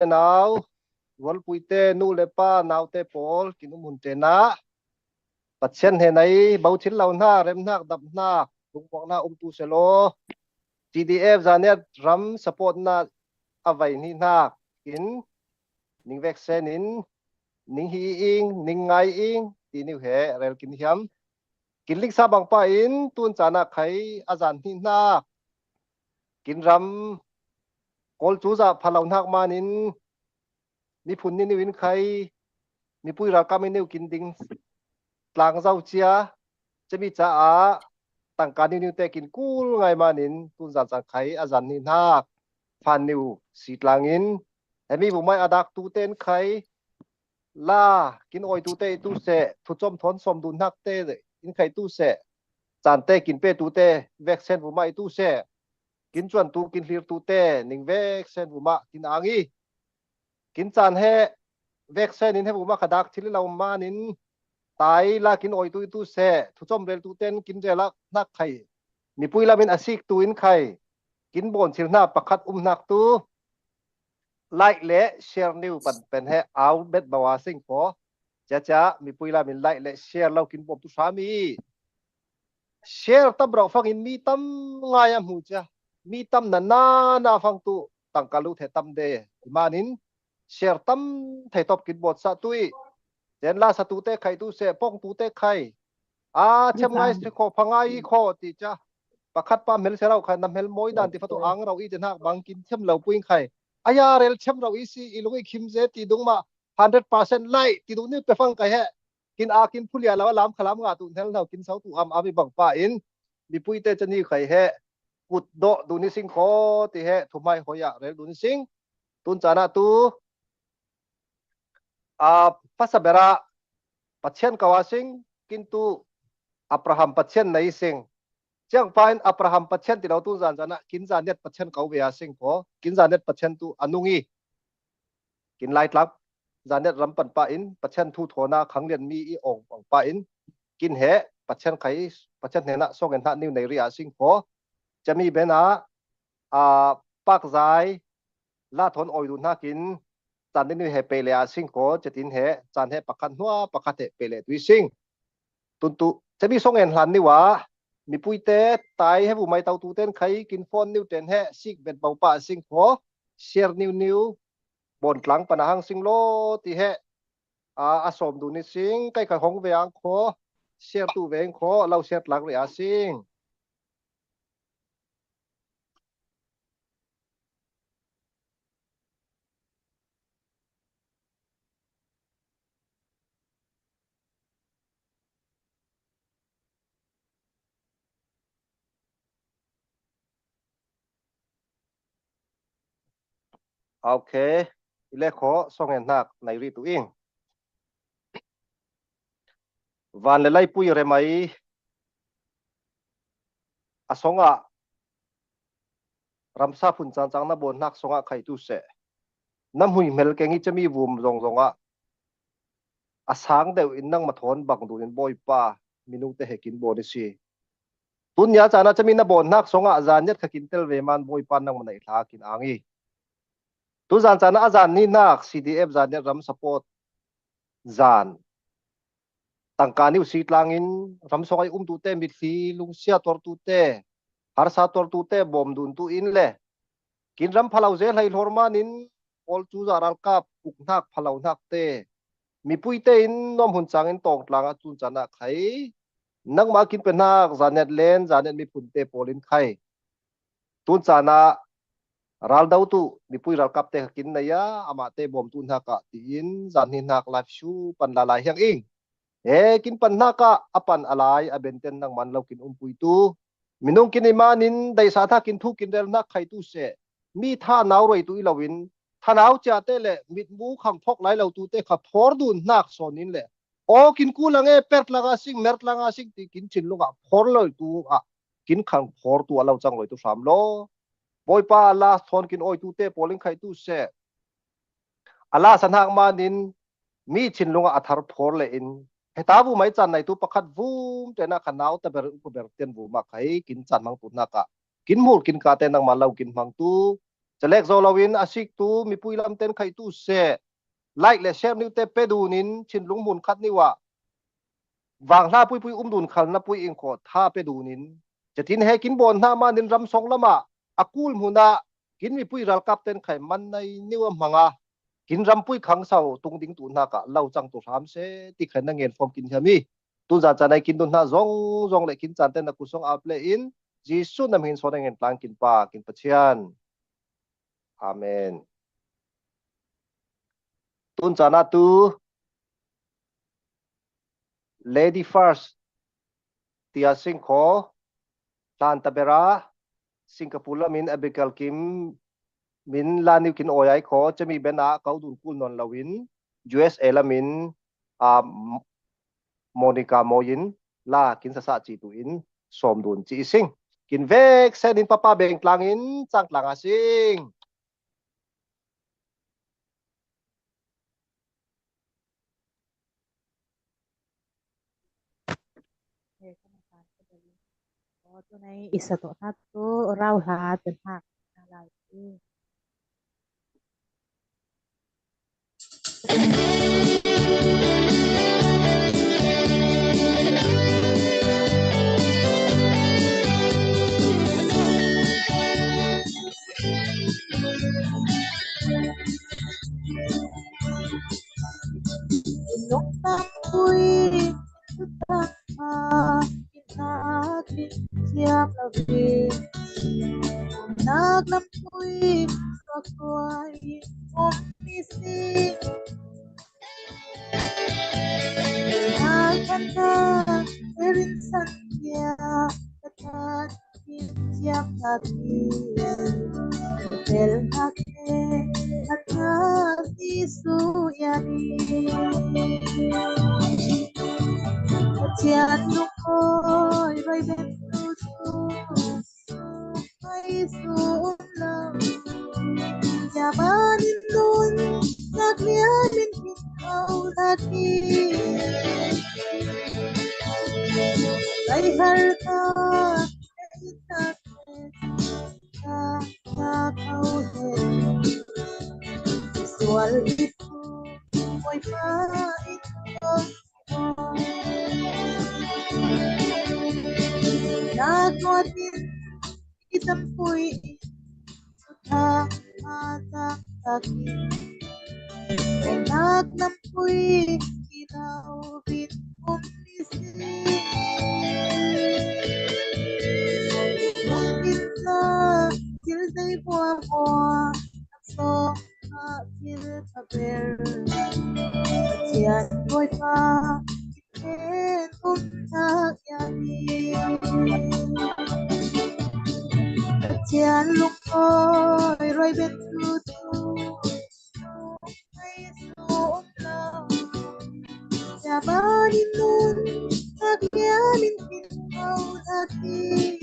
nào wal puite nu lepa nào te pol kinum hun te na patchen he nai bau thil lau na rem nak dap na bung pok na tu selo TDF zanet ram support na avai ni na in ning vaccine in ning hi ing ning ngai ing ti ni he rel kin hiam kin lik sa bang pa in tun chana khai azan ni na kin ram kol chu za phalau nak manin mi phun ni win khai mi pui ra ka mi neu kin ding tlang zau chia chemi cha a tang ka ni te kin kul ngai manin tun za cha khai azan ni na phan niu si tlangin hemi bu mai adak tu ten khai la kin oi tu te tu se thu chom thon som dun hak te in khai tu se chan te kin pe tu te vaccine bu mai tu se kin chuan tu kin hlir tu te ning vaccine bu ma kin angi kin chan he vaccine in he bu ma khadak thil lo manin tai la kin oi tu se thu chom rel tu ten kin rela nak khai mi pui lamin asik tu in khai kin bon thil na pakhat nak tu like le share new pan pen he out bet bawa sing ko cha mi pui lamin like le share lo kin bom tu sami share tab ro phang in mi tam ngaya mu cha mi tam na phang tu tang kalu the tam de manin share tam thai top kin bot sa tui chen la sa tu te khai tu se pong tu te khai a chem ngai si kho phangai kho ti cha pakhat pa mel serau khan nam hel moi dan ti phatu ang rau i den hak bang kin chem lo puing khai aya rel chem rau i si ilungi khim je ti dung ma 100% lai ti dung ni pe phang kai he kin a kin phulia lawa lam khalam nga tu hel nau kin sau tu am abi bang pa in mi pui te chani khai he kut do du ni sing kho ti he thumai hoya rel du ni sing tun chana tu a pasabera pathian kawasing kintu Abraham pathian nai sing chang pain Abraham pathian ti lo tu zan jana kin zan net pathian kau ve sing ko kin zan net pathian tu anungi kin lai tlak zan net ram pan pa in pathian thu thona khang len mi i ong pang pa in kin he pathian khai pathian hena song en ha niu nei ria sing ko chami bena a pak zai la thon oi du na kin chan ni he pe le a sing ko chatin he chan he pakhan hua pakhat he pe le tu sing tun tu chami song en hlan ni wa mi pui te tai he bu mai tau tu ten khai kin phone new ten he sik bet bau pa sing kho share new bon tlang panahang sing lo ti he a asom du ni sing kai ka hong ve ang kho share tu veng kho lau share tlang ri a sing okay ile kho song en nak nai ri tu ing van le lai pui re mai asonga ramsa phun chang chang na bon nak songa khai tu se nam hui mel ke ngi chami vum zong zonga asang deuh in nang ma thon bang du in boy pa minung te hekin bo ni si tun ya chana chami na bon nak songa zan net khakin tel ve man boy pa nang manai thla kin angi tu zan chana azan ni nak CDF zan net ram support zan tangka ni usi tlangin ram songai tu te mit fi lung sia tor tu te har sa tor tu te bom dun tu in le kin ram phalau zel hai lorman in ol chu zaral kap uk nak phalau nak te mi pui te in nom hun chang in tong tlanga chun chana khai nang ma kin penak zanet len zanet mi phun te polin khai tun chana ral dau tu mi pui ral kap te kin na ya ama te bom tun ha ka tin zan hin hak life shu pan la lai hiang ing e kin pan na ka apan alai abenten nang man lo kin pui tu minung kin imanin dai sa tha kin thu kin del na khai tu se mi tha naw roi tu ilawin thanau cha te le mit mu khang phok lai lo tu te kha phor dun nak sonin le o kin ku lange pert laga sing mert langa sing ti kin chin lunga phor loi tu a kin khang phor tu alo chang loi tu sam lo boy pa la thon kin oi tu te polling khai tu se ala sanhak manin mi chin lunga athar phor le in heta bu mai chan nai tu pakhat vum te na khanau ta ber u ber ten bu ma khai kin chan mang tu na ka kin mur kin ka te nang ma lau kin mang tu chalek zolawin asik tu mi puilam ten khai tu se like le share new te pedunin chin lungmun khat niwa wang hla pui dun khal na pui ing kho tha pedunin chatin he kin bon na ma nin ram song lama akul muna kin mi pui ral kap ten khai man nai niwa manga kin ram pui khang sau tung ding tu na ka lau chang tu ram se ti khan na ngen form kin hami tu za cha nai kin dun na zong zong le kin chan ten na kusong aple in jisu nam hin so na ngen tlang kin pa kin pachian amen tun chana tu lady first tia sing kho tan tabera singapore min abikal kim min laniu kin oyai kho chami bena kaudun kul non lawin usa lamin a monica moyin la kin sa chi tu in som dun chi sing kin vek sen in papa beng tlangin chang tlanga sing tunay isa to na to raw lahat ng hak na lagi. Nung ako'y tutama, inakin siyang labi. Naglampoy sa ako'y umising. Nagkanta rin sa niya, katakin siyang labi. Hotel natin at nasisuyani. Tiyan ko'y may bentuto ay sulam. Yabanin nun naglianin ikaw lagi. Ay harta na itakit ka kakauhin. Visual ito mo'y paikot. Nagwatin itampoy sutha-atang-takin. Naglampoy kinaurin umising. Nungkit na silday buwa-buwa nagsong siltaber. Tiyan ko'y pa itin untag-yani. Tiyan luko'y ro'y bentuto ay suumlaw. Yabanin nun naglianin ikaw lagi.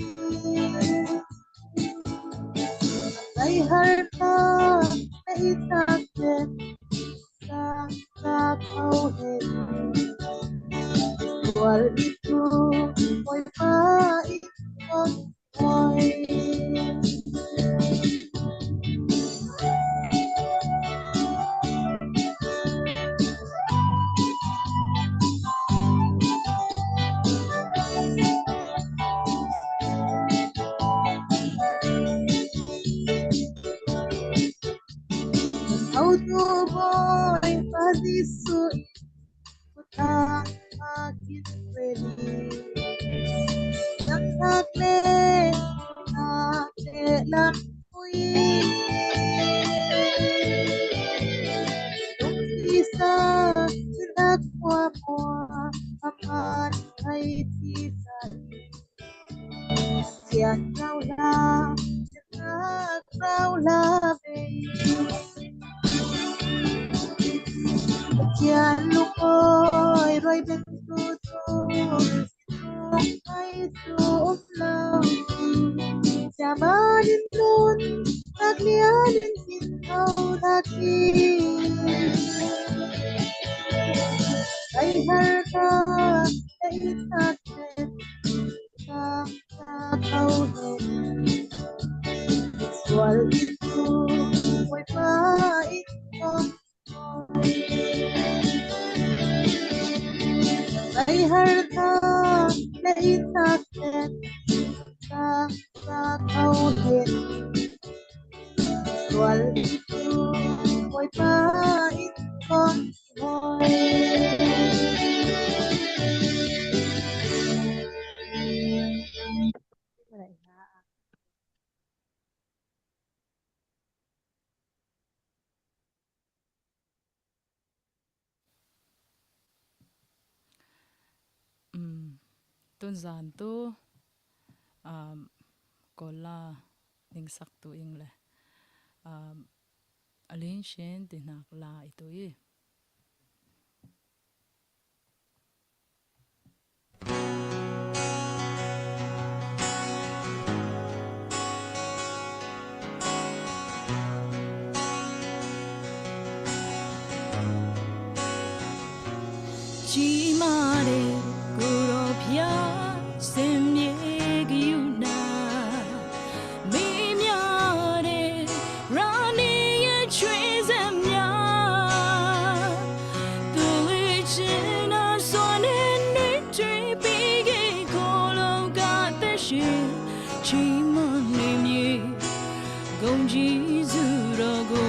Ay harta na itakit sa kakauhin. Visual ito mo'y paikot mo'y. Autoboy padisuin kutang akin pwede. Yang takle lang uyin. Yung isa pinagwa-mwa aman ay tisan. Siyan raw lang raw labi. Diyan luko'y ro'y bentuto ay suumlaw. Yabanin nun naglianin ikaw lagi. Ay harta na itakit sa kakauhin. Visual ito harta na itakit sa kaulit wal itu mo'y pait kon mo'y tôn giản tu có là ninh sắc tu ing le alin shen thì nạc là ito y chỉ mà để cô pia xem nhẹ kiu na mi mya để ra ni ye chui xem nya tu li chen na so ne ni chui bi ge ko lo ga de shi chỉ mà ni mi gong ji zu ro go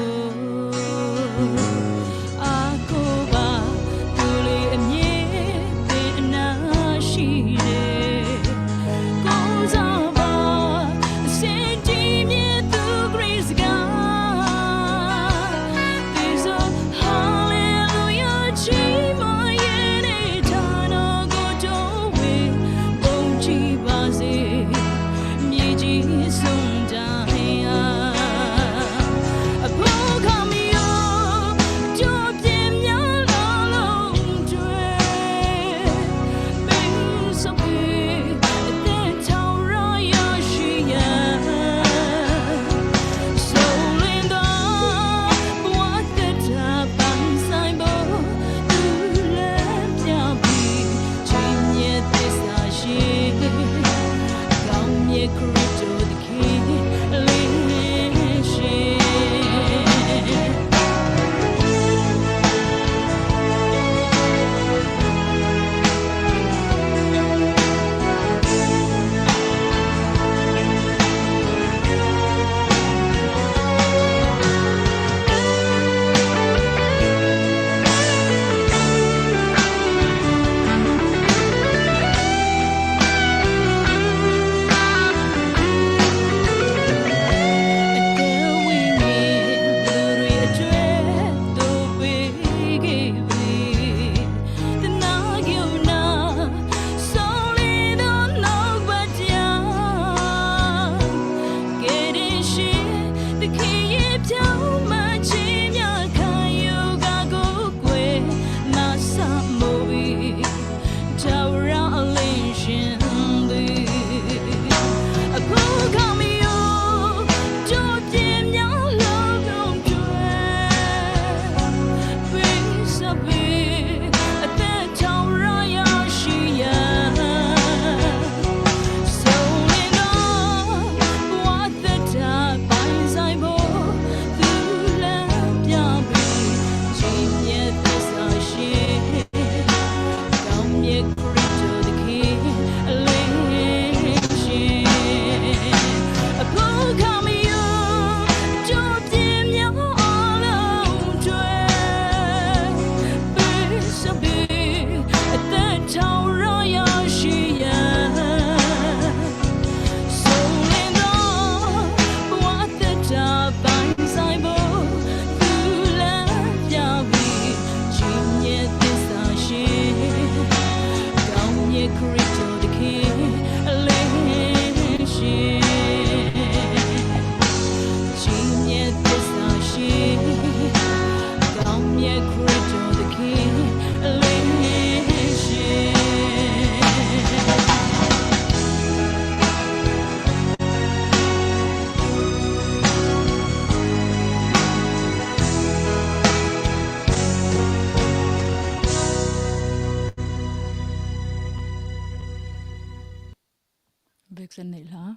Vexen này là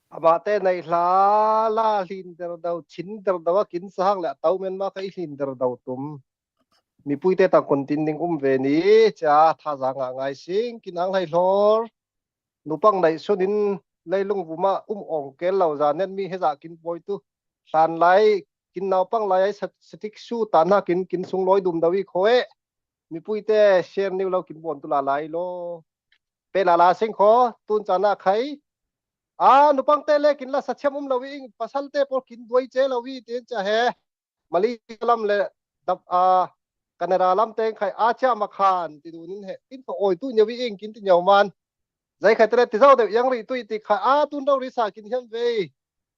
abate nei hla la hlin der dau chin der dawa kin sang la tau men ma kai hlin der dau tum มีปุ้ยเตต่างคนตินนิงเวนีจ้าท่าจางไงสิงกินอังไลลอร์นุปังในส่วนนินไลลุงบุมาองเกลเราจานนั้นมีให้จากกินปอยตุสานไลกินนาวปังไลสติกสู้ตานากินสุงลอยดุมดาวิโคเอมีปุ้ยเตเชียร์นิวเรากินบอนตุลาไลโลเปลาลาสิงขอตุนจานาไขนุปังเตเลกินละสัชมุมเราวิ่งปัสสัลเตปอกินด้วยเจเราวิ่งเตียนจะเฮมาลีลัมเลดับกันนาลำเตงไข่อาชามาคานติดูนี่เหอินพอโอยตุนยาวิเองกินตินยาวมันใจไข่เตเลติเจ้าเดียวยังรีตุยติไข่ตุนเราริสากินเฮมเว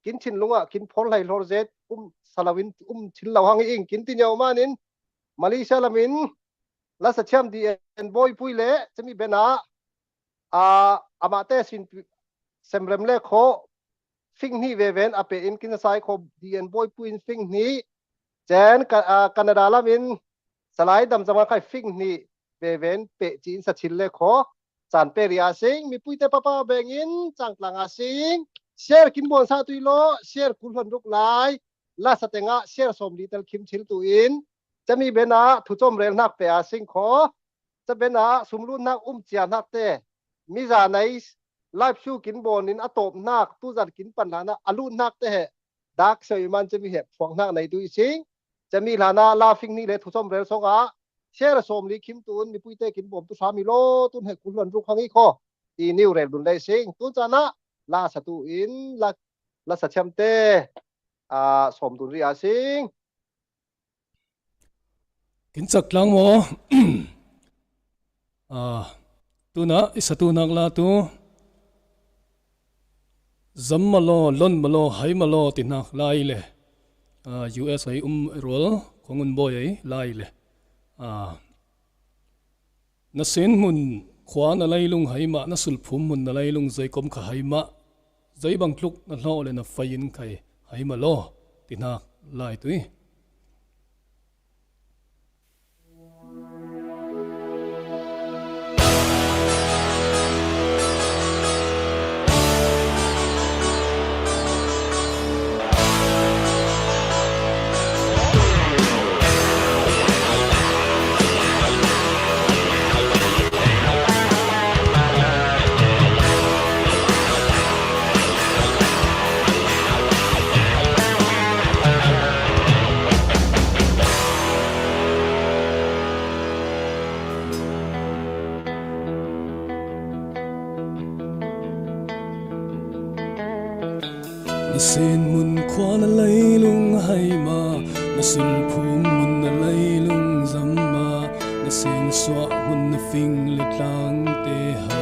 กินชินลุงกินพอลไหลโรเซตสลาวินชินเหล่าหังเองกินตินยาวมันนินมาลีชาลามินและสัชมดีเอ็นบอยปุยเล่จะมีเบนาอามาเตสินเซมเรมเล่โคฟิงนี่เวเวนอเปอินกินไซโคดีเอ็นบอยปุยฟิงนี้เจนกันนาลามินสไลด์ดำจำมาใครฟิงนี่เวเวนเปจีนสัชินเล่โคจานเปรียสิงมีปุยเตปะปะเบงินจังกลางอาสิงเชร์กินบอนซาตุยโลเชร์คุณคนรุกไลลาสเตงะเชร์สมดีเตลคิมชิลตุอินจะมีเบนาทุจมเรลนักเปอาสิงโคจะเบนาสุมรุนนักเจียนักเตมิจาไนไลฟ์ชูกินบอลนินอตบนักตู้จัดกินปัญหานะอลุนักเตะดักเซยมันจะมีเหตุฟองนักในตัวสิงจะมีลานาลาฟิงนี่เลยทุกสมเร็วสงะเชื่อสมลีคิมตุนมีปุยเตกินบอมตุสามีโลตุนเหตุคุณวันรุกขังอีกข้อตีนิวเรลดุนได้สิงตุนจานะลาสตูอินลาสัชมเตสมตุนเรียสิงกินจักลังโมตัวน่ะอิสตูนักลาตัวจำมาโลล้นมาโลให้มาโลตินักไล่เลยUS ไอ้รัวของอุนบอยไล่เลยนัเซนมุนขวานอะไรลุงให้มานัสุลพุมมุนอะไรลุงใจกลมขให้มาใจบังลุกนั่นโลเลยนะไฟยินไข่ให้มาโลตินักไล่ตัวนัเซนมุนขวานอะไรลุงให้มานัสุลพุมมุนอะไรลุงจำมานัเซนสวะมุนฟิงเล็ดลังเตให้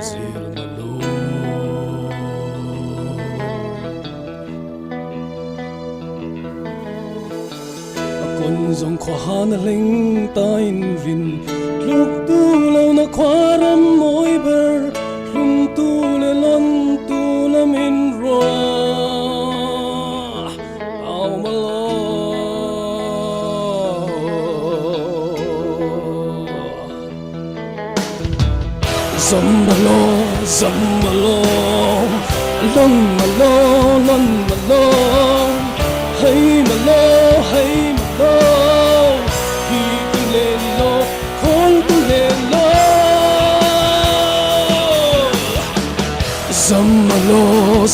เซลมาโลคนจงขวานเล็งตายรินลูกดูแล้วนักควารำมอยเบอร์ลุงตูเลลันตูลมินรัวเอามาโลซัมบาโลซัมบาโลลันมาโลลันมาโลให้มาโลให้มาโลฮีตุเลโลคนตุเลโลZammalo,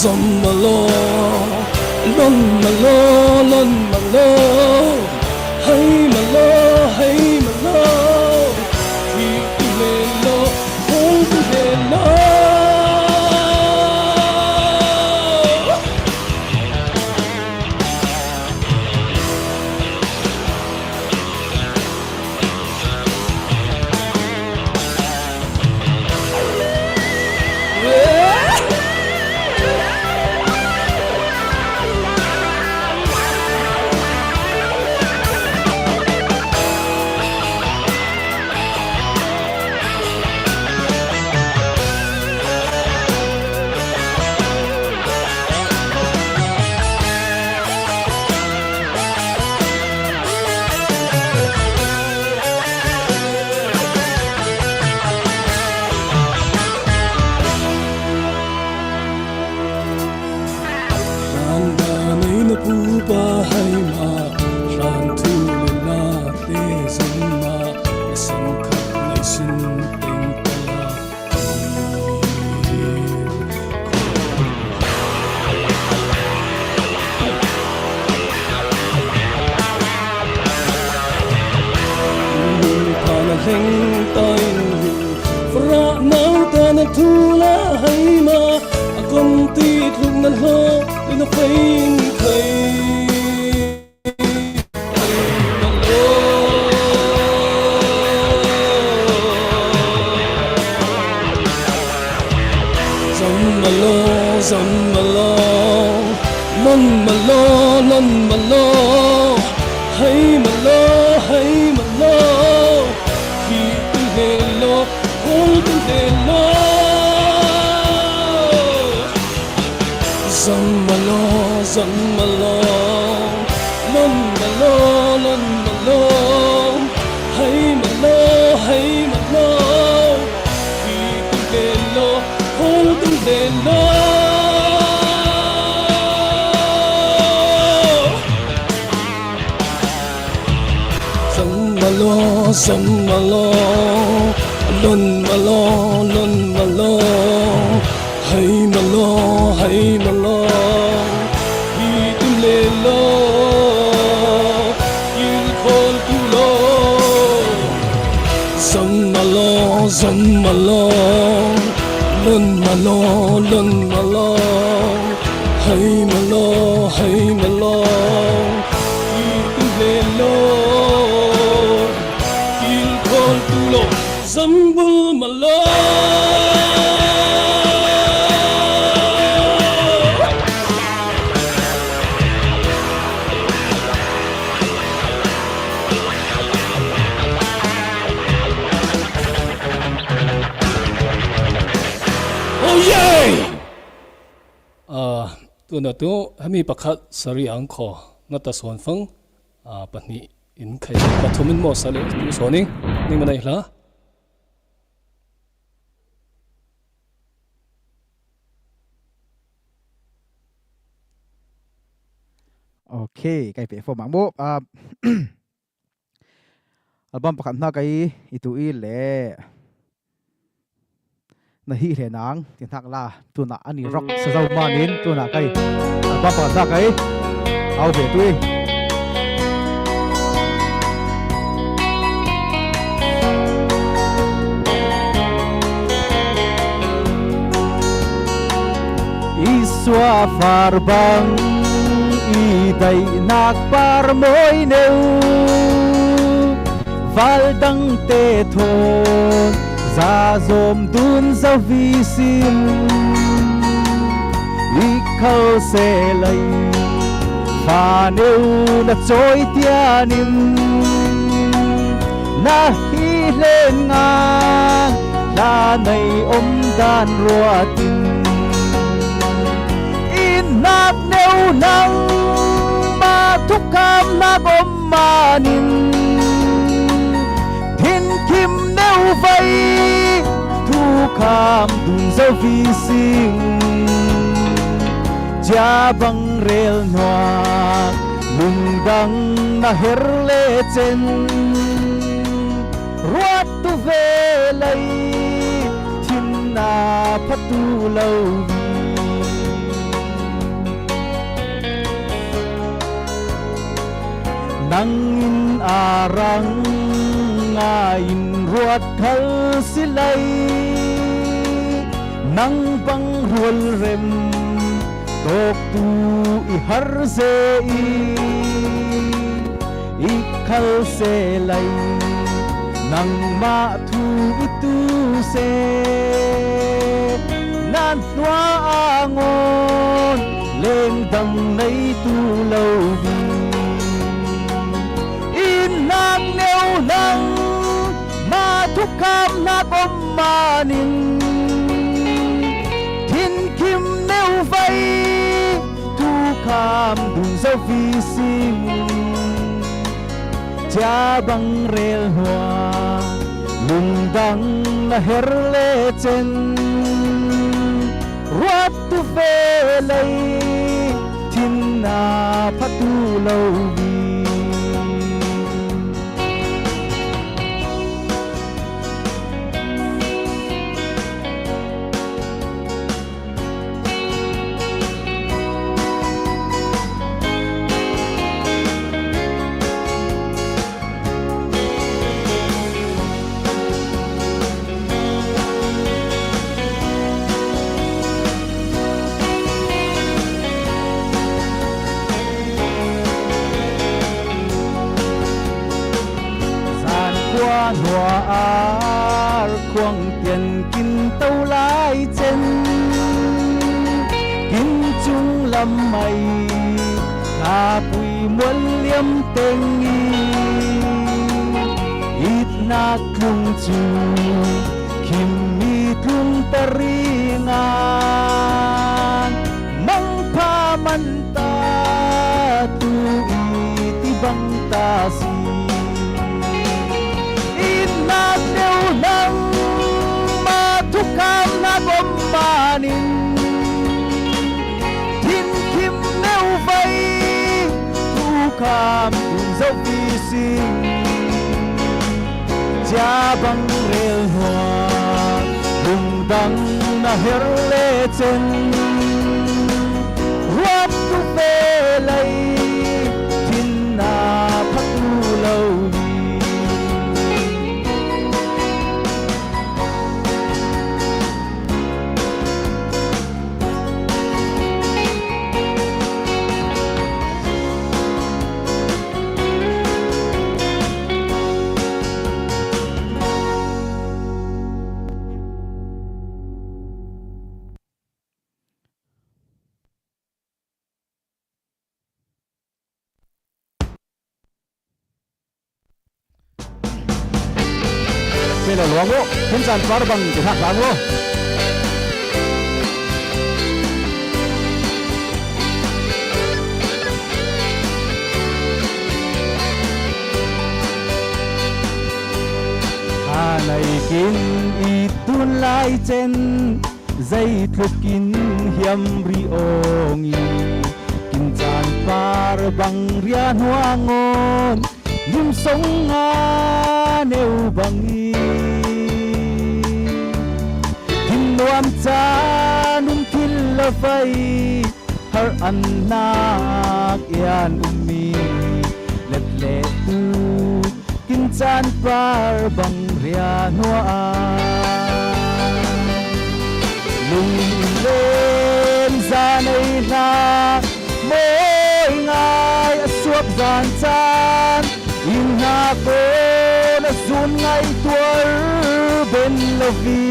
zammalo, lonmalo, lonmalo, hey malo, hey malo, hitulelo, holtulelo. kheng tai fra nau ta na thu la hai ma a kon ti thuk nan ho in a fein khai Zammalo, non malo, hey malo, keep the hello, hold the hello. Zammalo, non malo, hey malo, keep the hello, hold the hello. Zammalo, non malo, hey malo, itulelo, ilkol tulo. Zammalo, non malo, hey malo, itulelo. Zambul malo. Oh yeah. Tu na tu hami pakhat sari ang kho ngata son phang pani in khai pathumin mo sale tu soning ning manai hla. Ok, cái về phô mạng bộ album pakhat na cái itu i le na hi le nang tin thak la tu na ani rock sa zau manin tu na cái album pakhat na cái au về tu iswa farbang day nak par môi nêu val đăng tê thôn ra dôm đun dâu vi sim đi khâu xe lây pha nêu na trôi tia nim na hi lên ngang la này ôm đàn rùa tình in nát nêu nắng thúc cam na gom manin thiên kim nêu vây thu cam đun dâu vi sinh cha băng rel noa lung đăng na her le chen ruat tu ve lay thiên na phatu lâu nang in arang ngain ruat khal silai nang bang rual rem tok tu i har se i khal se lai nang ma thu itu se nan noa angon leng dang nei tu lâu vi nang nêu nang ma thúc cam na gom manin thiên kim nêu vây thu cam đun dâu vi sim cha băng rel hoa lung đăng na her le chen ruat tu ve lay thiên na phatu lâu vi hoa hoa ar khoang tiền kinh tâu lai chân kinh chung lâm mây khá bùi muôn liêm tên nghi ít nát lung chu kim mi lung tari ngan mang pa man ta tu iti bang ta si ít nát nêu nang ma thu cam na gom manin thiên kim nêu vây thu cam dốc vi sinh cha băng rêu hoa bùng đăng na her lệ chân ruột tu về lấy tin na phát tu lâu Pelo luango, pinsan parbang dihak bango. Anay kin itun lai chen, zay thukin hiam riongi. Kinsan parbang rian huangon, lim song nga neu bangi. Nuam cha num thil la vai har an nak yan ummi let le tu kin chan par bang ria noa lung lên ra nay na mỗi ngày suốt gian chan in na cô na sun ngay tuổi bên la vi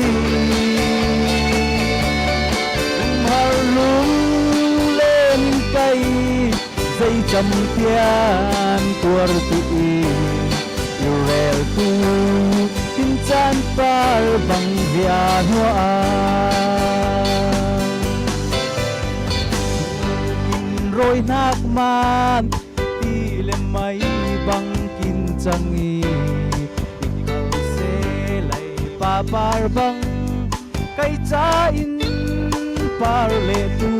lung lên cây dây chầm tiền tuar tui rel tu tin chan par bang via hoa rồi nak man ti le mai bang kin changi ikal se lai pa par bang kai cha in par le tu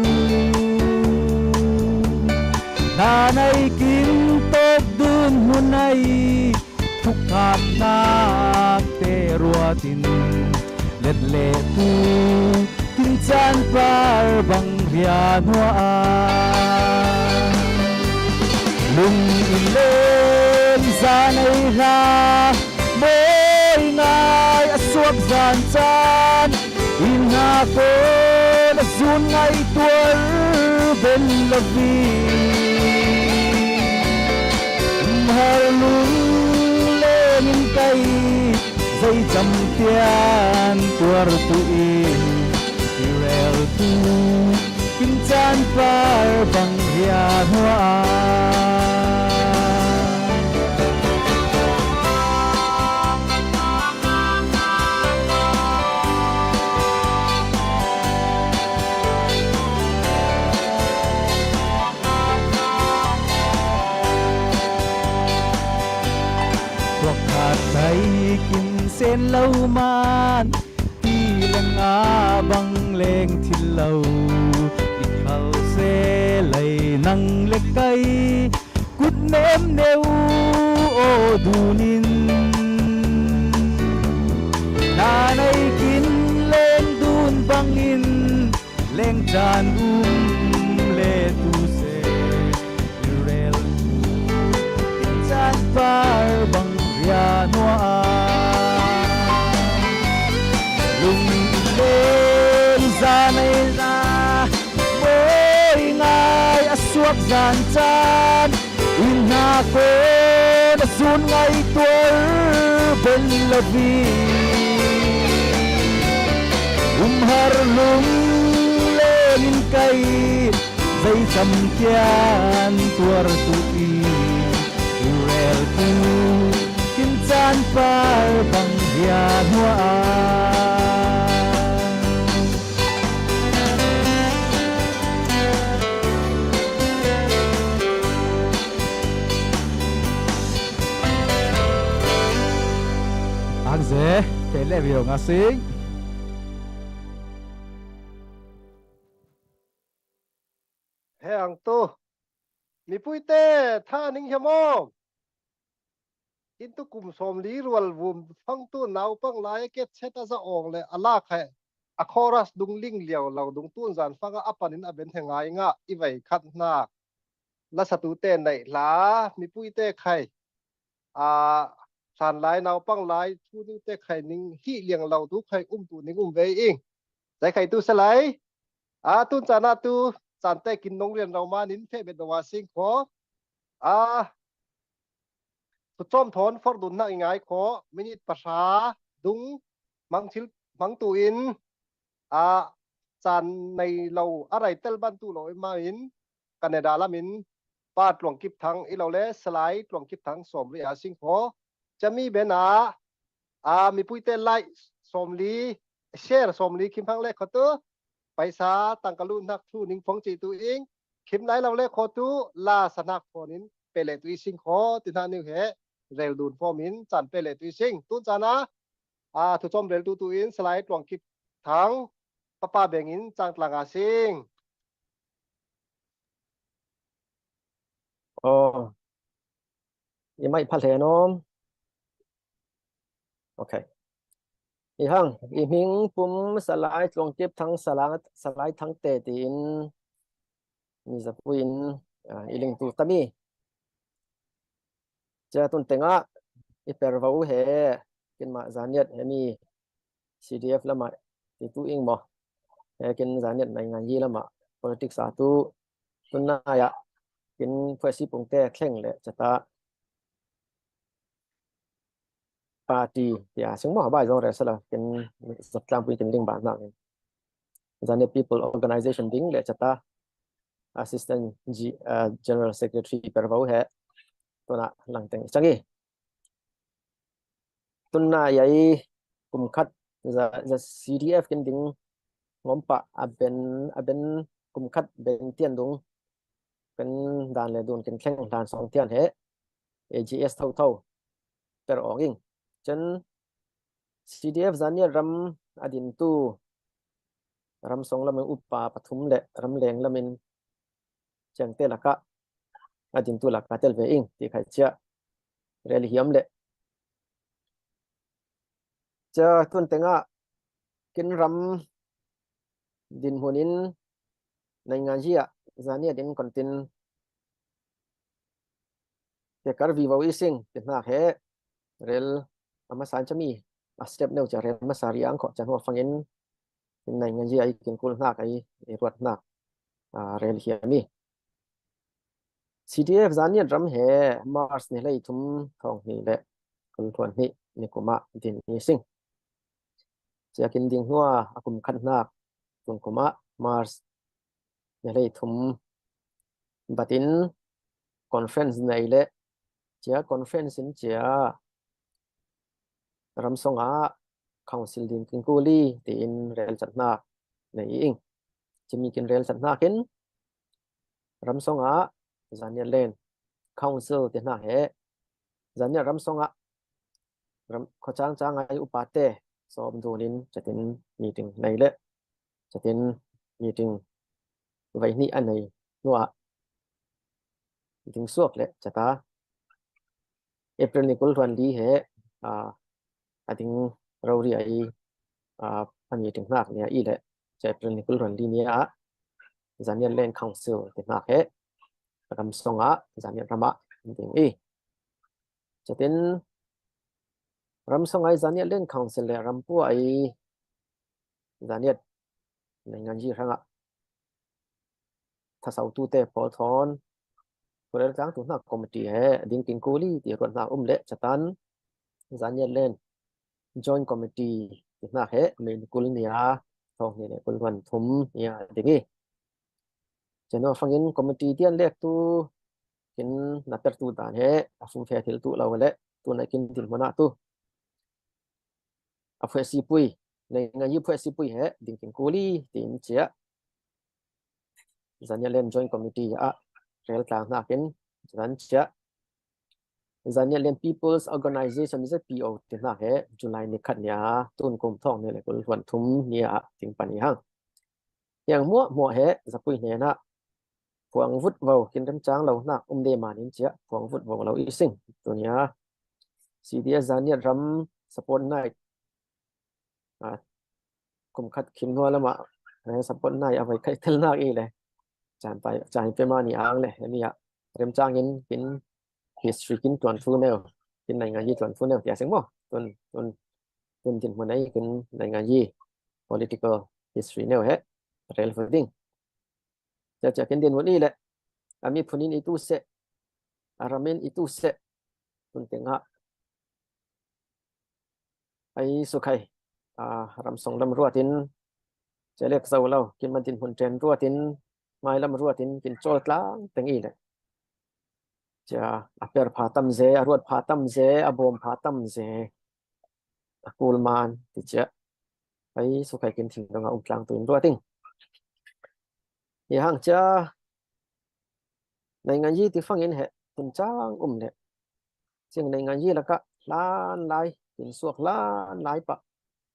nanay kin top dun hunay thukhat nak te ruatin let le tu tin chan par bang rian hoa lung lên ra nay ra mỗi ngày suốt gian chan in na cô là run ngay tuổi bên la vi har lung lên cây dây chầm tiền tuar tui rel tu kinh chan par bang ria hoa thấy kinh sen lâu man ti lang nga bang leng thil lâu ít khâu se lay nang le cây cút ném nêu ô dunin na nay kin lên dun bang in leng chan le tu se rel chan par bang ya noa lung lên ra nay ra mỗi ngày suốt gian chan in na cô đã xuống ngay tuổi ben lavi har lung lên cây dây chầm kian tuar tui rel tu kin chan par bang hian hoa ang dễ kể lệ biểu ngã sinh he ang tu mi puite tha ning hemo in tu kum som li rual vum phang tu nau pang lai ke cheta za ong le ala kha a chorus dung ling liao lo dung tun zan fanga apanin a ben hengai nga i vai khat na la satu te nei la mi puite khai a san lai nau pang lai thu ni te khai ning hi liang lo tu khai tu ning ve ing zai khai tu salai a tun chana tu chan te kin nong rian ro ma nin phe be do wa sing kho a tu chom thon for dun na ngai kho minute pasha dung mangthil mang tu in a chan nei lo arai tel ban tu lo ma in Canada la min pa tlong kip thang i lo le slai tlong kip thang som ri a sing kho chami bena a mi puite lai som li share som li kim phang le kho tu paisa tangkalu nak thu ning phong chi tu ing khim lai lo le kho tu la sanak phonin pele tu sing kho tin ha ni he rel dun formin chan pele tu sing tun chana a thu chom rel tu in slide twang kip thang papa bengin chang tlanga sing Ồ, vậy mày phát hiện không? Ok. Ý hăng, ý mình bùm slide trong tiếp thắng slide thắng tệ tin mi za puin ý linh tu tami. Cha tuần tiếng á, ý per vào he, kinh mà gián nhật he mi CDF là mà thì tu ing mò, he kinh gián nhật này ngàn gì là mà politics à tu tuần này à, kinh phải si bùng tè khen lệ cha ta. Party ya semua ba zo resa la ken satlam pun ken ding ba na zane people organization ding le chata assistant general secretary per vau he to na lang teng changi tunna yai kum khat za CDF ken ding ngompa aben kum khat ben tian dung ken dan le dun ken khleng dan song tian he AGS thau thau per onging chen CDF zania ram adin tu ram song lamin upa pathum le ram leng lamin chang te laka adin tu laka tel ve ing ti khai chia rel hiam le cha tun tenga kin ram din hunin nai nga jia zania din kontin te kar vi vo ising te na he rel ama san chami a step neu cha rel ma sari ang kho chan ho fangin nai nga jia kin kul na kai ruat na rel hiami CDF zania ram he mars ne lei thum thong ni le kun thon ni ni kuma din ni sing cha kin ding huwa akum khan na kun kuma mars ne lei thum batin conference nei le cha conference in cha ram songa council din kin kuli tin rel chatna nei ing chimi kin rel chatna kin ram songa zania len council te na he zania ram songa ram kho chang chang ai upate som dunin chatin meeting nei le chatin meeting vai ni anei nuwa meeting suak le chata april ni kul ran li he I think rauri ai pan meeting nak ne i le cha april ni kul ran li ni a zania len council te na he ram songa zania rama ding e chatin ram songa zania len council le ram pu ai zania nei ngan ji ranga tha sau tu te pol thon pol tang tu na committee he ding king kuli ti ron na le chatan zanya len joint committee na he main kul nia thong ni le kul wan thum nia dingi cheno fangin committee tian lek tu kin na per tu dan he afu phe thil tu lo le tu na kin tin mana tu a phe si pui le nga yi phe si pui he ding kin kuli tin chia zanya len joint committee a rel tlang na kin zan chia zanya len people's organization is a PO tin na he July ni khat nia tun kum thong ni le kul wan thum nia ting pani hang yang mo he zapui ne na phuang vut vào kin rem chang lo na de manin chia phuang vut vào lo i sing tu nia CDS zania ram support night kum khat khin no lama support night avai khai thel na i le chan pe ma ni ang le ni ya rem chang in kin history kin tuan fu neo kin nai nga yi tuan fu neo tia sing mo tun tin mo nai kin nai nga yi political history neo he rel fu ding cha kin din mo ni le ami phunin itu se aramen itu se tun tenga ai su khai ram song lam ruatin chelek sau lo kin man tin hun tren ruatin mai lam ruatin kin chol tlang tengi le cha aper phatam ze arut phatam ze abom phatam ze akulman ti cha ai su khai kin thing dong tlang tuin ruating ye hang cha nai ngan yi ti fangin he tun chang le ching nai ngan yi la ka lan lai kin suak lan lai pa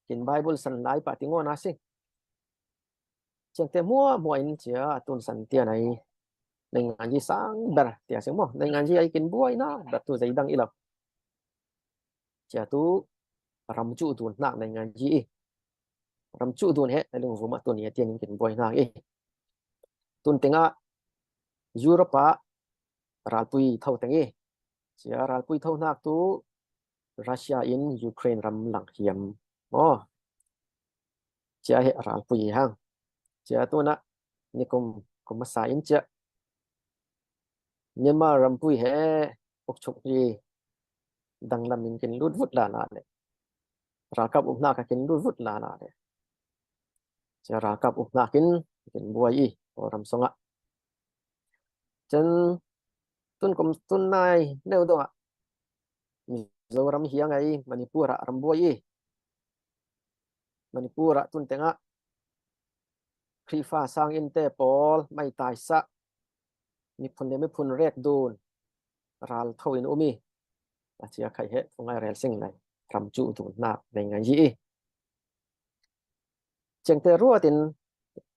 kin bible san lai pa ti ngona sing cheng te mua in chia tun san tia này ngan yi sang ber tia sing mo ngan yi ai kin buai na ber tu zai dang ilap chia tu ram chu tun nak ngan yi ram chu tun he lung vu ma tun ye tian kin buai na e tun tenga europa ral pui thau tengi chia ral pui thau nak tu Russia in Ukraine ram lang hiam mo chia he ral pui hang chia tu na ni kum sa in chia Myanmar ram pui he ok chok ni dang lam in kin lut vut la na le ra kap up na ka kin lut vut la na le chia ra kap up na kin buai i o ram songa chen tun nai neu do a zo ram hiang ai Manipur ram buai i Manipur tun tenga Krifa sang in te pol mai tai sa mi phun le mi phun rek dun ral thau in umi a chia khai he ngai rel sing lai ram chu tu na nei ngai yi cheng te ruatin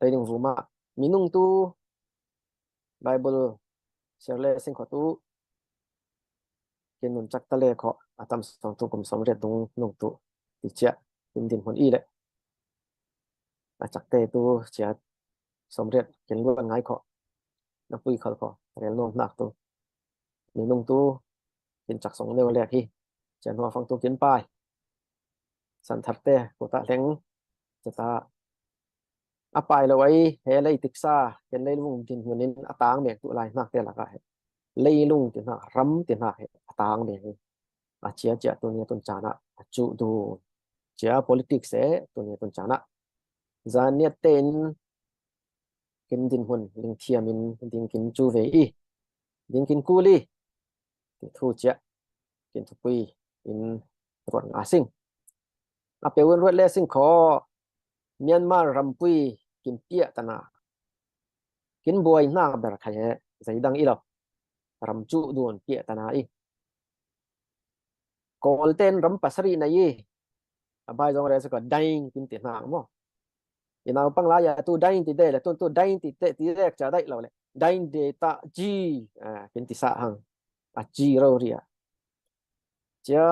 ai ding vuma minung tu bible serle sing kho tu kin nun chak tale kho atam song tu kum som re dung nung tu ti chia din hon i le a chak te tu chia som re kin lu ngai kho na pui khol kho rel nong nak tu minung tu kin chak song neu le hi chen ho phang tu kin pai san thar te ko ta leng ta apai lo ai he lei tiksa ken lei lung tin hunin atang mek tu lai nak te la ka he lei lung tin na ram tin na he atang me a chia tu ni tun chana chu du chia politics se tu ni tun chana zania ten kin din hun ling thiamin ding kin chu ve i ding kin kuli ti thu chia kin thu pui in ron asing a pe wen ro le sing kho Myanmar rampui kin pia tana kin boy na ber khaye zai dang ilo ram chu duon pia tana i kolten ram pasari na yi abai jong re se ko daing kin ti na mo ina pang la ya tu daing ti de le tu daing ti te ti rek cha dai lo le daing de ta ji kin ti sa hang a ji ro ria cha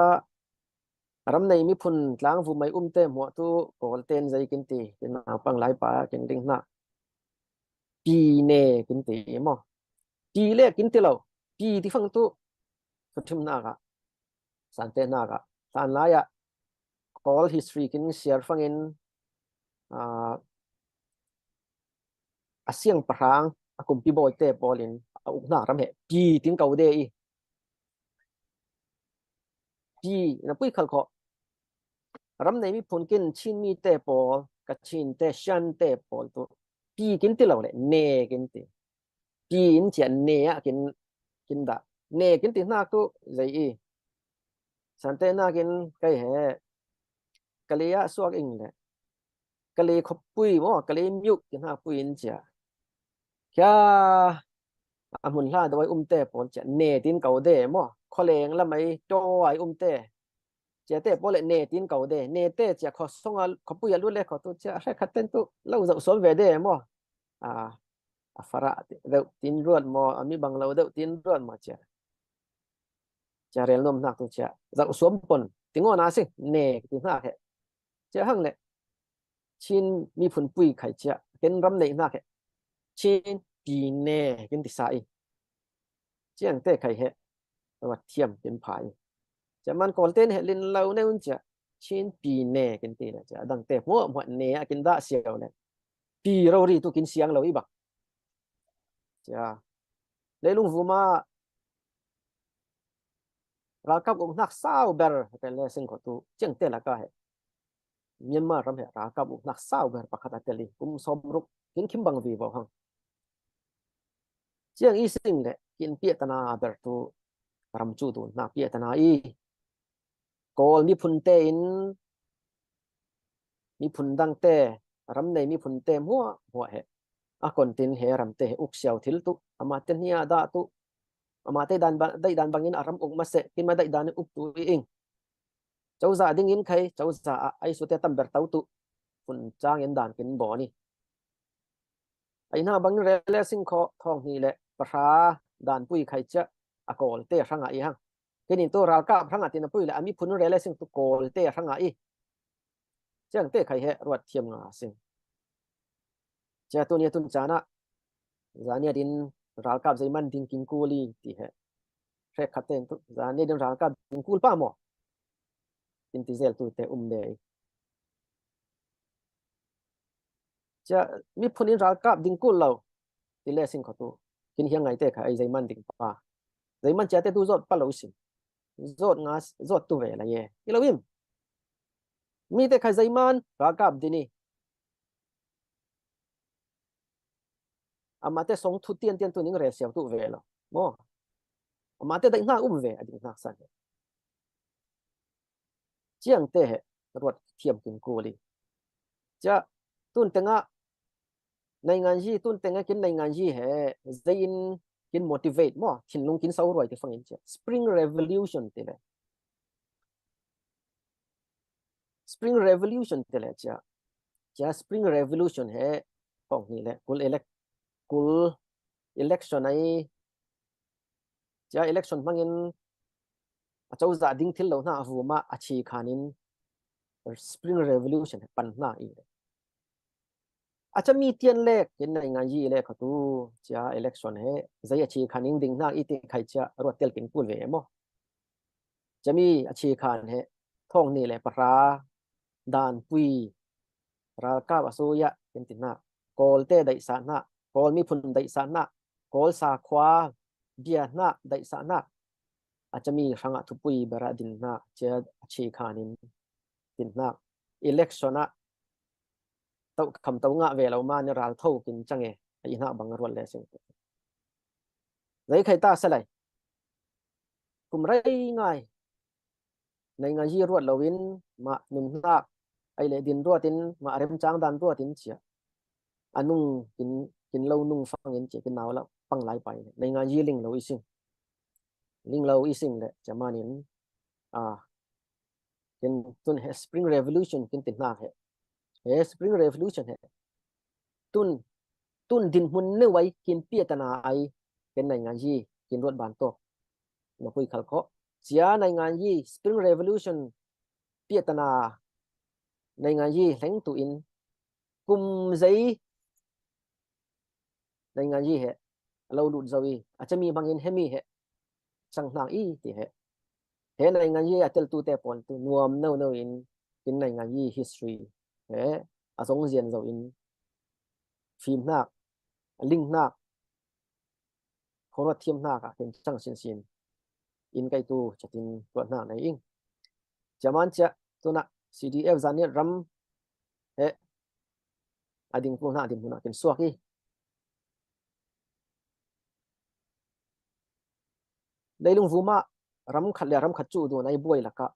ram nei mi phun tlang vu mai te mo tu kolten zai kin ti kin na pang lai pa kin ding na pi ne kin ti mo pi le kin ti lo pi ti phang tu thum na ga san te na ga san la ya call history kin share phang in asiang parang akum pi boy te polin uk na ram he pi tin kau de i ปีนะปุ้ยขลขอรำในมีผลกินชินมีเตปอลกับชินเตชันเตปอลตัวปีกินติเราเลยเนกินติปีอินเจียนเนอะกินดะเนกินติหน้าตัวใจอีสันเตน่ากินไก่แห่กะเลยะสวกอิงเลยกะเลยขบปุยมั้งกะเลยมิวกินหน้าปุยอินเจียแค่อามุนล่าโดยเตปอลเจียเนตินเก่าเดมั้งข้อเลงแล้วไม่จ่อยเตเจ้าเต้พอเลยเนตินเก่าเดเนเต้จะขอส่งขบุยลุ้นเลยขอตัวเจ้าใครขัดเต้นตัวเราจะสวมเวเดมั้งฟาระเดาตินรวดมั้งมีบางเราเดาตินรวดมั้งเจ้าเรียนรู้นักตัวเจ้าจะสวมปนติงอนาสิเนตินักเหเจ้าหังเลยชินมีผลปุยไข่เจ้าเห็นรำในนักเหชินปีเนกินติสายเจ้าเต้ไข่เหวัดเทียมเป็นผายจะมันก่อนเต้นเห็นลินเราเนี่ยมันจะชินปีเน่กินตีนะจะดังเตะหัวเน่กินได้เสียวเลยปีเรารีตุกินเสียงเราอีบักจะเลยลุงฟูมาเรากับองค์นักสาวเบอร์แต่เลยสิ่งของตัวเจียงเต้ละก็เหรเมียนมารำเหรเรากับองค์นักสาวเบอร์ปักขัดเตลิกุมสมรุกกินคิมบังวีบอกฮังเจียงอีสิ่งเลยกินเปียตนาเบอร์ตัวรำจูตัวนักเปียตนาอีกอลมีพุนเตอินมีพุนดังเตรำในมีพุนเตมัวเหอากอนตินเหรำเตอุกเสียวทิลตุอามาเตนียดาตุอามาเตดันได้ดันบางอินอารมณ์อุกมาเสกินมาได้ดันอุกตุเองเจ้าจ่าดิ้งอินใครเจ้าจ่าไอสุเตตัมเบร์ตาตุพุนจ้างอินดันกินบ่อนี่ไอหน้าบางเรเลสิงคอทองนี่แหละประชาดันปุยใครเจ้าอากอลเตะช่างไอฮังกินตัวรากับช่างตินปุยแหละมีพุนเรเลสิงตุโกลเตะช่างไอเจ้าเตะใครเหรวดเทียมงาสิงเจ้าตัวนี้ตุนจานะจานี่ดินรากับใจมันดินกินกูลีที่เหรเรขัดเต้นตุจานี่ดินรากับดินกูลป้าหมอดินติเซลตุเตะเดย์จะมีพุนอินรากับดินกูลเราที่เลสิงขอตัวกินเฮียงไงเตะใครใจมันดินป้าใจมันเจ้าเตะตัวจอดป้าเราสิจอดงาจอดตัวเวล่ะเย่ที่เราวิมมีแต่ใครใจมันรากับดินี่อามาเตส่งทุเตียนตัวนี้เรเซียวตัวเวล่ะโมอามาเตได้หน้าเวอดีตหน้าสันเจียงเตะรวดเทียมกินกูลีจะตุนเตงะในงานยี่ตุนเตงะกินในงานยี่เหใจอินกิน motivate โมกินลุงกินสาวรวยที่ฟังอินเจ้า Spring Revolution เตะ Spring Revolution เตะจะ Spring Revolutionเหของนี่แหละกุลelection ไอจะ election บางอินเจ้าจ่าดิ้งที่เราหน้าฟูมาอาชีขานิน Spring Revolution ปันหน้าอีกอาจจะมีเทียนเล็กในงานยี่เล็กเขาตัวจะ election เหจะอาชีขานินดิ้งหน้าอีติใครจะรวดเตลกินพูดเวมจะมีอาชีขานเหท่องนี่แหละปราดานปุยราคาบสุยะเป็นตินะกอลเตได้สานะกอลมีพุนได้สานะกอลสาควาเบียนะได้สานะอาจจะมีสังทุปุยบราดินนะเจอชีคานินดินนะอิเล็กชันนะเต้าคำเต้างะเวลามาในรัลท่ากินจังเอไอ้หน้าบังรวดเลยสิเลยใครตาสลายกุมไรง่ายในงานยี่รวดเราวินมาหนึ่งนักไอเลดินรวดตินมาเริ่มจ้างดันรวดตินเชียอันนุ่งกินเหล้านุ่งฟังเงินเจียกินหนาวแล้วปังไหลไปในงานยี่ลิงเราอีสิ่งเลยจะมาเนี่ยกินตุนSpring Revolution กินติดหน้าSpring Revolution ตุนดินมุนเนื้อไว้กินเปียตนาไอเป็นในงานยี่กินรวดบานโตมาคุยขัลเขาเสียในงานยี่ Spring Revolution เปียตนาในงานยี่แหลงตุอินกุมใจในงานยี่เราดูดใจอาจจะมีบางอินให้มีสังนางอีที่ในงานยี่อาจจะตัวแต่ปนตัวนวมเน่าอินกินในงานยี่ history อาสงเรียนใจอินฟิล์มนักลิงนักคนว่าเทียมนักเป็นช่างเซียนอินไกตูจะตินตัวหน้าในอิง jaman cha tuna CDF zaniat ram he ading puna ading puna ken suaki leilung vuma ram khat le ram khat chu do nai boi laka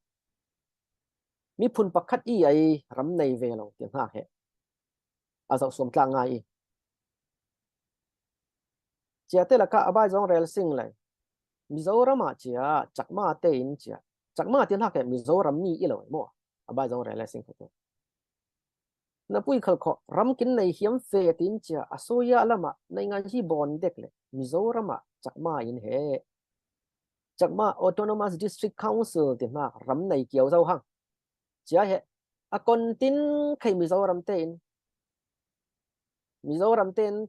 mi phun pakhat i ai ram nei ve lo ti ha he azau som tlang ngai chia te laka abai jong rel sing lai Mizoram chia chakma te in chia chakma tin ha ke Mizoram mi i lo mo abai jong rel sing ko na pui khal kho ram kin nei hiam fe tin chia asoya lama nei ngan hi bon dek le Mizoram chakma in he chakma autonomous district council tin na ram nei kiau zau hang chia he a kon tin khai Mizoram te in Mizoram ten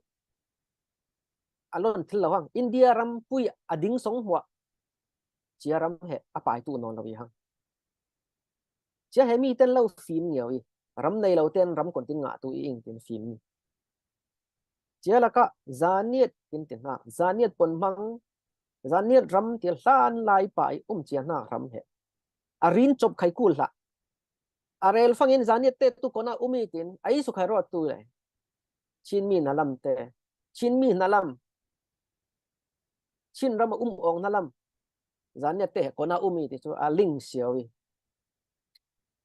alon thil lawang India ram pui ading song hwa chia ram he apai tu non lawi hang chia he mi ten lo phim nhiều i ram nei lo ten ram kon tin nga tu ing tin phim chia la ka zaniet tin tin na zaniet pon mang zaniet ram til hlan lai pai chia na ram he arin chop khai kul la arel fangin zaniet te tu kona umi tin ai su khai ro tu le chin mi na lam te chin mi na lam chin ram ong na lam zaniet te kona umi ti chu a ling siaw i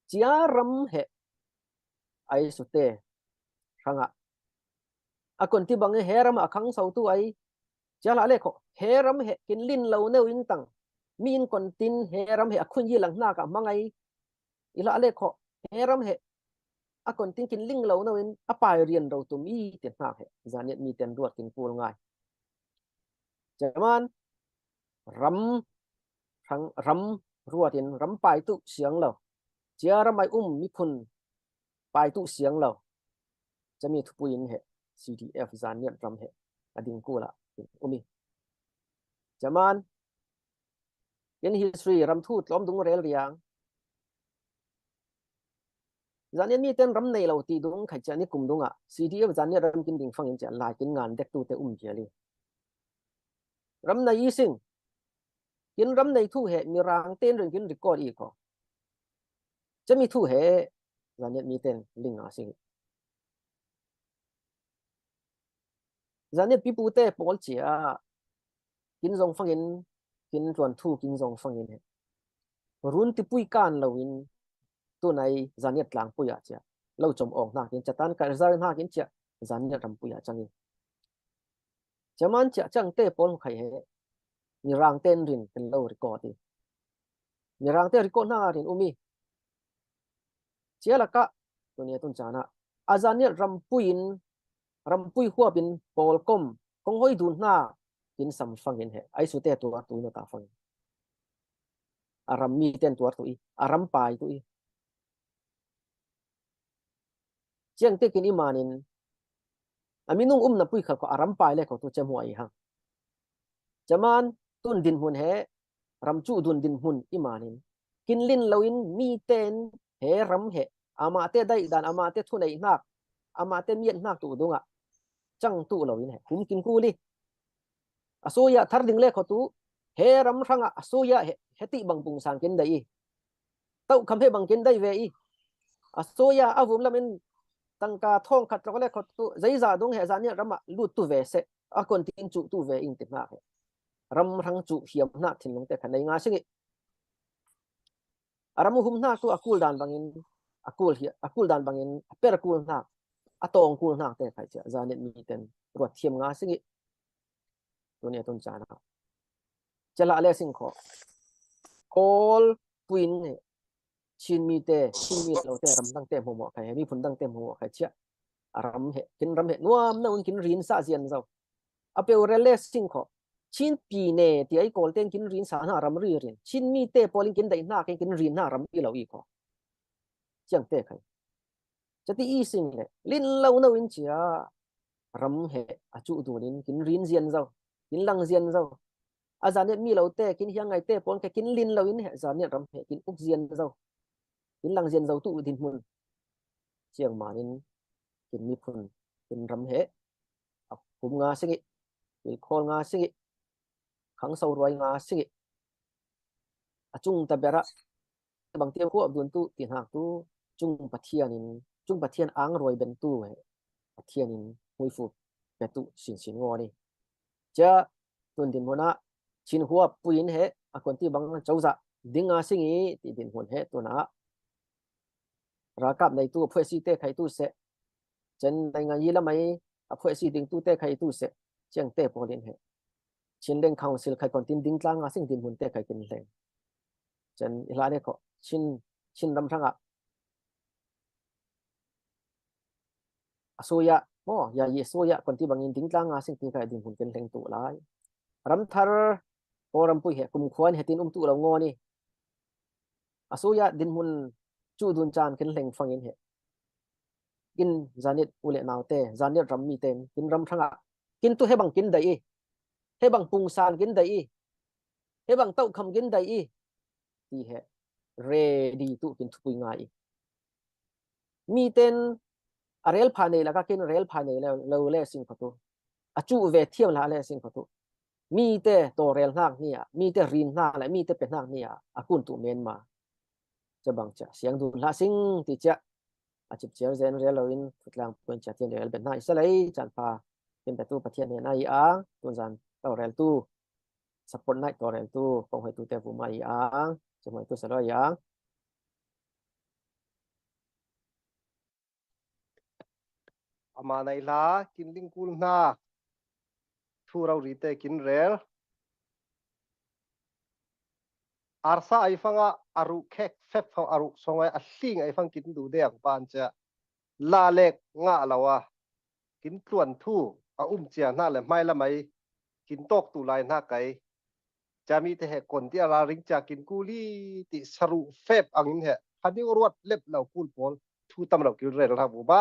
chia ram he ai su te ranga akon ti bang he ram akhang sau tu ai chia la le kho he ram he kin lin lo neu in tang min kon tin he ram he akhun yi lang na ka mangai ila le kho he ram he akon tin kin ling lo neu in apai rian ro tu mi ti na he zaniet mi ten ruat kin pul ngai jaman ram ram ruatin ram pai tu siang lo chia ram ai mi phun pai tu siang loจะมีทุกยินเหตุ CDF จานเนี่ยรำเหตุอดีตกูละมีจะมันยัน history รำทูตล้อมดุงเรียลเรียงจานเนี่ยมีเต้นรำในเราตีดุงใครจะนี่กลุ่มดุงอ่ะ CDF จานเนี่ยรำกินดิ่งฟังยังจะลายกินงานเด็กตัวเตะเจลีรำในยี่สิงกินรำในทุกเหตุมีรางเต้นเรื่องกินรีคอร์ดอีกก็จะมีทุกเหตุจานเนี่ยมีเต้นลิงอ่ะสิZanet pipu te pol chia kin zong fangin kin tuan thu kin zong fangin he run ti pui kan lawin tu nai zanet lang puya chia lo chom ong na kin chatan ka zar na kin chia zanet ram puya changi chaman chia chang te pol khai he ni rang ten rin kin lo record ni rang te record na rin umi chia la ka tu ne tun chana azanet ram puin rampui huwa bin polkom kong hoi dun na kin sam fangin he ai su te tu no ta fang aram mi ten tu i aram pai tu i chiang te kin imanin aminung na pui kha ko aram pai le ko tu chem huai ha chaman tun din hun he ram chu dun din hun imanin kin lin loin mi ten he ram he ama te dai dan ama te thu nei nak ama te miet nak tu dunga chang tu lo in he hum kin ku li asoya thar ding le kho tu he ram ranga asoya heti bang pung sang kin dai tau kham he bang kin dai ve i asoya avum lamin tangka thong khat ro le kho tu zai za dong he za ni rama lut tu ve se a kon tin chu tu ve in ti na he ram rang chu hiam na thin long te khanai nga singi aramu hum na tu akul dan bangin akul dan bangin per kul na atong kul na te khai cha zanet mi ten ro thiam nga singi tu ne ton chana chala le sing kho kol puin ne chin mi lo te ram dang te mo khai mi phun dang te mo khai cha ram he kin ram he nuam na un kin rin sa zian zo apeu rele sing kho chin pi ne ti ai kol ten kin rin sa na ram ri rin chin mi te polin kin dai na kin rin na ram i lo i kho chang te khai chati i sing le lin lo no in chia ram he achu du nin kin rin zian zo kin lang zian zo azanet mi lo te kin hiang ngai te pon ka kin lin lo in he zanet ram he kin uk zian zo kin lang zian zo tu din mun chiang manin kin mi phun kin ram he kum nga singi kin khol nga singi khang sau roi nga singi achung ta bera bang tiang ko abdun tu tin hak tu chung pathian ang roi ben tu he pathian in hui fu pe tu sin ngo ni cha tun din hona chin huwa puin he akon ti bang chauza dinga singi ti din hun he tu na rakap nei tu phwe si te khai tu se chen dai nga yi la mai a phwe si ding tu te khai tu se cheng te po din he chin leng council khai kon tin ding tlang a sing din hun te khai kin leng chen ila ne ko chin ram thanga asoya mo ya ye soya kon ti bangin ding tlang a sing ti khai din hun kin leng tu lai ram thar po ram pui he kum khwan hetin tu lo ngo ni asoya din hun chu dun chan kin leng fangin he kin zanit ule naute zanit ram mi ten kin ram thanga kin tu he bang kin dai he bang pung san kin dai he bang tau kham kin dai ti he ready tu kin thui ngai mi ten arel phane la ka kin rel phane lo le sing phatu achu ve thiam la le sing phatu mi te to rel hnak nia mi te rin hnak la mi te pe hnak nia akun tu men ma cha bang cha siang du la sing ti cha achip cher zen rel in thutlang pon cha tian rel ben na isalai chan pa ken tu pathian ne nai ang tun zan to rel tu support nai to rel tu pong hai tu te pu mai ang chmai tu sa ro yang ama nei la kin ling kul na thu rau ri te kin rel arsa ai fanga aru khek fep phau aru songai a hling ai fang kin du deang pan cha la lek nga lawa kin tuan thu a chia na le mai la mai kin tok tu lai na kai jami te he kon ti ara ring cha kin kuli ti saru fep angin he khani ruat lep lau kul pol thu tam lau kil rel ha bu ba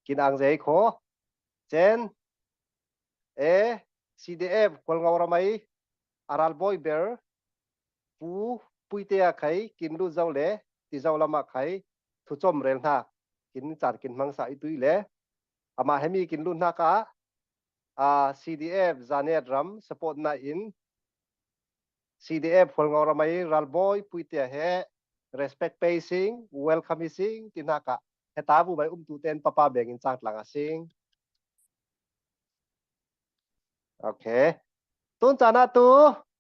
kin ang zai kho chen CDF kol ngawra mai aral boy ber pu puite a khai kin lu zau le ti zau lama khai thu chom rel na kin char kin mang sa itui le ama hemi kin lu na ka CDF zanet ram support na in CDF kol ngawra mai ral boy puite he respect pacing welcoming tinaka heta bu mai tu ten papa beng in chang tlang asing okay tun chana tu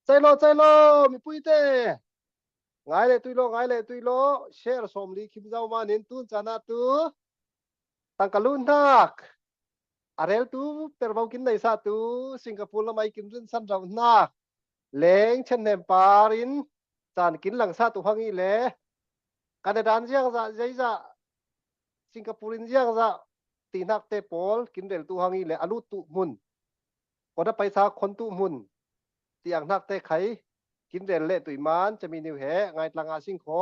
chai lo mi puite ngai le tui lo share som li khim zau ma nin tun chana tu tang kalun nak arel tu perbau kin nei sa tu Singapore la mai kin rin san rau nak leng chen nem parin chan kin lang sa tu hangi le Canadian jiang za jai za Singaporean jiang za tinak te pol kin rel tu hangi le alu tu mun koda paisa khon tu mun tiang nak te khai kin rel le tu man chami niu he ngai tlanga sing kho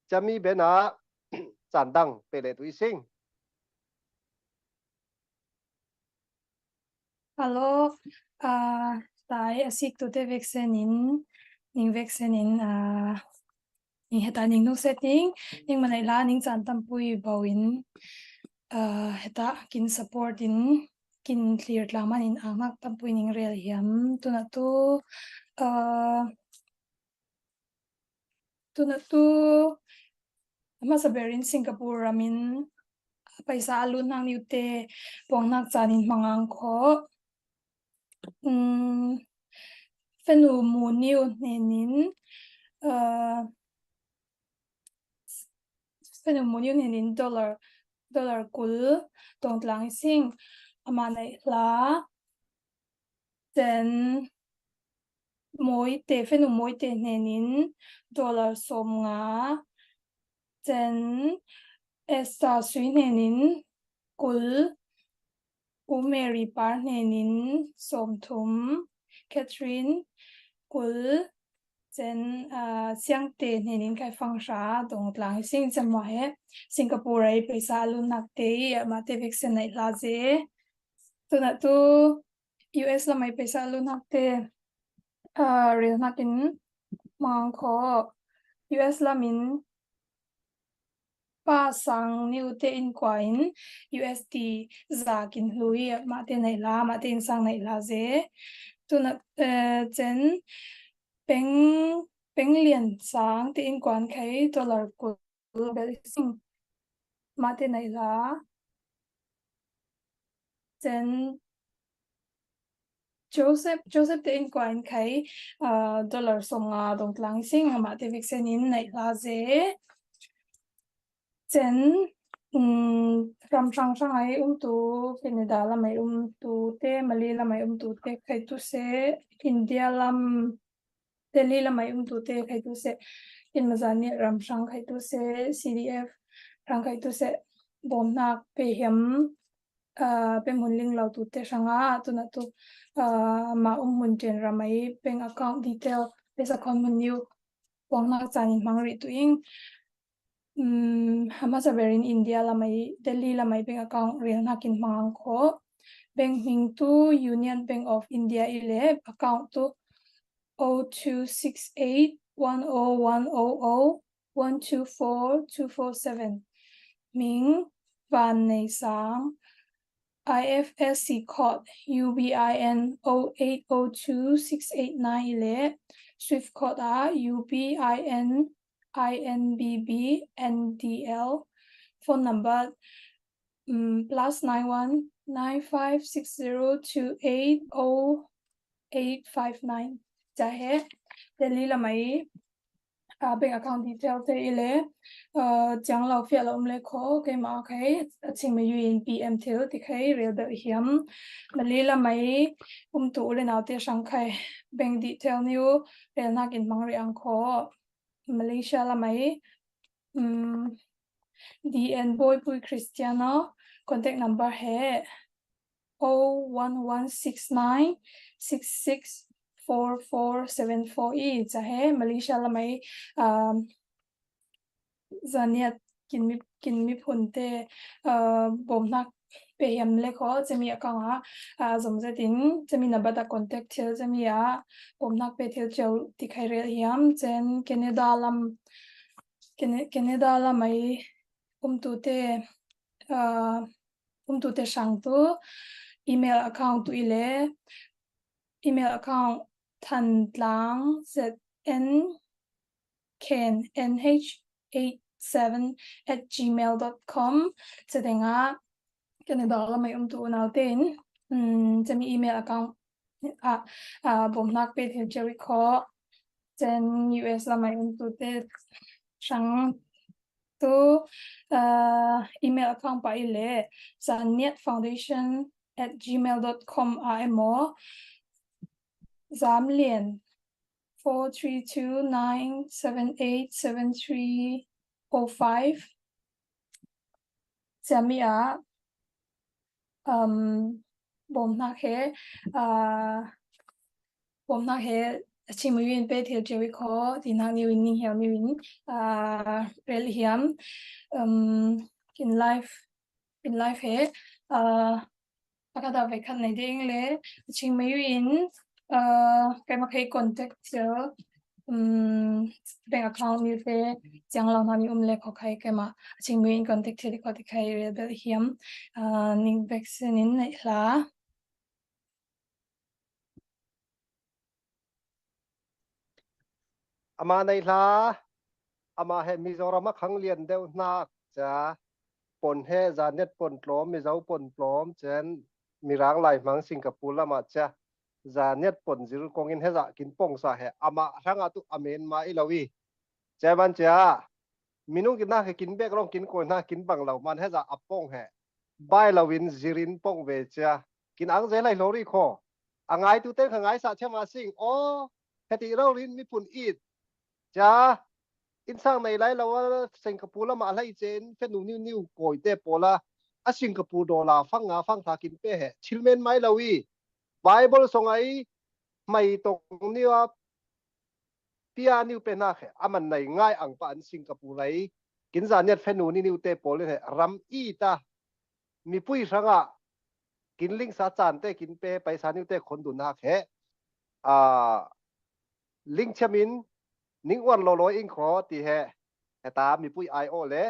chami bena chan dang pe le tu sing Hello, tại asik tu te ning vaccine in ning heta ning nu setting ning manai la ning chan tam pui bawin heta kin support in kin clear tlaman in amak tam pui ning rel hiam tuna tu ama saberin Singapore ramin paisa alun nang niute pong nak chanin mangang kho fenu mu niu nenin fenu mu niu nenin dollar kul tong tlang sing ama nei la then moi te fenu moi te nenin dollar som nga then esta sui nenin kul Mary par nenin som thum Catherine kul chen siang te nenin kai fang sha dong tlang sing chamwa he Singapore ai paisa lu nak te ma te vaccine nai la je tuna tu US la mai paisa lu nak te real nakin mang kho US la min pa sang new te in kwain USD zakin hlui ma te nei la ma te sang nei la je tuna chen peng beng lian sang te in kwan khai dollar kul bel sing ma te nei la chen Joseph te in kwan khai dollar som nga dong tlang sing ma te vik sen in nei la ze chen ram sang ai tu Canada la mai tu te Mali la mai tu te khai tu se India lam Delhi la mai tu te khai tu se in mazani ram sang khai tu se CDF rang khai tu se bom nak pe hiam pe mun ling lau tu te sanga tu na tu ma mun chen ramai bank account detail pe sa kon mun new bom nak chan in mang ri tu ing hama sa verin India la mai Delhi la mai bank account real nakin mang kho bank hing tu Union Bank of India ile account tu 0268101001242447 Ming Van Nei Sang IFSC code UBIN 0802689 ile Swift code UBIN INBB NDL phone number +919560280859 चाहे Delhi la mai bank account detail te ile chang lau fia lo le kho ke ma khai ching mai yin PM thil ti khai real da hiam Mali la mai tu le na te sang khai bank detail new real na kin mang ri ang kho Malaysia la mai DN boy pui Christiana contact number hai 01169664474 चाहे मलेशिया ला mai zaniat kinmi phunte bom nak pe yam le kho chemi akanga zomze tin chemi nabata contact thil chemi a bom nak pe thil cheu tikhai rel hiam chen Canada la mai tu te sang tu email account tu ile email account thandlang zn ken nh87@gmail.com sedenga Canada la mai tu nautin chemi email account bom nak pe thil cheri kho chen US la mai tu te sang tu email account pa ile zaniatfoundation@gmail.com amo zamlian 4329787305 jamia bom na he chimuyin pe thil chewi kho tinang ni win ni hiam ni win rel hiam in life he akada ve khan nei ding le chimuyin kai ma khai contact chel bank account ni te chang lo na ni le kho khai kai ma chimuyin contact thil kho ti khai rel bel hiam ning vaccine in nei la ama nei la ama he Mizoram khang lian deuh na cha pon he zanet pon tlom mi zau pon tlom chen mirang lai mang Singapore lama cha zanet pon zil kongin he za kin pong sa he ama ranga tu amen ma ilawi che ban cha minung kin na he kin bek rong kin ko na kin bang lau man he za apong he bai lawin zirin pong ve cha kin ang ze lai lori kho angai tu te khangai sa chema sing o heti ro rin mi pun it cha in sang nei lai lawa Singapore la ma lai chen fe nu niu koi te pola a Singapore dollar fanga fang tha kin pe he chilmen mai lawi Bible song ai mai tong niwa pia niu pe na khe aman nei ngai ang pa an Singapore lai kin za net fe nu niu te pol he ram i ta mi pui sanga kin ling sa chan te kin pe paisa niu te khon du na khe ling chamin ning wan lo lo in kho ti he ta mi pui IO le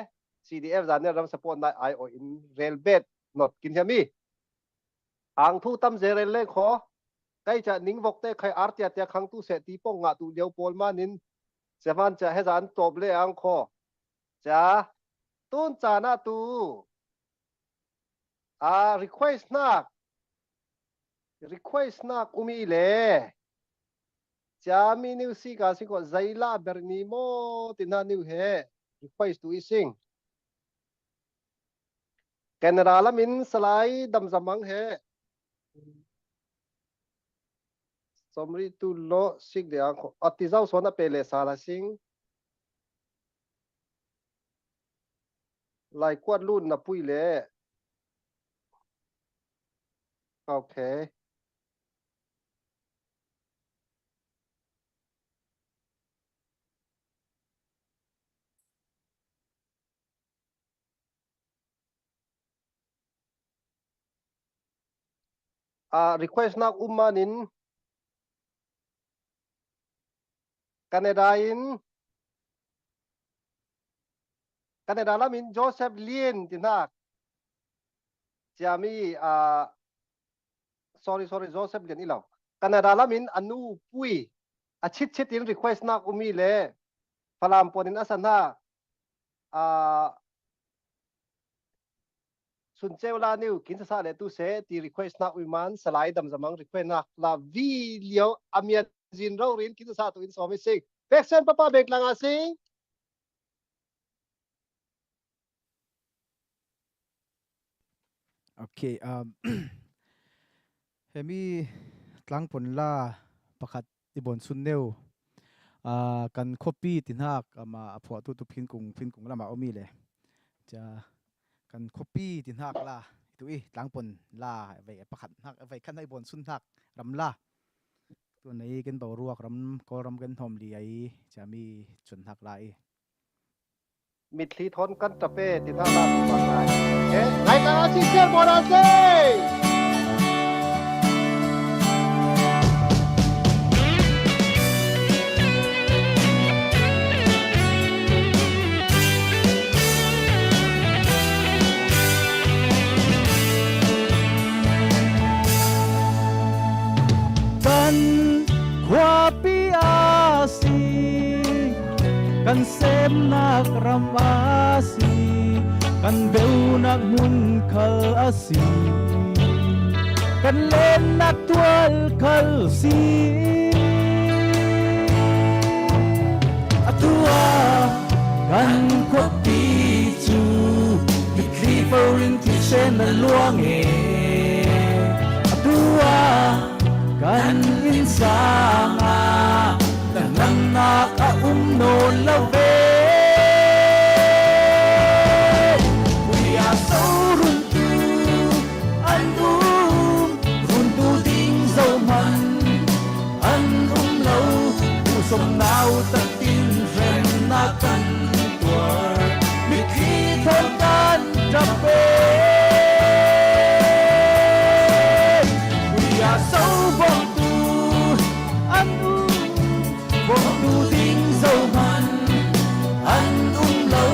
CDF zan ram support na IO in rail bed not kin jami ang thu tam zeren le kho kai cha ning vok te khai artia te khang tu se ti pong nga tu leu pol manin จะมันจะให้จานจบเลยอังคอจ้าต้นจานาตูrequest นักอุมีเลจามีนิวสิกาสิก็ใจลาเบอร์นีโมตินานิวเฮ request ตูอิสิงแกนราลามินสไลด์ดำจมังเฮสมริตุโลสิกเดียงอติเจ้าสวนเปเลสาลาสิงลายกวดรุ่นนะปุยเล่โอเคrequest นักอุมานินกันเดาลามินโจเซฟเลียนตินักจะมีsorry โจเซฟเลียนอีหล่ากันเดาลามินอนุปุยชิดอิน request นักอุมีเล่พลามปนินอาสนะสุนเจวลานิวกินซาเลตุเซตี request นักอุมันสไลด์ดำจมัง request นักลาวิเลียวอามีจินเราเรียนกินซาตุอินสอมิสิกเบกเซนป้าเบกลังอาซิงโอเคเฮมีตลังผลล่าประคัดที่บนซุนเนลกันคอปปี้ตินหักมาพอตุพินกุงละมาเอามีเลยจะกันคอปปี้ตินหักล่ะตัวอีตลังผลล่าไว้ประคัดหักไว้ขั้นในบนซุนหักรำล่าตัวไหนกันเบารวกรำก็รำกันหอมดีไอจะมีจนหักลายมิดลีทอนกันตะเปตินาลาตุบังไงเอ๊ะไงกันอาซิเซอร์บอลาเซ่กันควาปิอาซีกันเซมนักรำอาซีกันเบลนักมุนคลอาซีกันเล่นนักทวลคลซีตัวกันควบปีจูที่คลีฟอรินที่เช่นนั้นล่วงเอตัวกันอินสางาแต่นังนักโนนละเว We are so runtu runtu ding zo man lâu u som nao ta tin ren na kan tua mi khi thon kan trap pe We are so bong tu ding zo man lâu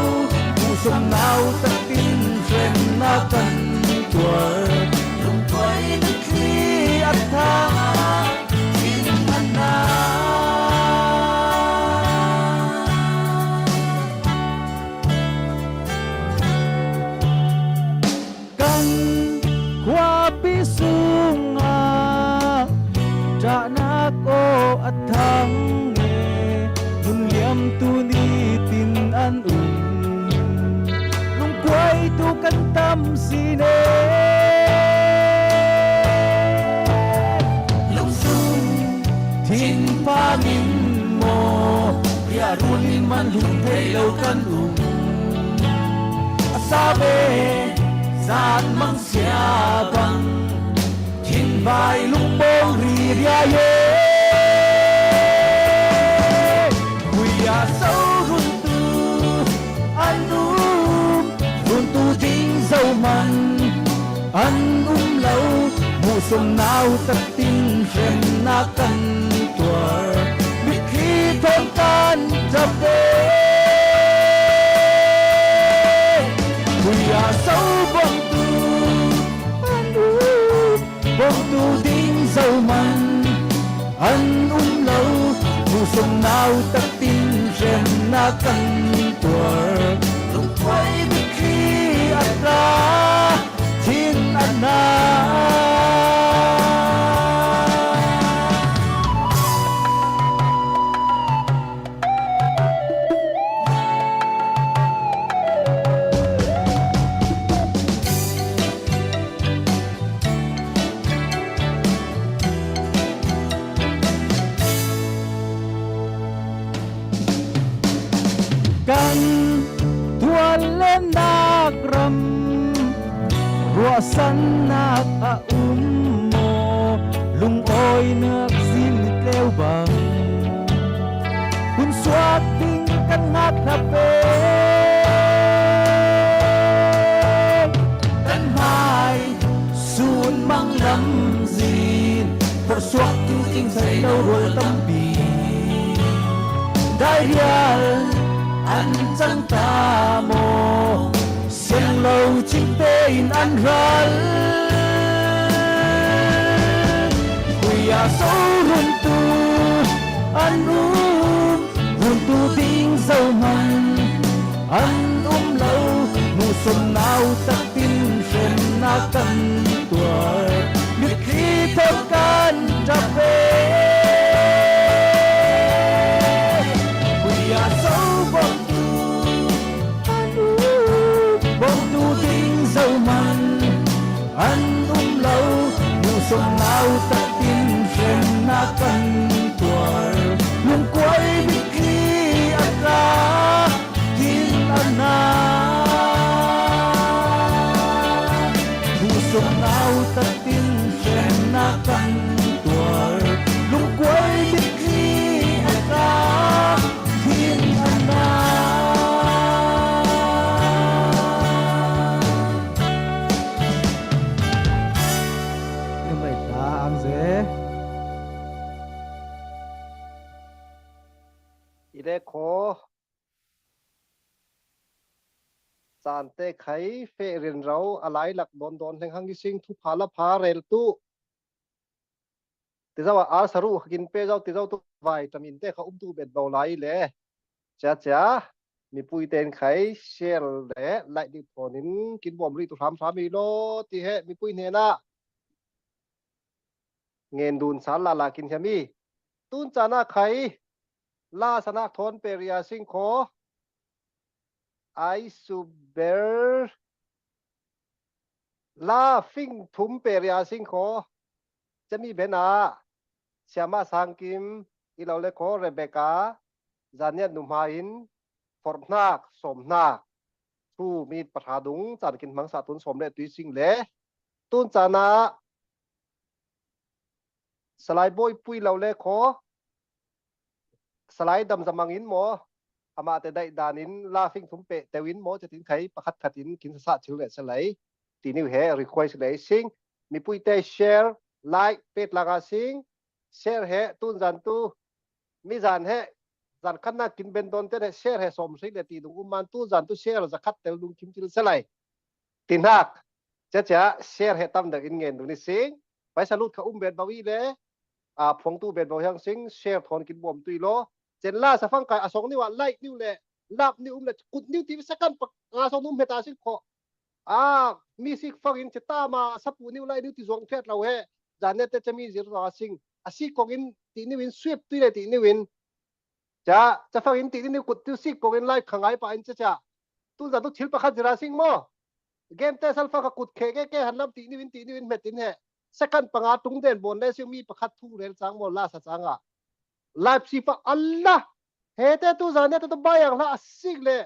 u som nao ta tin ren na kan tua lung quay na khi at tha tin anna kan kwa pi sunga ja na ko at thang nun liam tu ni tin an lung quay tu kan tam sine lung sun tin pa min mo ya rulin man lung thei lo kan asabe zat mang sia bang tin vai lung bong ri ria ye We are so runtu ding zo man lâu mù sum nao ta tin ren na kan tua mi khi thon kan trap pe We are so bong tu ding zo man lâu mù sum nao ta tin ren na kan tuar lung quay biết khi anh ra thiên anh naกันทวนเล่นนากรำรัวสันนาคอาอุ้มโมลุงโอยเนือกสินเกลียวบังคุณสวัสดิงกันนักทับเปกันหายสูนมังลำจีนพอสวัสดิงจริงใส่เรารัวตั้มบีได้เรียลanh chẳng ta mô xem lâu chính tên anh rắn quỳ sâu hồn tu anh hồn tu tiếng dâu mặn anh lâu mùa xuân nào tắt tin xem na cần tuổi biết khi thơm can ra về anh lâu mùa xuân nào ta tin xem na cần tuổi luôn quay biết khi anh ra thiên anh na mùa xuân nào ta tin xem na cần tuổi luôn quay biết khi anh ra thiên anh na ide ko san te khai fe rin rau alai lak don heng hang sing thu phala pha rel tu ti zawa a saru kin pe zau ti zau tu vitamin te kha tu bet bau lai le cha mi pui ten khai share le lai di thonin kin bom ri tu tham mi lo ti he mi pui ne na ngen dun sal la kin chami tun chana khai la sana thon peria sing kho ai su ber la phing thum peria sing kho chami bena siama sangkim ilaule kho rebecca zania numain fornak somnak thu mi pathadung chan kin mangsa tun somle tui sing le tun chana salai boy pui laule kho salai dam zamangin mo ama te dai danin laughing thumpe tewin mo chatin khai pakhat khatin kin sa chile salai tini he request le sing mi pui te share like pet laga sing share he tun jan tu mi jan he jan khanna kin ben don te share he som sing le ti dung man tu jan tu share zakat tel dung kim chil salai tin hak cha share he tam da in ngen du ni sing pai salut kha bet bawi le phong tu bet baw yang sing share thon kin bom tui lo chen la sa phang kai asong ni wa like niu le lap ni le kut niu ti sakan pa asong num meta sing kho mi sik phang in cheta ma sapu niu lai niu ti zong phet lo he jane te chami zir ra sing asi kong in ti ni win sweep tu le ti ni win cha phang in ti ni kut tu sik kong in like khangai pa in cha tu za tu thil pa khat jira sing mo game te sal fa ka kut khe ke hanlam ti ni win metin he second panga tung den bon le siu mi pakhat thu rel chang mo la sa changa live si pa allah hete tu zane tu bayang la asik le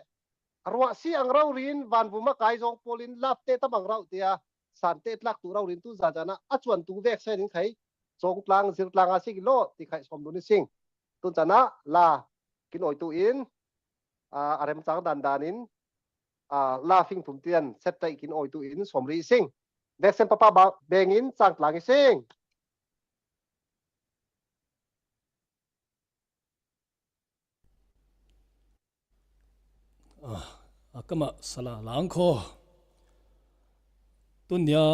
arwa si ang raw rin van buma kai jong polin lap te tamang raw tia san te tlak tu raw rin tu za jana achuan tu vek se rin khai chong tlang zir tlang asik lo ti khai som du ni sing tu jana la kin oi tu in arem chang dan danin laughing thum tian set tai kin oi tu in som ri sing vek sen papa ba bengin chang tlang sing akama sala langkho tunya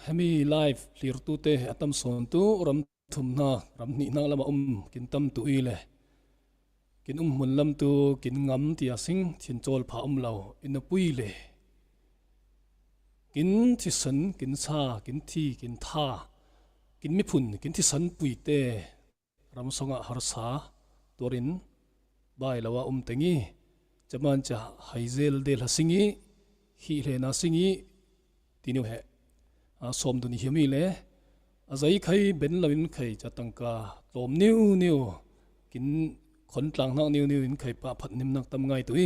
hemi live lir tu te atam son tu ram thumna ram ni na lama kintam tu ile กินมุนลำตัวกินงำที่สิงที่โจลผาเราอินปุยเลกินที่สันกินซากินที่กินท่ากินมิพุนกินที่สันปุยเตรำสงะหรสาตัวรินบายละว่าเตงีจะมันจะไฮเซลเดลสิงีฮีเลนาสิงีตีนิวเหสมดุนิเฮมีเลอาศัยใครเป็นลาวินใครจะตั้งกาตอมนิวกินคนต่างนักนิวอินใครปะพัดนิมนักตำไงตุย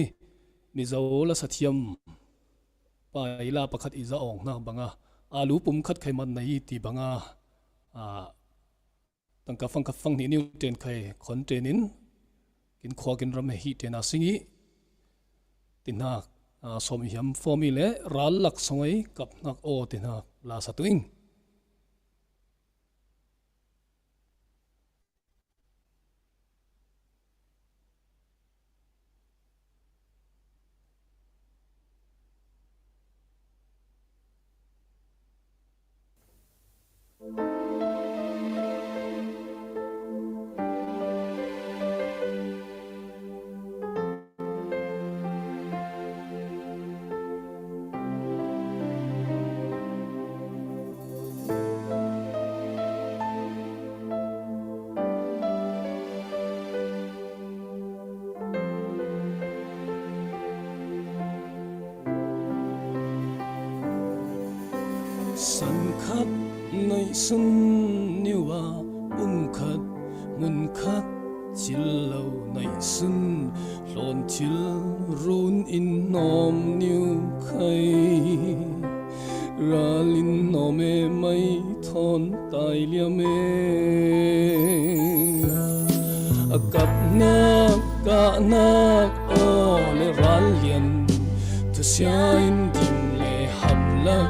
มิเจ้าละสัตยมไปลาประคัดอิจาองนักบังอาลูปุ่มคัดใครมันในตีบังตั้งกาฟังนี่นิวเจนใครคนเจนินกินขวากินรำให้ฮีเจนาสิงีตินักสมยำฟอร์มิเลรัลลักสงไอกับนักโอตินักลาสตุงสันคัดในสันนิวาคัดมุนคัดชิลเลาในสันหลอนชิลรุนอินนอมนิวไขราลินนอเมไม่ทอนตายเลียเมกับนักกะนักโอเลรัลเลียนทุเสียอินดิมเลหับลัก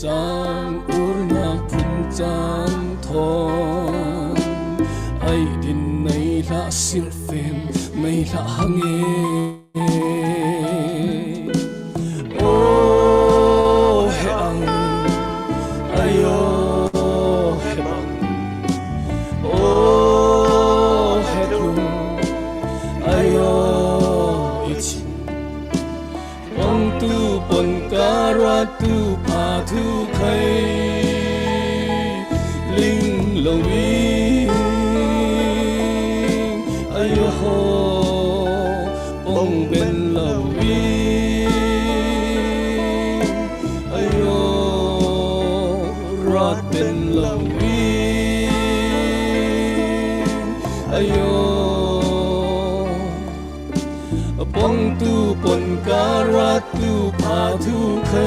จางอุรนาพุนจางทองไอดินในละสิลเฟนในละหังโอ้เฮอังไอโอเฮบังโอ้เฮดุไอโออิชินวังตูปนการัตูทุกใครลิงลวีอายุโฮปงเป็นลวีอายุรัดเป็นลวีอายุปงตูปนการัตูพาทุกใคร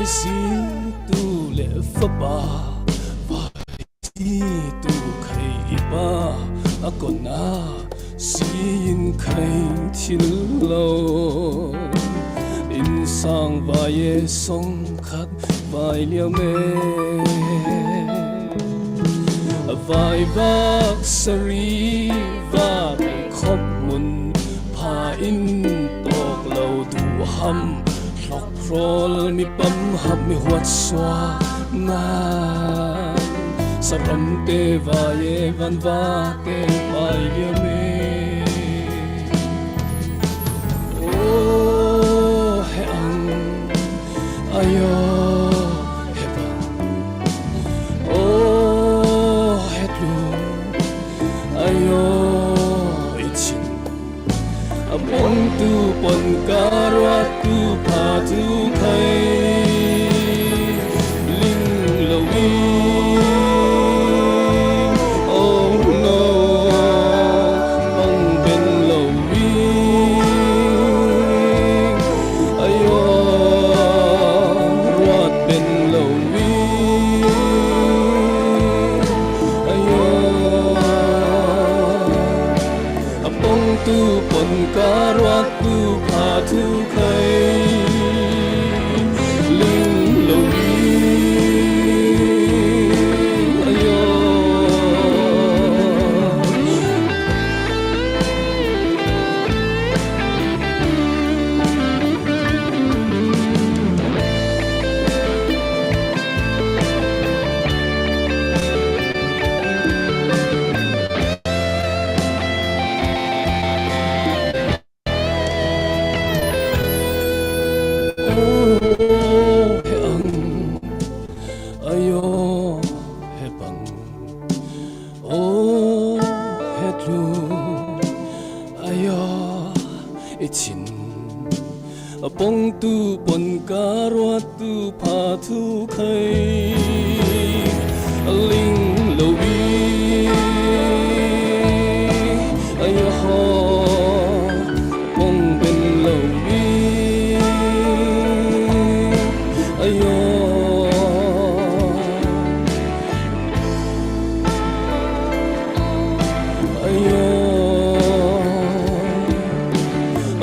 si tu le fa ba vai si tu khai ba akona si in khai thin lo in sang vai song khat vai lia me vai vak sari va khop mun pha in tok lo du hamรอลมีปั๊มหับมีหัวสวานาสรำเตวายวันวาเตไปเลียเมโอ้เฮอังอายอเฮบังโอ้เฮลูอายออิชินปนตูปนการัตูพาทุกใครลิงลวีโอ้โนปังเป็นลวีอายอรัดเป็นลวีอายอปงตูปนการัตูพาทุกใครลิงลวีอายอ lu ayo ichin apong tu pon karwa tu pa tu khai ling lo bi ayo ho pong ben lo bi ayo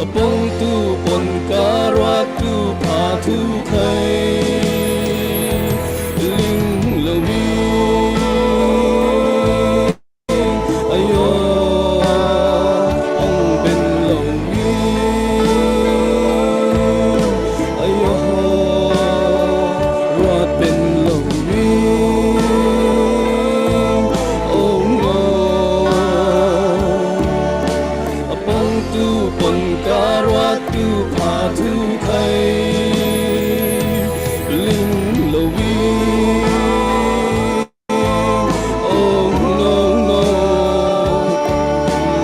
apong tu pon karwa tu pa tu khai ling lo bi ayo ong ben lo bi ayo ruat ben lo bi oh no apong tu pon karwa tu pa tu khai ling lo bi oh no no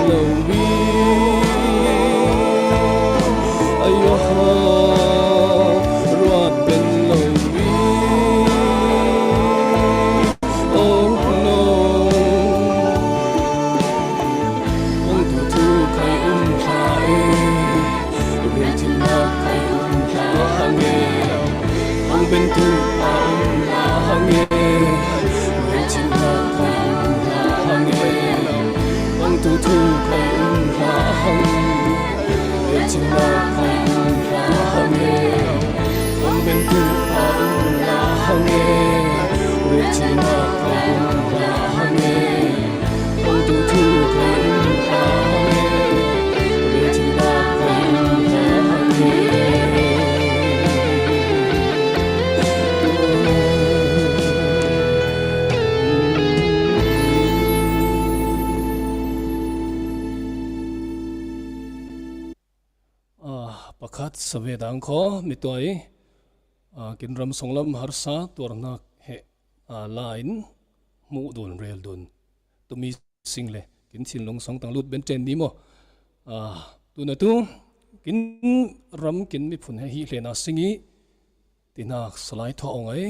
lo bi ayo ruat ben lo bi oh no ong tu tu khai khai rin chin na khai hange ong ben tu pa hange rin chin na khai hange ong tu tu khai hang rin chin na khai hange ong ben tu pa hange rin chin na khai hange ong tu tu khai hange rin chin na khai hange pakhat savedang kho mitoi kinram songlam harsa tornak he line mu don rel don tumi single kin chin long song tang lut ben chen ni mo tu na tu kin ram kin mi phun hi hlena singi tinak slai tho ongai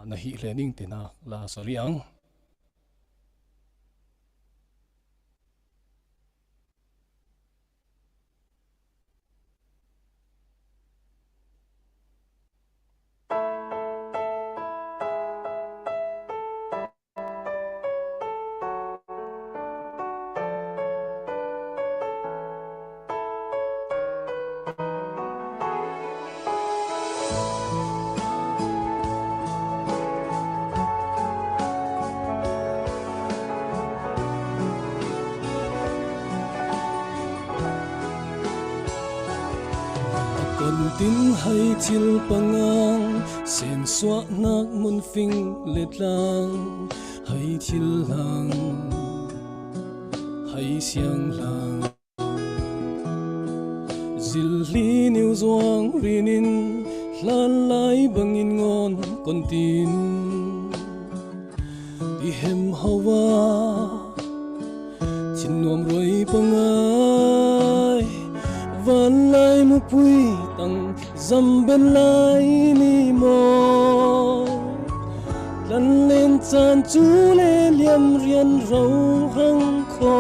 na hi hlening tinak la sariang con tin hay chil pangang sen xóa nak mun phing lệ lang hay chil lang hay xiang lang zil li niu zuang rinin lan lai bangin ngon con tin đi hem hawa chin nuam roi pangai van lai mu pui tang zam ben lai ni mo lan lên chan chu le liam rian rau hang kho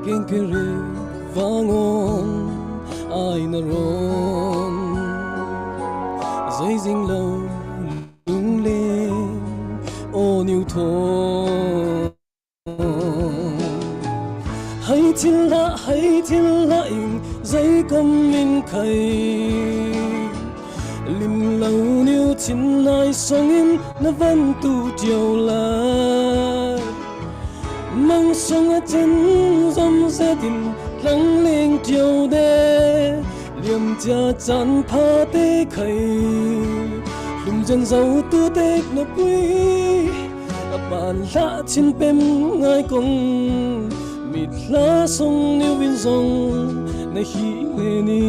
keng ke re vangon ai na ron dây dinh lâu lung lên ô niu thô hay thiên la in dây com min khay lim lâu niu chin nai song in na van tu chiều lại mang song a chân dâm gia đình lắng lên chiều đê liềm cha chan pha tê khay lum chân dâu tu tê na quý bàn la chin pem ngai kong mít lá sông niu bin sông na hi le ni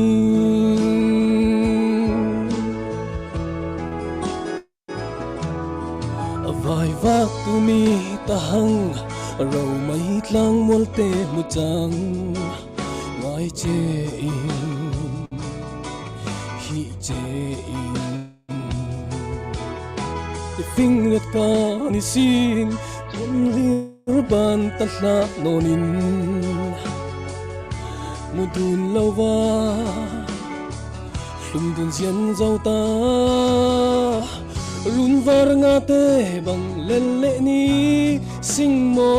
vai vác tu mi ta hăng rầu mấy lang muôn tê một trăng ngói chê in hi chê in te phing let ka ni sin yun lir ban ta na nonin mudun lawa lum dun sian zau ta lun var nga te bang len le ni sing mo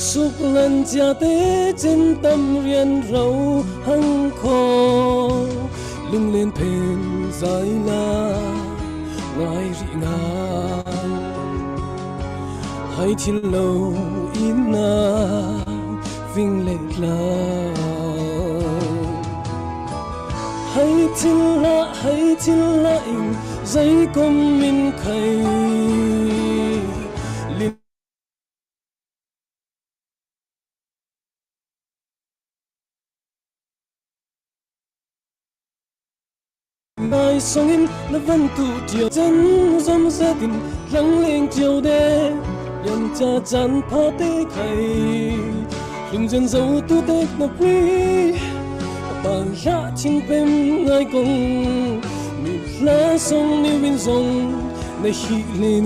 suk lan chia te chen tâm rian rau hang kho lung lên pen dài na ngai ri ngang hai thiên lâu in na vinh lệ la hay thiên la in dây công min khay liên mai song in na văn tu chiều chân dâm gia đình lắng lên chiều đê nhân cha chan pha tê khay lung dân dấu tu tê na quý bằng lá chinh bem ngay cùng mịt lá sông niu bin sông nay hi lên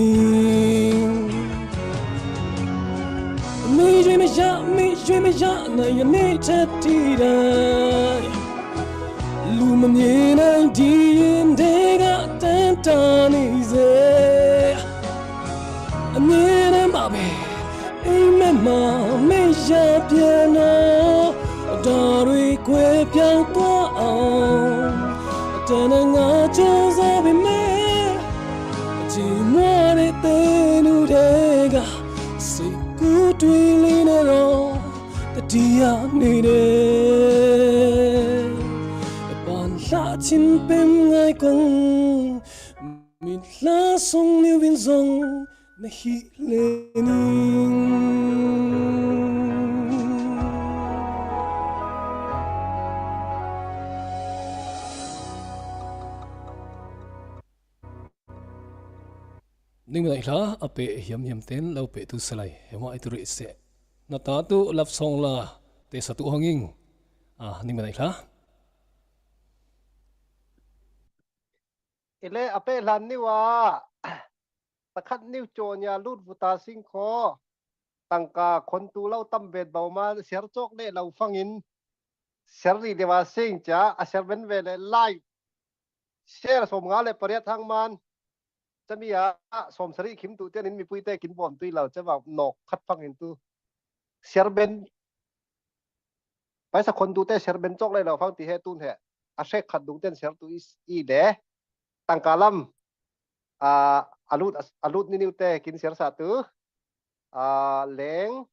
mi duyên mi ja này anh mi chết đi đây lu mà nhìn anh đi để gạt tên ta này dễ anh nhìn em bảo bè em mà mi ja piano đôi quê piang tua ông tên anh ngã cho ra bên mẹ chỉ muốn để tên u đê gà say cứ truy lên đó ta đi ăn đi đê bàn lá chín bem ngay cùng mình lá sông niu bin sông na hi lên ning lai la ape hiam ten lo pe tu salai hema ai tu re se na ta tu love song la te sa tu hanging ning lai la ile ape lan ni wa takhat niu chonya lut vuta sing kho tangka khon tu lau tam bet bauma ser chok le lau fangin ser ri dewa sing cha a ser ben ve le lai ser som nga le pariat hang man chamiya som sari khim tu ten in mi puite kin bom tui lau chawa nok khat fangin tu ser ben paisa khon tu te ser ben chok le lau fang ti he tun he a shek khat dung ten ser tu is i de tangkalam alut ni niute kin ser satu leng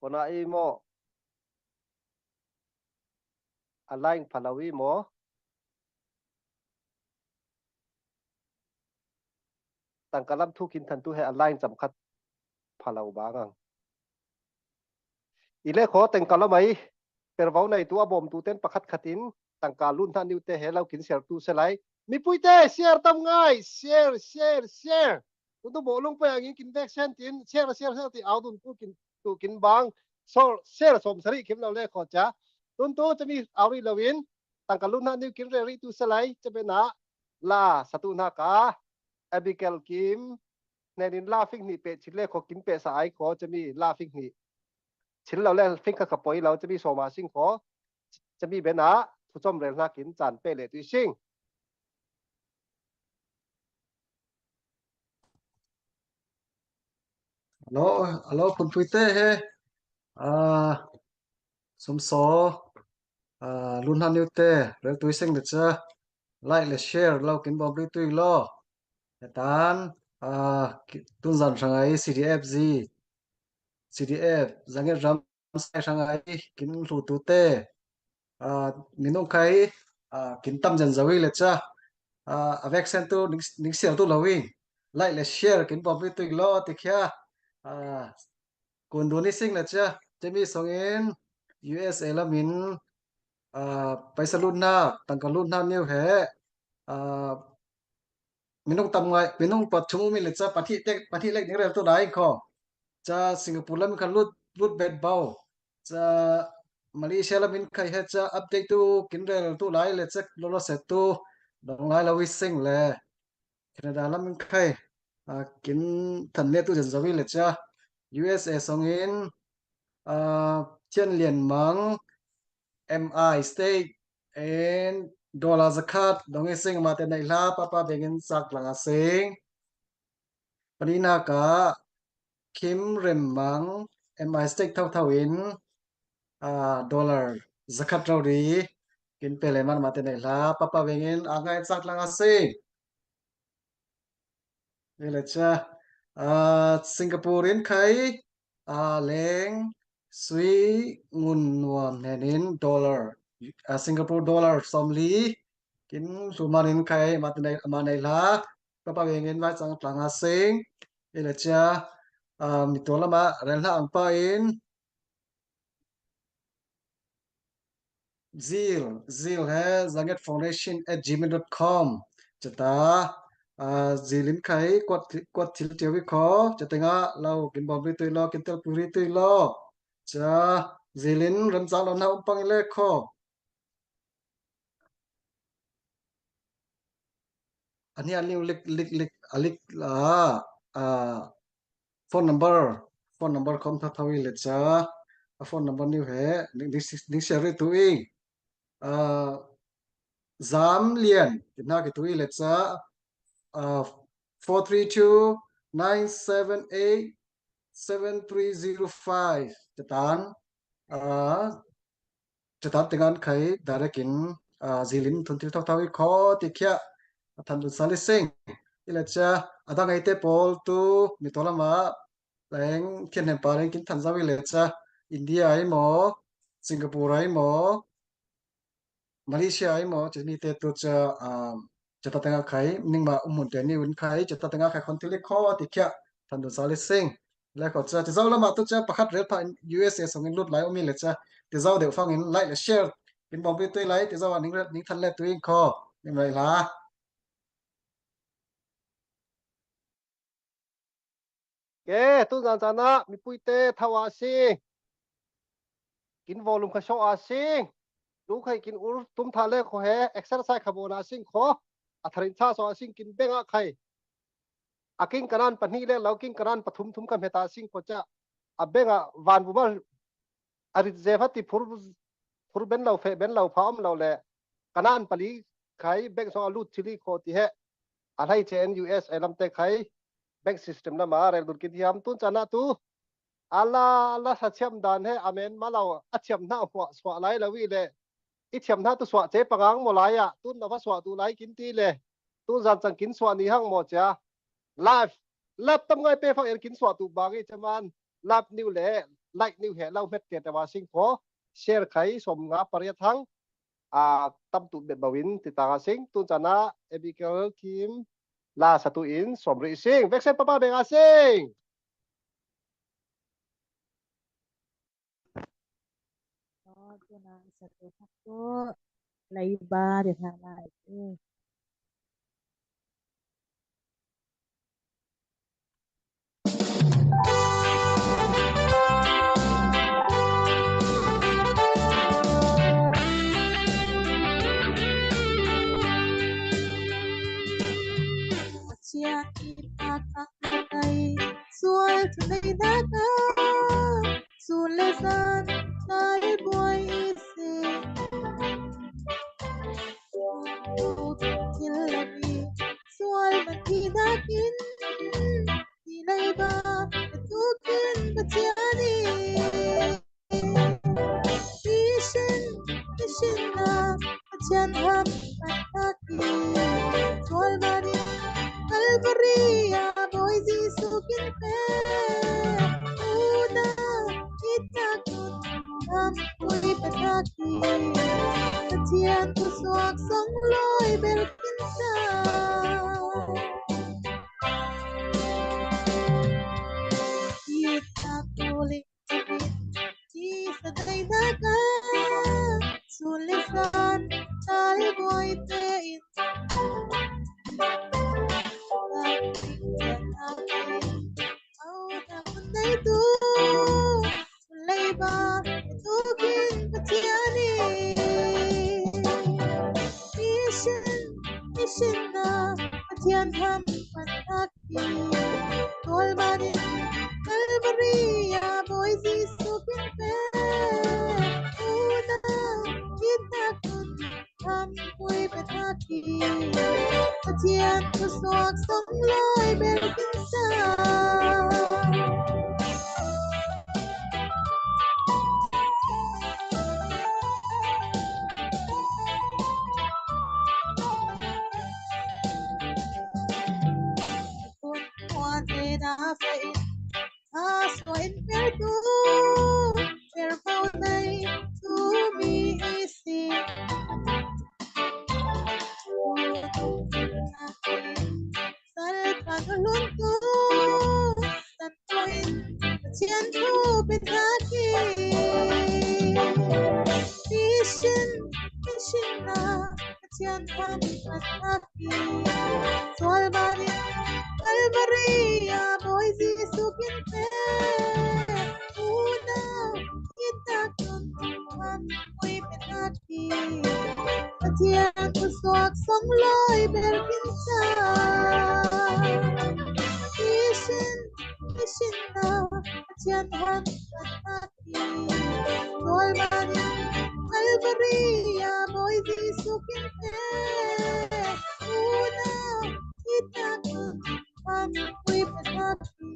pona i mo alaing phalawi mo tangkalam thu kin than tu he alaing cham khat phalaw bangang ile kho tangkalam ai pervau nei tu abom tu ten pakhat khatin tangkalun than niute he lau kin ser tu selai mi puite share tam ngai share tu bolong pa yang kin vaccine tin share ti audun tu kin bang so share som sari kim lo le kho cha tun tu chami auri lawin tangkalun na ni kin re tu selai chabena la satu na ka abikel kim nenin laughing ni pe chile kho kin pe sa ai kho chami laughing ni chil lo le fing ka poi lo chami so ma sing kho chami bena thu chom rel na kin chan pe le tu sing alo phun phui te he sum so lun han te rel tui sing de cha like le share lo kin bom ri tui lo tan tun zan sangai CDF zange ram sai sangai kin lu tu te minung khai kin tam jan zawi le cha vaccine tu ning sial tu lawing like le share kin bom ri tui lo ti kha kun du ni sing la cha chemi songin USA la min paisa lut na tangka lut na new he มินงตำไงมินงปัดชงมิลิจ้าปะที่เล็กนี่เรื่องตัวใดข้อจะสิงคโปร์แล้วมันคันรุดเบ็ดเบาจะมาเลเซียแล้วมันใครให้จะอัปเดตตัวกินเรื่องตัวไหนเลยจะลดเสร็จตัวดองไลเราวิสิ่งเลยแคนาดาแล้วมันใครกินทันเนี่ยตัวจะสวิเลยจ้า USA สองอินอ่าเชียนเหรียญมัง MI state and dollar zakat dong ising mate nai la papa begin sak langa sing panina ka kim rem mang MI state thau in dollar zakat rawri kin pele man mate nai la papa begin angai sak langa sing ile cha Singaporean khai leng sui ngun nuam nenin dollar Singapore dollar somli kin sumanin khai matanai la papa bengin vai chang tlanga sing ile cha mitolama relha angpa in zil hai zangetfoundation@gmail.com chata zilin khai kwat thil tiawi kho chatenga lau kin bombi tuilo kin tel puri tuilo cha zilin ramzan lona umpang ile kho ani ali lik alik la phone number khom thawi le cha phone number new he ning share tu ing zam lian na ki tu le cha 432-978-7305จะตานจะตัดติงานไขดาร์กินzilim ทุนทิลทวิขอติเขียทันดุสาลิซิงอิเลจ้าดังไอเตปอลตูมิตรละมาแรงเขียนเห็นปารงกินทันซาวิเลจ้าอินเดียไอหมอสิงคโปร์ไอหมอมาเลเซียไอหมอจะมีเตตัวจะตัดแต่งไขนิ่งมามุนเตนี่วันไขจะตัดแต่งไขคนที่เล็กข้อติเขียทันดุสาลิซิงแล้วก็จะเจ้าละมาตัวจะประคัดเรือผ่าน USA ส่งเงินลุดไหลอมีเลจ้าที่เจ้าเดี๋ยวฟังเงินไลค์และแชร์เป็นบอมไปตัวไลค์ที่เจ้าวันนี้ทันเล็ตัวเองข้อยังไงล่ะเกตุนจานะมีปุยเตทวาซิงกินวอลลุ่มขชอาซิงดูใครกินอุลตุมทาเลขอเฮเอ็กซ์ไซส์ขบวนอาซิงขออัธรินชาสอาซิงกินเบงอะใครอากิงกันนันปนีเลเรากิงกันนันปทุมทุมกันเฮตาซิงก็จะอาเบงอะวันบุบลอาริเซฟัติพูร์เบนเราเฟเบนเราพร้อมเราแหละกันนันปลีใครเบงสองลูดชิลีโคติเฮอะไรเชนยูเอสไอลำเตใครแบงก์ซิสเต็มละมาเรลดุลกินที่ทำตุนจานะตูอัลลาสัจฉิมดานให้อเมนมาเราอัจฉิมหน้าหัวสวะไลลาวีเลยอิจฉิมหน้าตัวสวะเจ็บปังโมไลอะตุนนภสวะตัวไลกินตีเลยตุนจันจังกินสวะนี่ห้างหมดจ้ะไลฟ์ตั้งไงเป้ฟังเอ็นกินสวะตัวบางอีจมันไลฟ์นิวเล่ไลค์นิวเห่เราเม็ดเกตว่าสิงโคแชร์ใครสมงาปริยัติตั้มตุเบ็ดบวินติดตามสิงตุนจานะเอบิเกลทีมลาสตูอินสมริสิงเวกเซนปะปะเบงอาสิงก็ตัวนะisa to satu lebar di sana itu 家他他来sual tulay daga sulasan tayo boy isi tilabi sual maghidakin tilay ba natukin batyani Vision na Atyan hap ataki Sual bari Calvaria boys isukin pe Una itakot Am ko'y pataki Atyan kuswak sang loy belkin sa Itakuling tibit Di sa daydaga Sulisan Talboy tein này tu lấy ba tu kinh bất thiani mission na thian ham pataki tol mani Calvaria boy Jesus pinpe una kita kun ham boy pataki thian tu sok som loy ber kinsa so in fair to fair foul may to be easy sal panulun ko san point chian to bitaki mission na chian ham pataki sol bari Calvaria boy Jesus pinpe una kita kun ham boy pataki Tiyan ko swak sang loy ber kinsa mission na tiyan han pataki tol mani Calvaria boy Jesus pinpe una kita kun ham boy pataki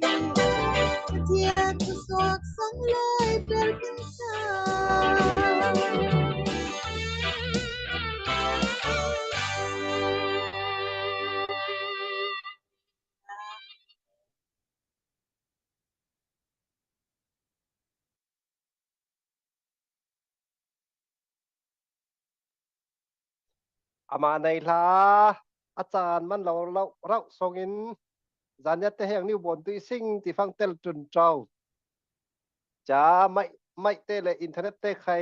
tiyan ko swak sang loy ber kinsa ama này là อาจารย์มันเราส่งอินจานยัดแต่แห่งนิ้วบนตุยซิงที่ฟังเตลจุนเจ้าจะไม่เตะเลยอินเทอร์เน็ตเตะใคร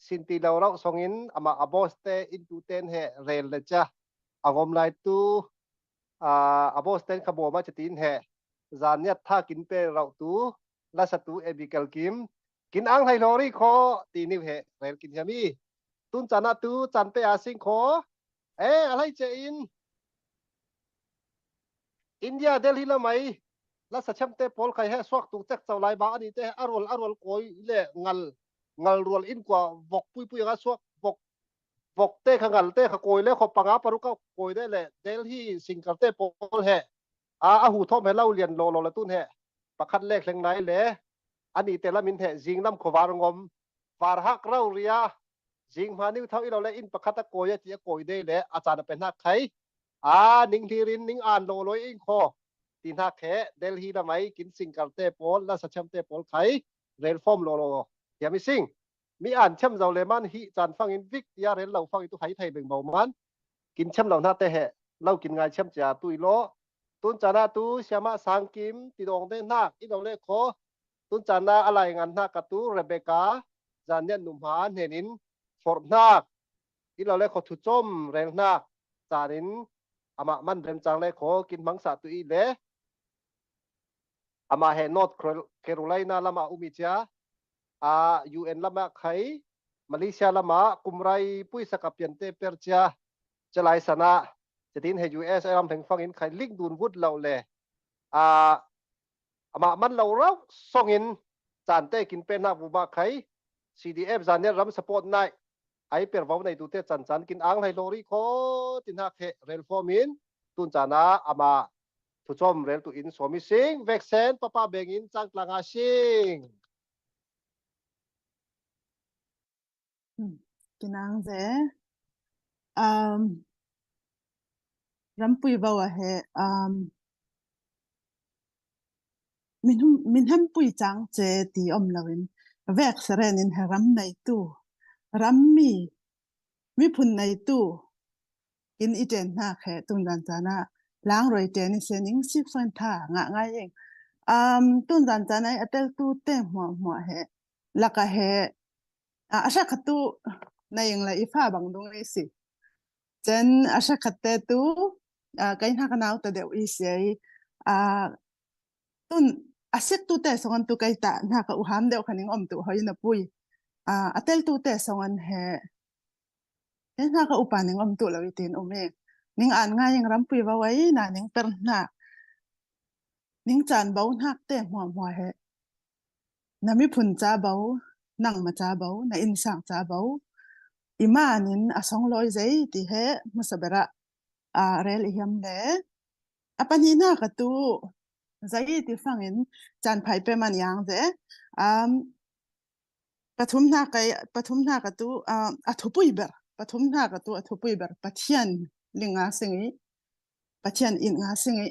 สินตีเราส่งอินอามาอบอสเตอินตูเตนเหเรลเลยจ้ะอารมณ์ไรตู้อบอสเตนขบวนมาจะตีนเหจานยัดถ้ากินเปเราตู้ลาสตูเอบิเกลกิมกินอ่างไทยลอรี่คอตีนิวเหเรลกินยามีตุนจานาตู้จันเปอาซิงคออะไรเจอินเดียเดลีละไหมแล้วสัชมเตปอลใครให้สวกตุกเจ็กเจ้าลายบ้านี่เตอารวลโกยเล่งัลรวลอินกว่าบอกปุยกันสวกบอกเตขังัลเตขโกยเล่ขปังอาปารุกโกยได้เลยเดลีสิงคโปร์เตปอลแห่หูทอมให้เล่าเรียนโลละตุ้นแห่ประคัดเลขแรงไหนเลยอันนี้แต่ละมินแห่จิงน้ำขวารงมฟาร์ฮักเล่าเรียจิงมานิ้วเท่าอีเราเลยอินประคัดตะโกยจะโกยได้เลยอาจารย์เป็นนักใครนิงทีรินนิงอ่านโลลอยอิงคอตีนักแค่เดลฮีละไหมกินสิงคโปร์เตปอลและสัชมเตปอลไขเรนฟอร์มโลอย่าไม่ซิงมีอ่านเชื่อมเจ้าเลมันฮิจานฟังอินวิกยาเรนเราฟังอิตุไห้ไทยเบ่งเบามันกินเชื่อมเราหน้าเตะเรากินงานเชื่อมจ่าตุยโลตุนจานาตูเชมาสังกิมติดองเดนักอีดองเลโคตุนจานาอะไรงานนักตูเรเบกาจานเนียนนุ่มหานเฮนินฟอร์นักอีเราเลโคทุจมเรนนักจานินอามามันเริ่มจังเลยขอกินมังสาตุอีเล่อามาเฮนอตแคโรไลนาละมาอุมิจาUN ละมาไขมาเลเซียละมากุมไรปุ้ยสกัดเปลี่ยนเตเปอร์จาจะไล่สนะจะทิ้งให้ US ไอ้ลำถึงฟังอินไขลิงดูนวุฒเราเลยอามามันเราส่งอินจานเตกินเป็นนักบุบาไข CDF จานเนี่ยรำสปอร์ตไนไอเปิดวันในดูเตจันกินอ่างไฮโลรีโคตินักเฮเรลฟอร์มินตุนจานาอามาทุจอมเรลตุอินสวมิสิงเวกเซนป้าเบงอินจังกลางอาชิงกินอ่างเจ้รำปุยบ่าวเฮมินhemปุยจังเจตีอมลาวินเวกเสเรนินเฮรำในตู้รำมีพุ่นในตู้กินอีเจนหน้าแค่ตุนดันจานะล้างรอยเจนิเซนิงซิกฟันท่างะง่ายเองตุนดันจานะอัตเลตู้เต็มหัวเฮลักเฮอาชาขัดตู้ในยังไรอีฟ้าบังดงไอสิเจนอาชาขัดเตตู้กันหักนาวแต่เดี๋ยวอีเสียตุนอ aset tu te songan tu kai ta na ka uham deu khaning om tu hoi na pui atel tu te songan he na ka upaning om tu lawitin ome ning an nga yang ram pui wa wai na ning per na ning chan bau nak te hwa he na mi phun cha bau nang ma cha bau na in sang cha bau imanin asong loi zai ti he musabara rel hiam le apani na ka tu zai ti fangin chan phai pe man yang ze pathum na ka tu athupui ber pathum na ka tu athupui ber pathian linga singi pathian in nga singi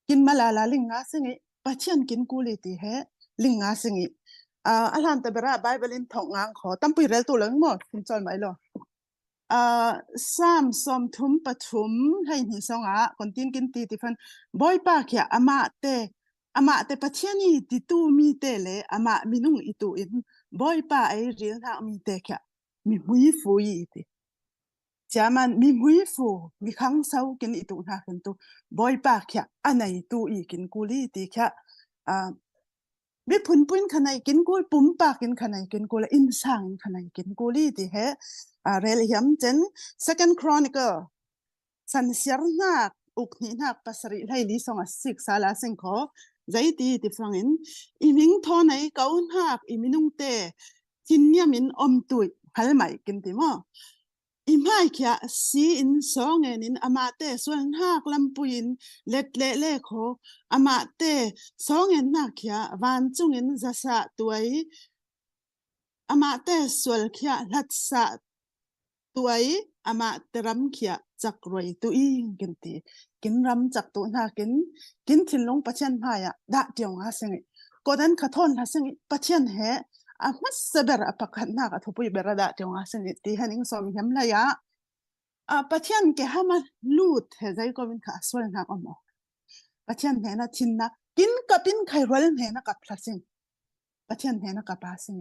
kin malala linga singi pathian kin kuli ti he linga singi alam ta bera bible in thong ngang kho tampui rel tu lang mo kin chol mai lo sam som thum pathum hai ni songa kontin kin ti ti fan boy pa kya ama te pathiani ti tu mi te le ama minung itu in boy pa ai ril na mi te kya mi hui fu yi ti jaman mi hui fu mi khang sau kin itu na kin tu boy pa kya anai tu i kin kuli ti kya mi phun khanai kin kul pum pa kin khanai kin kul in sang khanai kin kuli ti he rel hiam chen second chronicle san siar na uk ni na pasari lai li songa sik sala sing kho zai ti fangin iming thonai kaun hak iminung te kinyamin om tui halmai kin ti mo imai kya si in songen in amate suan hak lampuin let le kho amate songen na kya van chungin zasa tuai amate sual kya latsa tuai amate ram kya chakroi tu i ginti kin ram chak tu na kin thinlong pachen phaya da tiong ha sengi kodan khathon ha sengi pachen he mas saber apakhat na ka thupui berada tiong ha sengi ti haning som hem la ya pachen ke hama lut he zai ko min kha swal na omo pachen he na thinna kin kapin khai rol he na kap thlasin pachen he na kapasin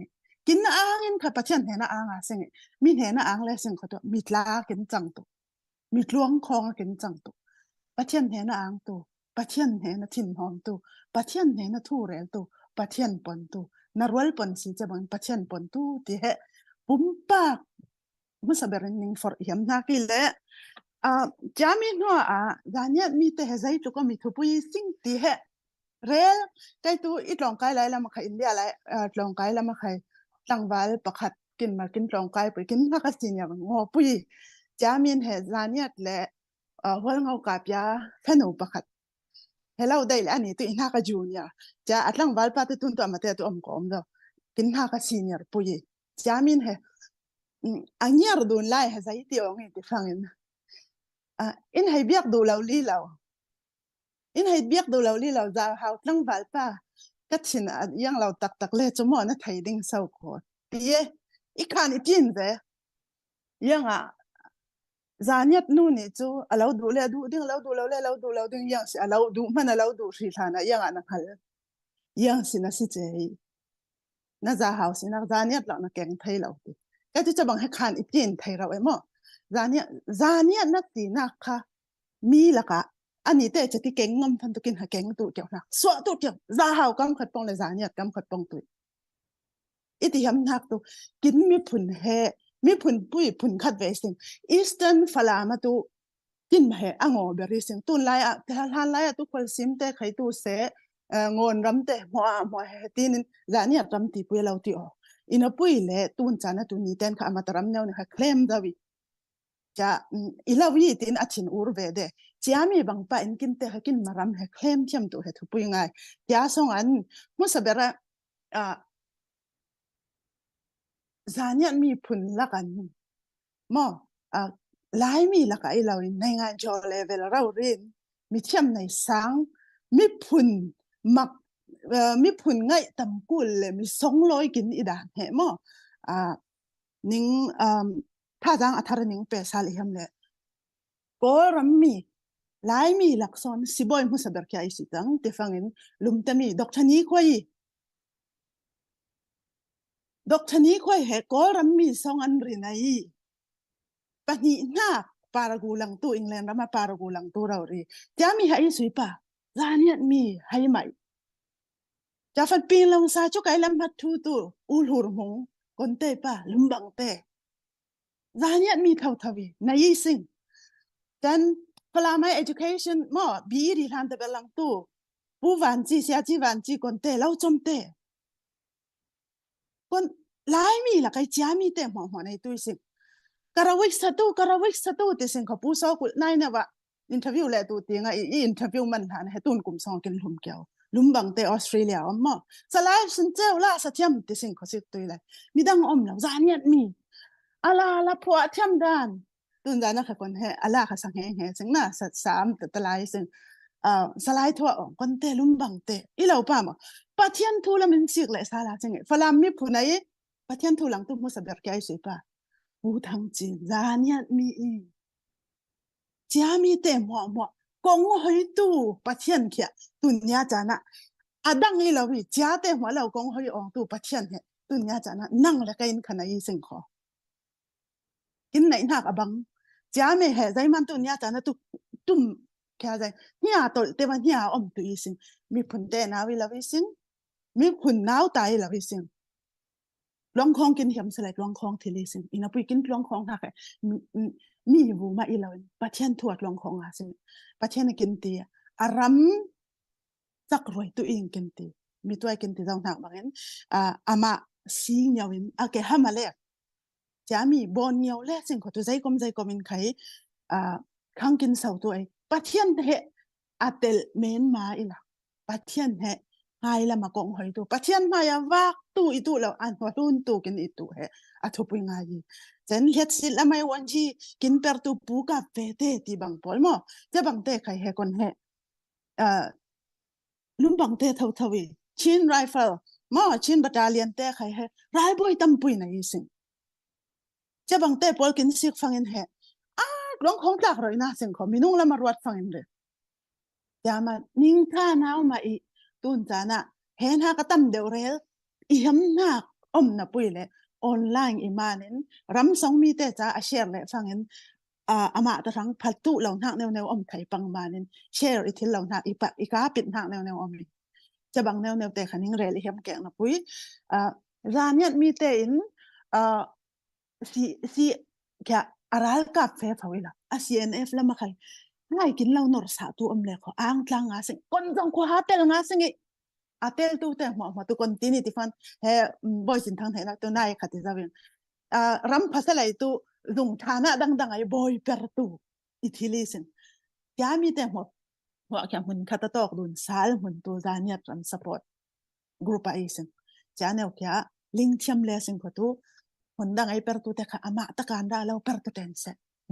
kin angin kha pachen he na anga sing min he na ang le sing kho to mitla kin chang to mitluang khong kin chang to pachen he na ang to pachen he na thin hom to pachen he na thu rel to pachen pon to na rol pon si chabang pachen pon tu ti he pumpa musaberin ning for yam na ki le jami no zanya mi te he zai to ko mi thupui sing ti he rel kai tu itlong kai lai lama khai india lai tlong kai lama khai tlangwal pakhat kin mar kin tlong kai pu kin na ka sinya ngo pui jamin he zaniat le hol ngau ka pya phanu pakhat hello dai la ani tu ina ka junior ja atlang wal pa tu tun to amate tu om kom do kin na ka senior pui jamin he anyar dun lai he zai ti ong ti fangin in hay biak do law li law in hay biak do law li law za hau tlang wal pa ka chin yang law tak le chomo na thai ding sau ko ti ye I khan I tin ve yang zaniat nu ni chu alo du le du ding lo du lo le lo du lo ding yang si alo du man alo du ri thana yang na khal yang si na si che na za hau si na zaniat la na keng thai lo ti ka ti chabang he khan I tin thai ra we mo zaniat na ti na kha mi la ka ani te chati keng ngam phan tu kin ha keng tu kyau na so tu kyau za hau kam khat pong le zaniat kam khat pong tu iti ham nak tu kin mi phun he mi phun pui phun khat ve sing eastern falama tu kin he ango beri sing tun lai han lai tu khol sim te khai tu se ngon ram te mo he tin zaniat ram ti pui lo ti o ina pui le tun chana tu ni ten kha mataram ne ha claim dawi ja ilawi tin achin ur ve de chiami bang pa in kin te hakin maram he claim thiam tu he thu pui ngai ya song an musabera zaniat mi phun lakan mo lai mi laka I lawin nai nga jo level raw rin mi thiam nei sang mi phun mak mi phun ngai tam kul le mi song loi kin idan he mo ning tha jang athar ning pe sal hiam le ko rammi lai mi lakson siboy mu saber kya isitang te fangin lumtami dokthani khoi he ko rammi song an rinai pani na paragulang tu England rama paragulang tu rauri jami hai suipa zaniat mi hai mai จะฟัดปีนลงซาจุกไอลำพัดทูตูอูลูรมงคนเตป้าลุมบังเตจานยัดมีเท่าทวีนายสิงจันพลาไม่ education มอบีดีทันเตเบลังตูผู้วันจีเสียจีวันจีคนเตเล่าจมเตคนหลายมีละไกจ้ามีเตหมอหัวในตัวสิงการวิกสตูติสิงเขาผู้สาวกุนายเนี่ยว่าอินเทอร์วิวแลตัวเตียงอินเทอร์วิวมันหันให้ตุนกลุ่มสองกินลุมเกี่ยวลุมบังเตออสเตรเลียอมมอสลายสินเจ้าละสัตยมติสิงเขาสิตัวเลยมีดังอมแล้วจานยัดมีala po athiam dan tun dana kha kon he ala kha sang he sing na sat sam ta lai sing salai tho kon te lum bang te ilo pa ma pathian thu la min sik le sala sing falam mi phunai pathian thu lang tu mu saber kai sei pa u thang chin zania mi chia mi te mo kong hoi tu pathian khia tun nya chana adang ilo wi chia te mo lo kong hoi ong tu pathian he tun nya chana nang la kain khana yi sing khoกินไหนหักบังจ้าไม่เห็นใจมันตัวเนี้ยจ้านะตุ้มแค่ใจเนี่ยตัวเต็มเนี่ยอมตัวอีสิงมีผลเดนาวิลาวิสิงมีผลน้าวตายลาวิสิงลองคองกินเหี่ยมสลัดลองคองทีลิสิงอินาปุยกินลองคองหักมีวูมาอีลาวินปัจเจียนถวดลองคองอาสิงปัจเจียนกินตีอารัมจักรวยตัวเองกินตีมีตัวกินตีต้องหักบางอย่างอามาซีเนียวินอาเกฮามาเล่จะมีบอลเนียวแรกสิ่งของตัวใจกลมอินไข่ข้างกินเสาตัวเองปัจเจียนเหอาเตลเมนมาอีละปัจเจียนเหไงละมากองหอยตัวปัจเจียนมาอย่าวักตู้อีตู้แล้วอันหัวรุ่นตู้กินอีตู้เหอาทุบยังไงเจนเฮ็ดสิละไม่วันที่กินเปิดตู้ปูกับเฟเต้ที่บังปอลมั้งจะบังเต้ใครเหคนเหลุ่มบังเต้เท่าวีชินไรเฟิลมั้งชินบัตตาเลียนเต้ใครเหไรบ่อยตั้มปุยในสิ่งจะบังเตะปอลกินสิกฟังอินเหร้องของจากรอยน่าสิ่งของมีนุ่งละมารวดฟังอินเลยจะมานิ่งท่าน้าวมาอีตุนจานะเห็นหากตั้มเดวเรลอีหำนักอมนับปุยเลยออนไลน์อีมานินรำสองมีเตจ้าเชียร์เลยฟังอินอามาตะทั้งพัดตุเหล่านักแนวอมไทยปังมานินเชียร์อีทิลเหล่านักอีปะอีกาปิดนักแนวอมเลยจะบังแนวแต่ขันนิ่งเรลอีหำแกงนับปุยร้านนี้มีเตอินsi kya aral ka fe phawila ACNF la makai ngai kin lau nor sa tu amle kho ang tlang nga sing kon jong kho hatel nga sing atel tu te ma tu continuity fan he boy sin thang thena tu nai khati zawin ram phasalai tu dung thana dang ai boy per tu ithili sin kya mi te mo wa kya mun khata tok dun sal mun tu zaniat ram support group ai sin channel kya link thiam le sing kho tuคนดังไอเปิดตัวแต่ค่ะอามาตะการได้แล้วเปิดตัวเต็นเส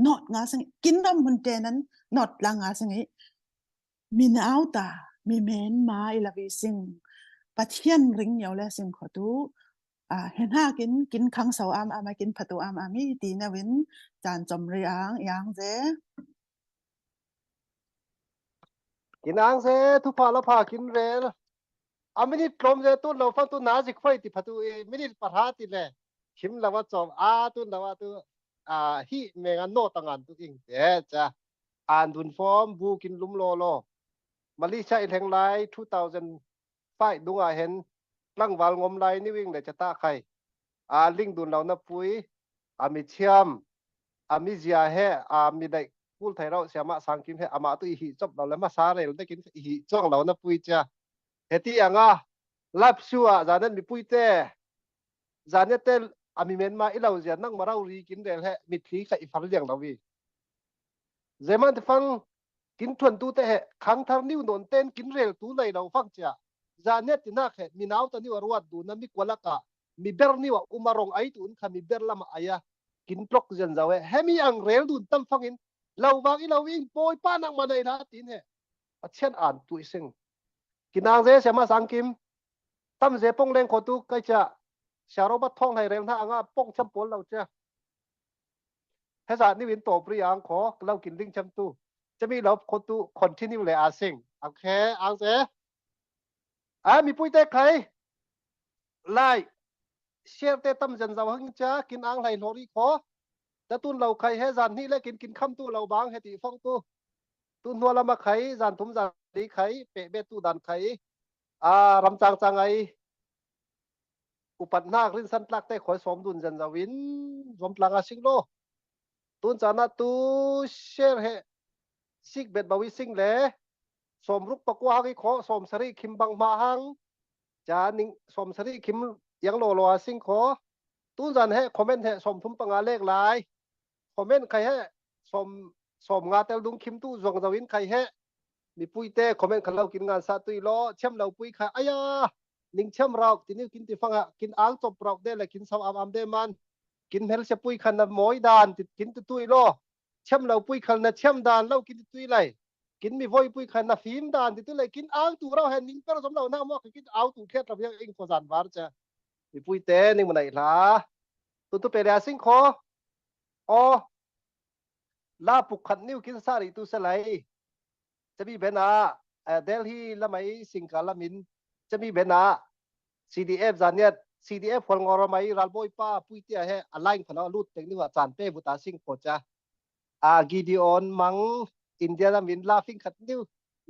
นอดงาสังกินดำมันเจนั้นนอดลางาสังมีนาวตามีเมนมาอีลาวิสิงปัจเจียนริงเยาวและสิงขอตูเห็นห้ากินขังเสาอามากินผัดตัวอามีตีนวินจานจอมเรียงยังเจกินอ่างเสทุพาละพากินเรลไม่ได้กลมเจตุนเราฟังตุนนาจิกไฟติผัดตัวไม่ได้ปะทะติเลยคิมละว่าจอมตุนละว่าตัวฮิเมงันโนตังอันตัวเองจะดุนฟอร์มบูกินลุมโลมาลีใช้แทงไล2000ไฟดุงเห็นลังวาลงมไลนี่วิ่งเลยจะตาใครลิงดุนเรานับปุยมีเชียมมีเจียเฮมีได้พูดไทยเราเสียมาสังกินเฮมาตัวอีจบเราแล้วมาซาเรลได้กินอีจ้องเรานับปุยจ้ะเฮที่ยังลับชัวจานั้นมีปุยเต้จานเต้มีเมนมาอีเราเสียนั่งมาเรารีกินเดลเฮมีทีใครฟังเรื่องเราวีเจมันจะฟังกินทวนตู้เตะขังทางนิ้วโดนเต้นกินเรลตู้เลยเราฟังจ้ะจานที่นักเฮมีน้าวตอนนี้ว่ารัวดูนั้นมีกวลักะมีเบอร์นี่ว่าอุมารงไอตุนค่ะมีเบอร์ละมาอายะกินปลอกเจนจะเวเฮมีอังเรลดูตั้มฟังอินเราวางอีเราวิ่งโปยป้านังมาในท่าตีนเฮเช่นอ่านตุยซิงกินนางเจเสียมาสังกิมตั้มเจปงแรงขอตุก็จะชาวบ้านท่องให้เร็วนะอ่ะป้องช้ำปนเราเจ้าเฮซ่านี่วินโตปริยังขอเรากินลิงช้ำตู้จะมีเราคนตู้คนที่นี่เลยอาซิงโอเคอ่างเสียมีปุ้ยเตะใครไล่เชียร์เตะตั้มจันทร์เราหึงจ้ากินอ่างไหลลอรี่ขอแต่ตุนเราใครเฮซ่านี่เลยกินคำตู้เราบางให้ตีฟองตู้ตุนหัวเรามาใครจานทุ่มจานดีใครเปะเบตู้ดันใคร รำจางจางไออุปันนาครินสันตักแต่ขอยสมดุลจันจวินสมพลังอาสิงโลตุนจานาตูเชรเฮสิกเบ็ดบาวิสิงเลสมรุกปะกวากิขอสมสรีคิมบังมาหังจานิงสมสรีคิมยังโลโลอาสิงขอตุนจันเฮคอมเมนต์เฮสมทุมปังอาเลขหลายคอมเมนต์ใครเฮสมงาเตลดุงคิมตู้จงจวินใครเฮมีปุยเต้คอมเมนต์ขันเรากินงานซาตุยล้อเชื่อมเราปุยค่ะอายานิ่งเชื่อมเราทีนี้กินที่ฟังอ่ะกินอ่างจบเราได้เลยกินสาวอามได้มันกินเฮลเชปุยขันน่ะหมอยดานติดกินตุยล้อเชื่อมเราปุยขันน่ะเชื่อมดานเรากินตุยเลยกินมีวอยปุยขันน่ะฟิล์มดานติดตุยเลยกินอ่างตัวเราเห็นนิ่งเป็นสมเราหน้ามั่วกินอ่างตัวแค่เรายังเองขอสานวาร์จ้ะมีปุยเต้นิ่งมันไหนล่ะตัวเปรียสิงขออ๋อลาปุกขันนิ้วกินซาริตุสไลจะมีเบนาเดลฮีละไม่สิงคาลามินจะมีเบนา CDF จานเนี่ย CDF คนงอรไม่รัลบอยป้าปุยเตียเฮอะไรขนาดรูดเทคนิคว่าจานเป้บุตาสิงโคจ้ากิดิออนมังอินเดียละมินลาฟิงขัดนิ้ว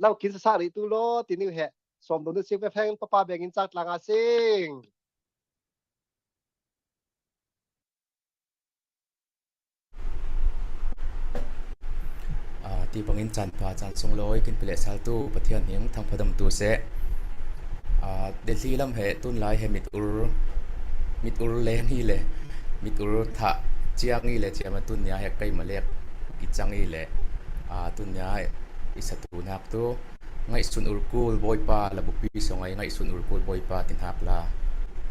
เรากินซาริตุโลตินิ้วเฮสมดุลสิงแพงป้าป้าเบงินจัดลางอาสิงที่บังอินจันพาจันทรงลอยกินเปลือกซาตูประเทศเนียงทางพดมตูเสเดลี่ลำเหตุตุนไลเหมิดอุรเลนี่เลยมิดอุรทะเจียงนี่เลยเจียมาตุนยาเหตุใกล้มาเรียกกิจังนี่เลยตุนยาอิสตูนักตัวไงสุนอุรกูลบอยปาระบุปีสองไงสุนอุรกูลบอยปาตินหักลา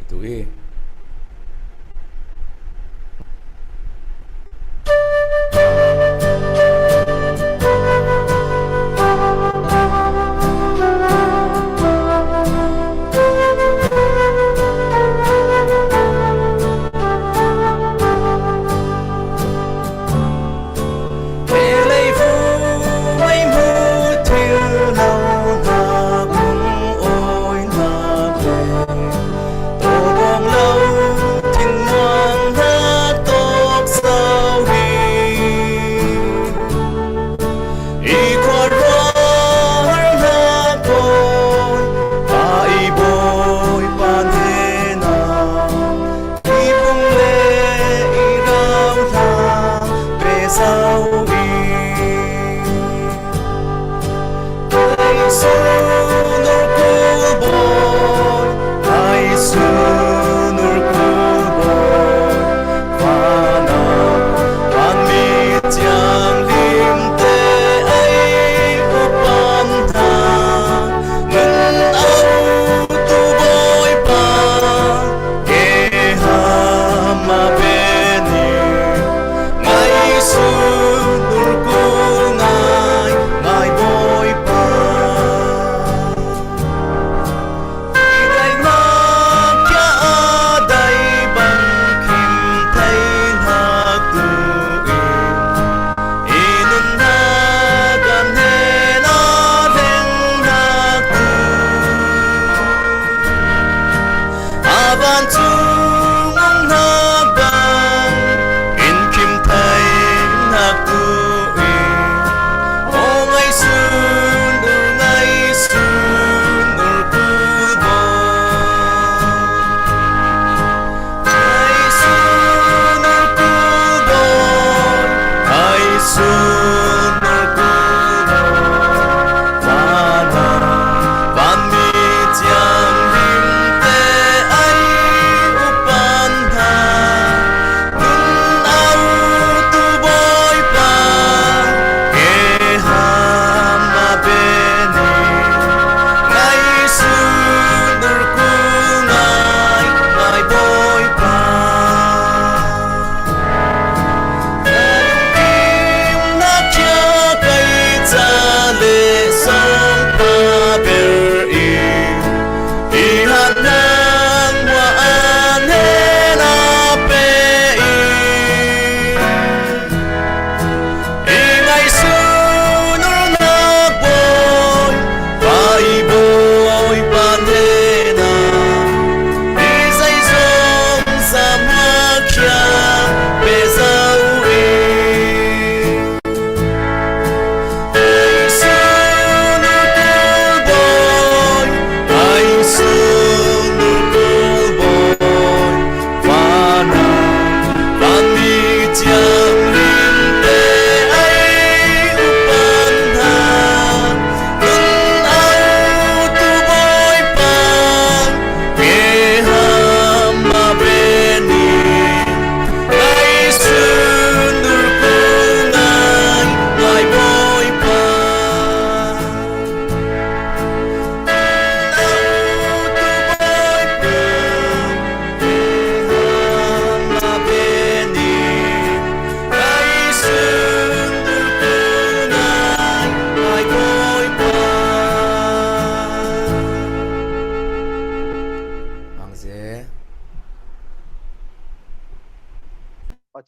itu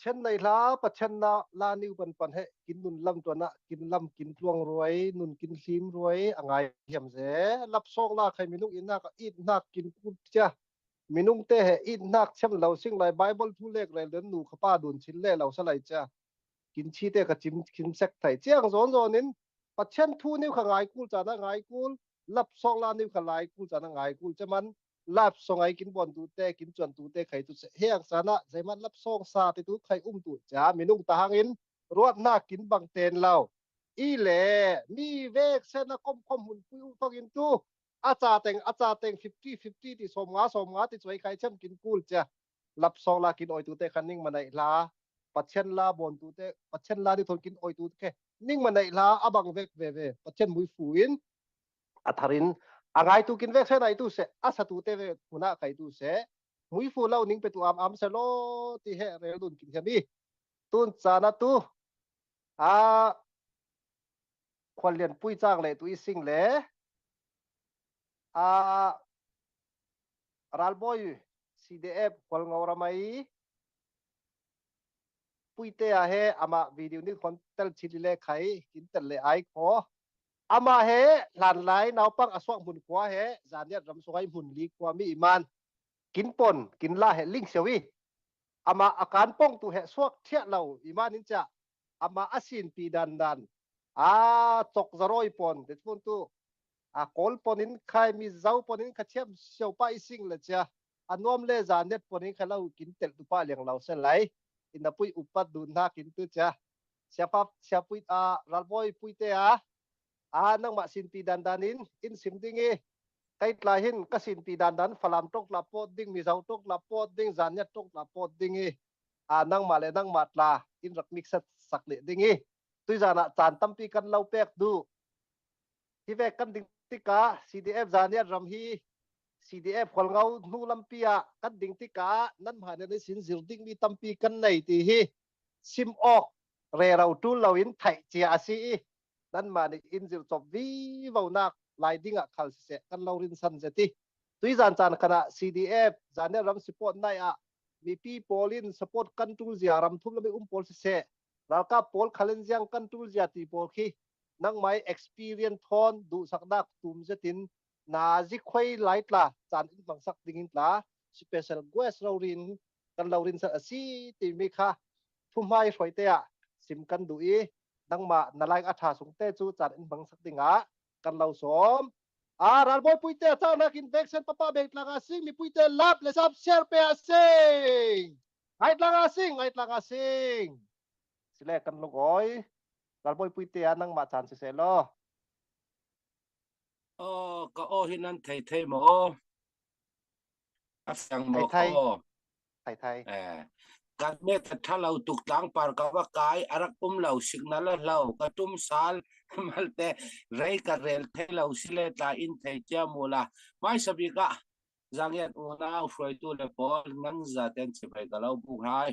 เช่นในลาปัจเจนนาลานิวปันเหกินนุนลำตัวนะกินลำกินพลวงรวยนุนกินซิมรวยอ่างไงเหี่ยมเสรับซองลาใครมีนุกอินนักอินนักกินกุจ้ามีนุงเตะอินนักเช่นเราสิ่งไรไบเบิลทุเล็กไรเดินหนูข้าป้าดุนชิ้นเล่เราสลายจ้ากินชีเตะกับจิมกินเซ็กไทยเจียงโซนนินปัจเจนทูนิวข้างไงกูจานะไงกูรับซองลานิวข้างไงกูจานะไงกูจะมันลาบส่งไอ้กินบอลตูเต้กินจวนตูเต้ไข่ตุเฮียงสานะใจมันรับส่งซาติตุไข่ตูจ้ามีนุ่งตาหางอินรวดหน้ากินบังเตนเราอีเล่มีเวกเส้นนะคมหุ่นปุยทอกินตูอาจารย์เต็ง50-50ที่สมงาที่ช่วยใครเช่นกินกูจ้ารับส่งลากินอ้อยตูเต้คันนิ่งมันไหนลาปัจเชนลาบอลตูเต้ปัจเชนลาที่ทนกินอ้อยตูเต้นิ่งมันไหนลาอบังเวกเวปัจเชนมุยฟูอินอัทารินอ่างไอตูกินเวกเส้นไอตูเสอาสตูเตเวหุนาไก่ตูเสมุยฟูเล่านิ่งไปตัวอัมเสโลที่เหเรลุนกินแค่นี้ตุนจานาตูอ่าควรเรียนปุ้ยจ้างเลยตุยสิงเลยอ่ารัลบอย CDF ควรงอรามัยปุ้ยเตะเหอามาวิดีโอนี้คนเตลชิลิเลไขกินเตลเลไอขออามาเหหลานไหลนาวปังอสวงมุนขวาเหจานเนี่ยรำสวยมุนลีกว่ามีอิมานกินปนกินลาเหลิงเสียวีอามาอาการป้องตัวเหสวกเทียเราอิมานินจะอามาอาศินปีดันจกจะรอยปนเด็ดปุ่นตัวกอลปนินใครมีเจ้าปนินขัดเทียมเสียวไปสิ่งเลยจ้ะนวมเลจานเนี่ยปนินใครเรากินเต็ดตุปาเลี้ยงเราเสร็จเลยอินดาปุยอุปัดดุนนากินตัวจ้ะsiapa ralboy puite nang masin pi dandanin in simdingi kait lahin kasin pi dandan falam tok lapot ding mizaw tok lapot ding zanyat tok lapot dingi nang male nang matla in rak mixat sakle dingi tuizana chan tampi kan lau pek du hi ve kan ding tika CDF zanyat ramhi CDF kolngau nu lampia kan ding tika nan mhane ni sin zirding mi tampi kan nei ti hi sim ok re rau tu lawin thai chia si nan ma ni in zil chop vi vo nak lai dinga khal se kan laurin san zeti tui zan chan kana CDF zane ram support nai mi pi polin support kan tul zia ram thum lami pol se ralka pol khalen jiang kan tul zia ti pol khi nang mai experience thon du sakdak tum zetin na ji khoi light la chan in bang sak dingin la special guest laurin kan laurin sa asi ti mi kha thum mai hroi te sim kan du i nang ma nalai atha sung te chu chan in bang sak dinga kan lau som ral boy puite cha na kin vaccine papa bek langa sing mi puite lap le sap share pe asing hait langa sing sile kan logoi ral boy puite nang ma chan se lo ka o hinan thei mo asang mo thai ko thai kan me tha lau tuk tang par ka wa kai arak lau signal lau ka tum sal malte rei ka rel the lau sile ta in thei cha mula mai sabi ka zangiat una froi tu le pol nang za ten che bai ka lau bu hai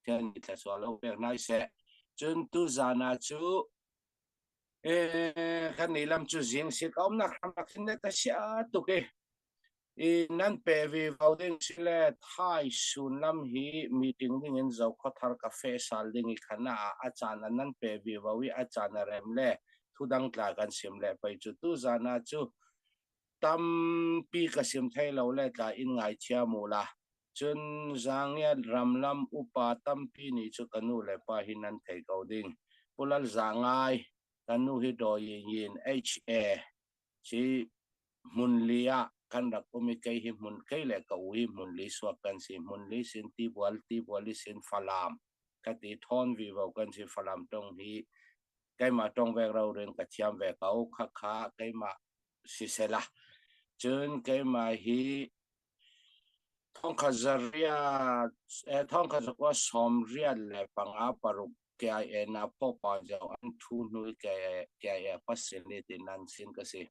ten ni ta so lau pe nai se chun tu zana chu kan ni lam chu jing si ka om na kham na khin ta sia tu ke nan pe vi vauding sile thai sun lam hi meeting ding in zo khothar ka fe sal ding khana achan nan pe vi vawi achan rem le thudang tla kan sim le pai chu tu zana chu tam pi ka sim thai lo le tla in ngai chia mu la chun zang ya ram lam upa tam pi ni chu kanu le pa hinan thei ko ding pulal zangai kanu hi do yin ha chi mun lia kan rak umi kai hi mun kai le ka ui mun li swak kan si mun li sin ti bwal li sin falam ka ti thon vi vo kan si falam tong hi kai ma tong ve rau ren ka chiam ve ka o kha kai ma si sela chun kai ma hi thong kha zaria thong kha zakwa som ria le panga paruk kya na po pa jaw an thu nu kya facility nan sin ka si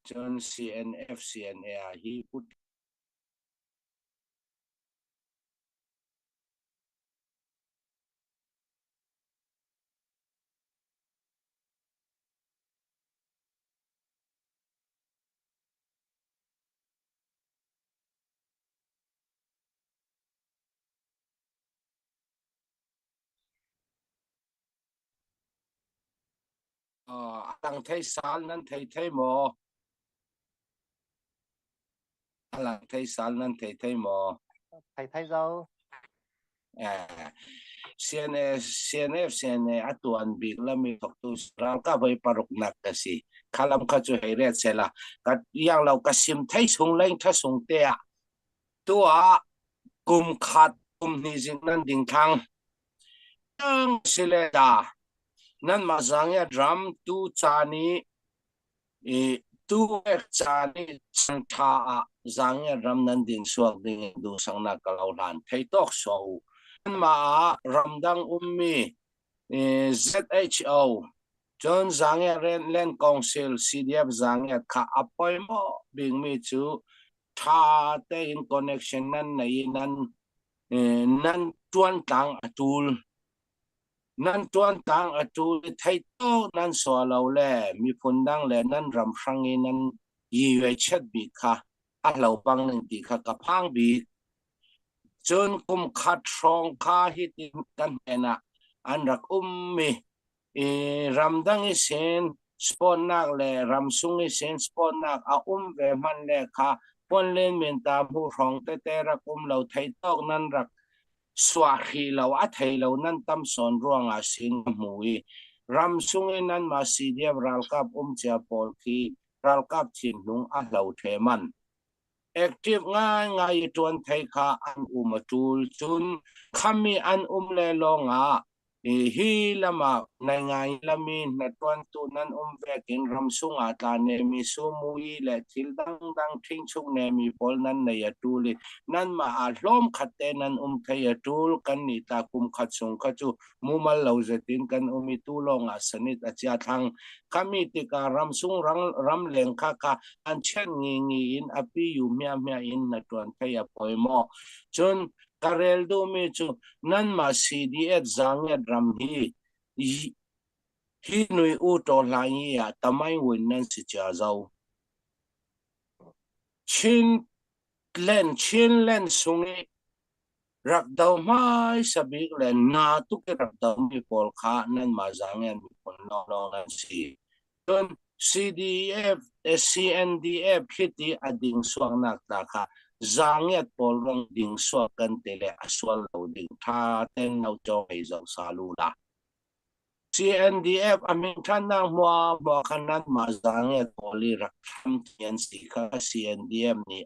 chun CNF CNA hi put Alang thei sal nan thei mo alang thei sal nan thei mo thầy giàu CNF atuan big lami thok tu rang ka vai paruk nak kasi khalam kha chu heiret sela ka yang lau ka sim thei sung lein tha sung te a tua kum khat kum ni jing nan ding thang ang sile da nan ma zang ya drum tu chani tu ek chani chang tha a zang ya drum nan ding suak ding du sang na ka lau lan thei tok so ma ramdang ummi ZHO John Zangya Land Council CDF Zangya ka apoy mo bing mi chu tha te in connection nan nei nan tuan tang atul thai to nan so lo le mi phundang le nan ram hrangi nan yi we chat bi kha a lo pang ning ti kha ka phang bi chun kum khat rong kha hi tin kan hena an rak mi ramdang i sen spon nak le ramsung i sen spon nak a ve man le kha pon len men ta bu rong te ra lo thai tok nan rak swa khi lo a thai lo nan tam son ruang a sin mui ramsung i nan ma si dia ral kap cha pol khi ral kap chin lung a lo the man active ngai tuan thai kha an matul chun khami an le longa hi lama ngai lami na tuan tu nan ve kin ramsunga ta ne mi su mui le thil dang thing chung ne mi pol nan nei atuli nan ma a hlom khatte nan thai atul kan ni ta kum khat sung kha chu mumal lo zetin kan umi tu longa sanit achia thang kami ti ka ramsung ram leng kha ka an chen ngi in api yu mya in na tuan thai a poimo chun karel do me chu nan ma CDF zangya dram hi nui u to lai ya tamai win nan si cha zau chin len sungi rak dau mai sabik len na tu ke rak dau mi pol kha nan ma zangya mi pol no nan si ton CDF CNDF hiti ading suang nak ta kha zangya pol rong ding suak kan tele aswal lo ding tha ten no cho ai zau salula CNDF amin than na mo kanan ma zangya poli rak tham tian si kha CNDF ni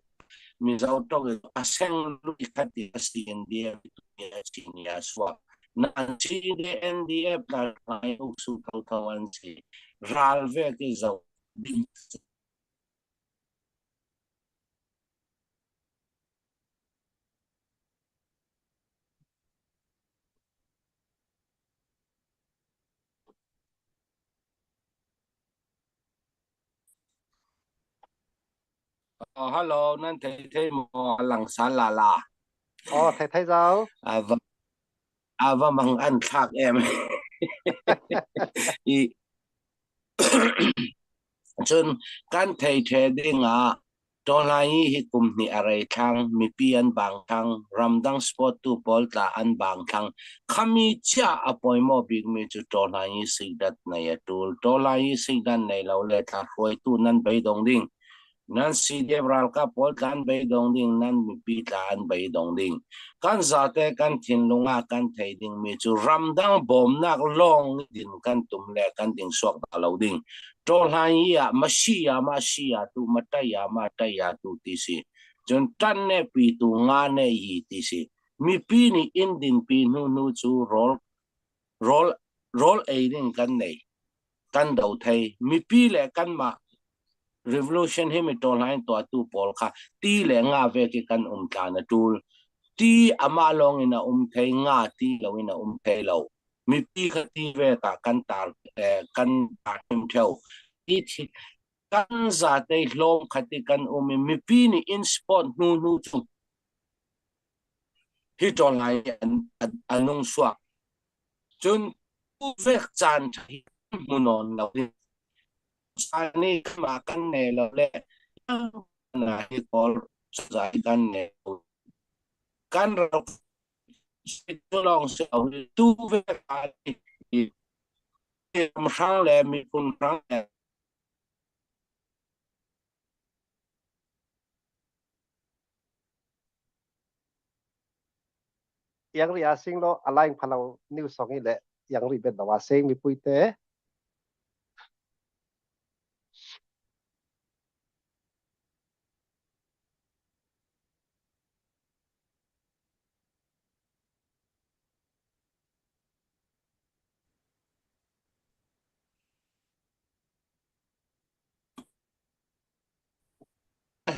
mi zau to aseng lu ikati CNDF ya chinia swa na CNDF ta mai uksu tautawan si ralve ke zau ding hello nan thei mo lang san la thầy giàu và bằng ăn khác em chun kan thei ding a to lai hi kum ni arai thang mi pian bang thang ramdang spot tu pol ta an bang thang khami cha apoimo big me chu to lai sidat na ya tul to lai sidan nei lo le tha khoi tu nan bai dong ding nan CDF ral ka pol kan bai dong ding nan mi pi tan bai dong ding kan zate kan thin lunga kan thei ding mi chu ramdang bom nak long din kan tum le kan ding sok da lo ding to lai ya masia tu mataya tu ti si jon tan ne pi tu nga ne yi ti si mi pi ni in din pi nu chu rol a ding kan nei kan dau thei mi pi le kan ma revolution he mi to line to tu pol kha ti le nga ve ki kan ta na tul ti ama long ina thei nga ti lo ina thei lo mi pi kha ti ve ka kan tar kan ta him theo ti kan za te hlom khati kan mi pi ni in spot nu chu hi to line anong swa chun u ve chan thi munon lo ani ma kan ne lo le na hi kol sai kan ne kan ro si long se tu ve ครั้งแรกมีคุณครั้งแรก yang ri asing lo alain phalau new song ile yang ri ben dawa sing mi puite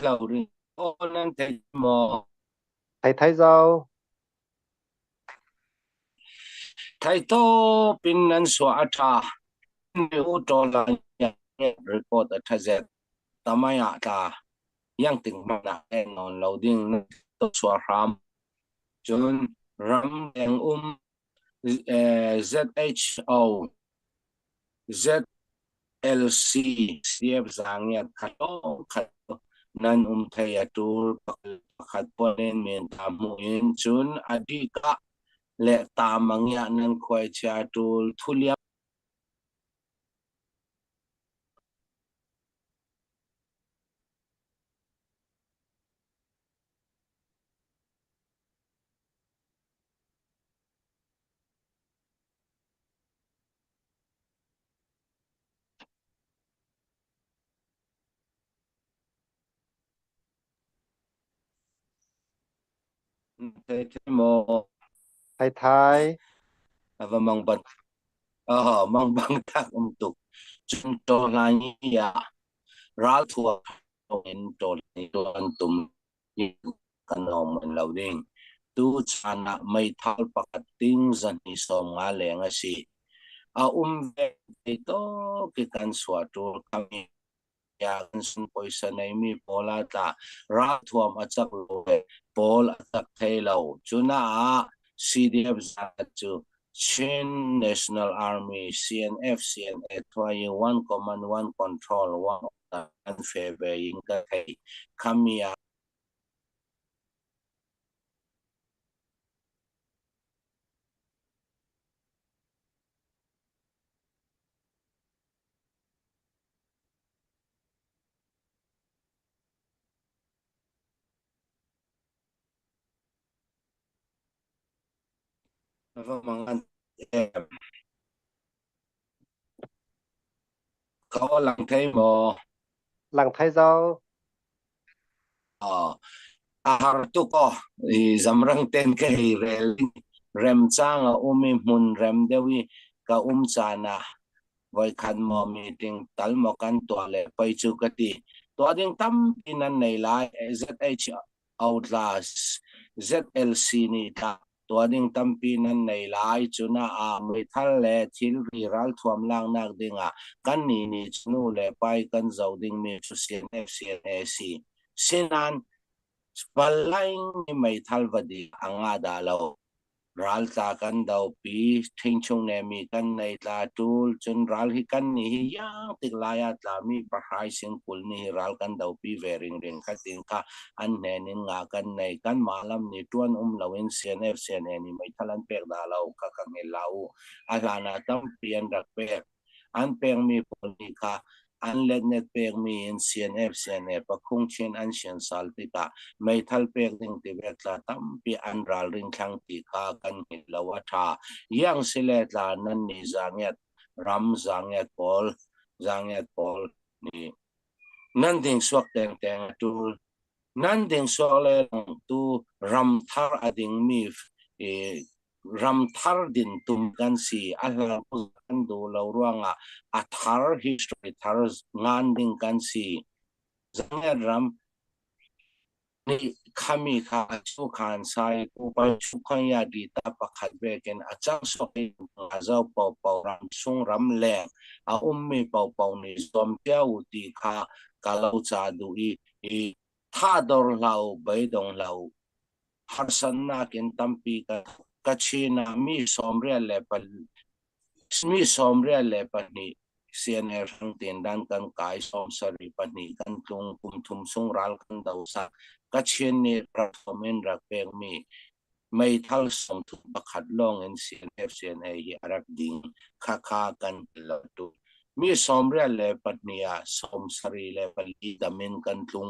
เราเรียนโอ้นั่นแต่หมอ thai zau ไทยโตเป็นนันสวาชาเนื้อโจลายังรีพอร์ตทัศเจตามายาตายังถึงมาแน่นอนเราดิ้งตัวสวารามจนรำแดงZHO ZLC เสียบสังเกตขัดขัดนั่นไทยตูขัดปนเมียนตามมุอินจนอดีตและตามมังยานั้นคอยชาตูทุเลีย Mo thai ava mang bat mang bang tak untuk contoh lagi ya ral tua en to ni to antum ni kanom loading tu chana mai thal pakating zan ni som nga le nga si a ve to ki kan suatu kami ya kan sun poisa nei mi pola ta ra thuam achak lo pol atak thelo chuna CDF chu Chin National Army CNF CNA twaye 1 command 1 control 1 unfair yin ka kai kamia mangan có lần thấy mò lang thai zau ahar tu ko zamrang ten ke rem chang umi mun rem dewi ka chana voi khan mo meeting tal mo kan to le pai chu ka ti to ding tam pinan nei lai ZH outlast ZLC ni ta to ding tam pinan nei lai chuna mi thal le thil viral thuam lang nak dinga kan ni chnu le pai kan zau ding mi chu CNC sinan Spalaing ni may thalvadi ang adalaw. Ral ta kan daw pi tingchong nemi kan na itlatul chun ral hikan ni hiyang tiglaya tlami pahay singkul ni ral kan daw pi vering rin kating ka annenin nga kan na kan malam ni tuan umlawin CNF ni may talan pek dalaw kakangilaw alana tampian rakpek an peng mi polika an let net pek mi in CNF pakung chin an sian saltika may thal pek ding tibetla tampi an ral ring kang tika kan hilawata yang siletla nan ni zanget ram zanget pol ni nan ding swak teng tu nan ding swak le tu ram thar ading mi ram thar din tum kan si alang kan do lo ruanga athar history thar ngan ding kan si zanget ram ni kami ka chu khan sai ku pa chu khan ya di ta pakhat ve ken achang so ke azau pau ram sung ram le a ummi pau ni som pia u ti kha kalau cha du i tha dor lau bai dong lau har san na ken tampi ka kachina mi somre le pa ni CNR hang tindan kan kai som sari pa ni kan tung thum sung ral kan daw sa kachin ni performance rak pek mi ไม่ทัลสมทุกประคัดลองเอ็นซีเอฟซีเอ็นเอฮีอารักดิ่งค่ากันละตุมีสมเรียลเลปัตเนียสมสรีเลปลีดามินกันตุง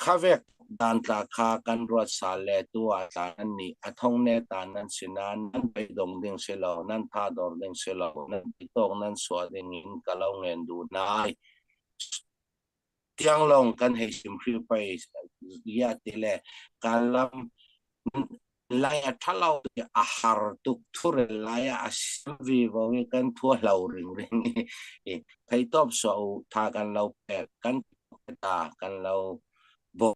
ข้าเวกดันตาค่ากันรวดสาเลตัวตานันนี่อัทงเนตานันสินันนั่นไปดงดิ่งเสลานั่นพาดอร์ดิ่งเสลานั่นไปตองนั่นสวดดิ่งกะลงเงินดูนายที่ยังลงกันให้สิมฟิไปยาติเลการลำ laya thalau a har tuk thur laya a simvi vo kan thua lau ring ring e thai top so tha kan lau pe kan ta kan lau bo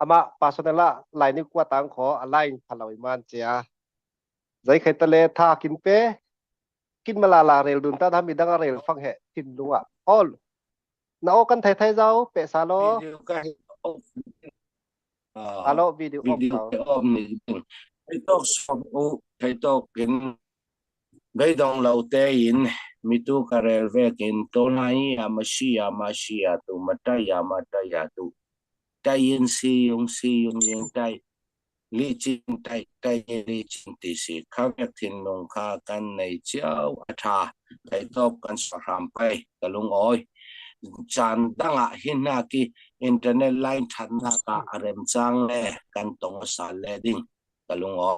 ama pasonela lai ni kwa tang kho alai phalau man chia zai khai tale tha kin pe kin malala rel dun ta dham idang rel phang he tin lunga all na o kan thai thai zau pe sa lo video ka alo video off video sao om ni thai top so thai top kin gai dong lau te in mi tu karel ve kin to lai amasia tu mataya tu tay in si yung yang tay lý chính tay lý chính thì sẽ khắc nhắc thiên nông kha căn này chiao tha cái top căn sở hàm bay cái lung oi chan đang à hin na ki internet line thằng na ka rem chang le căn tông sa le ding cái lung oi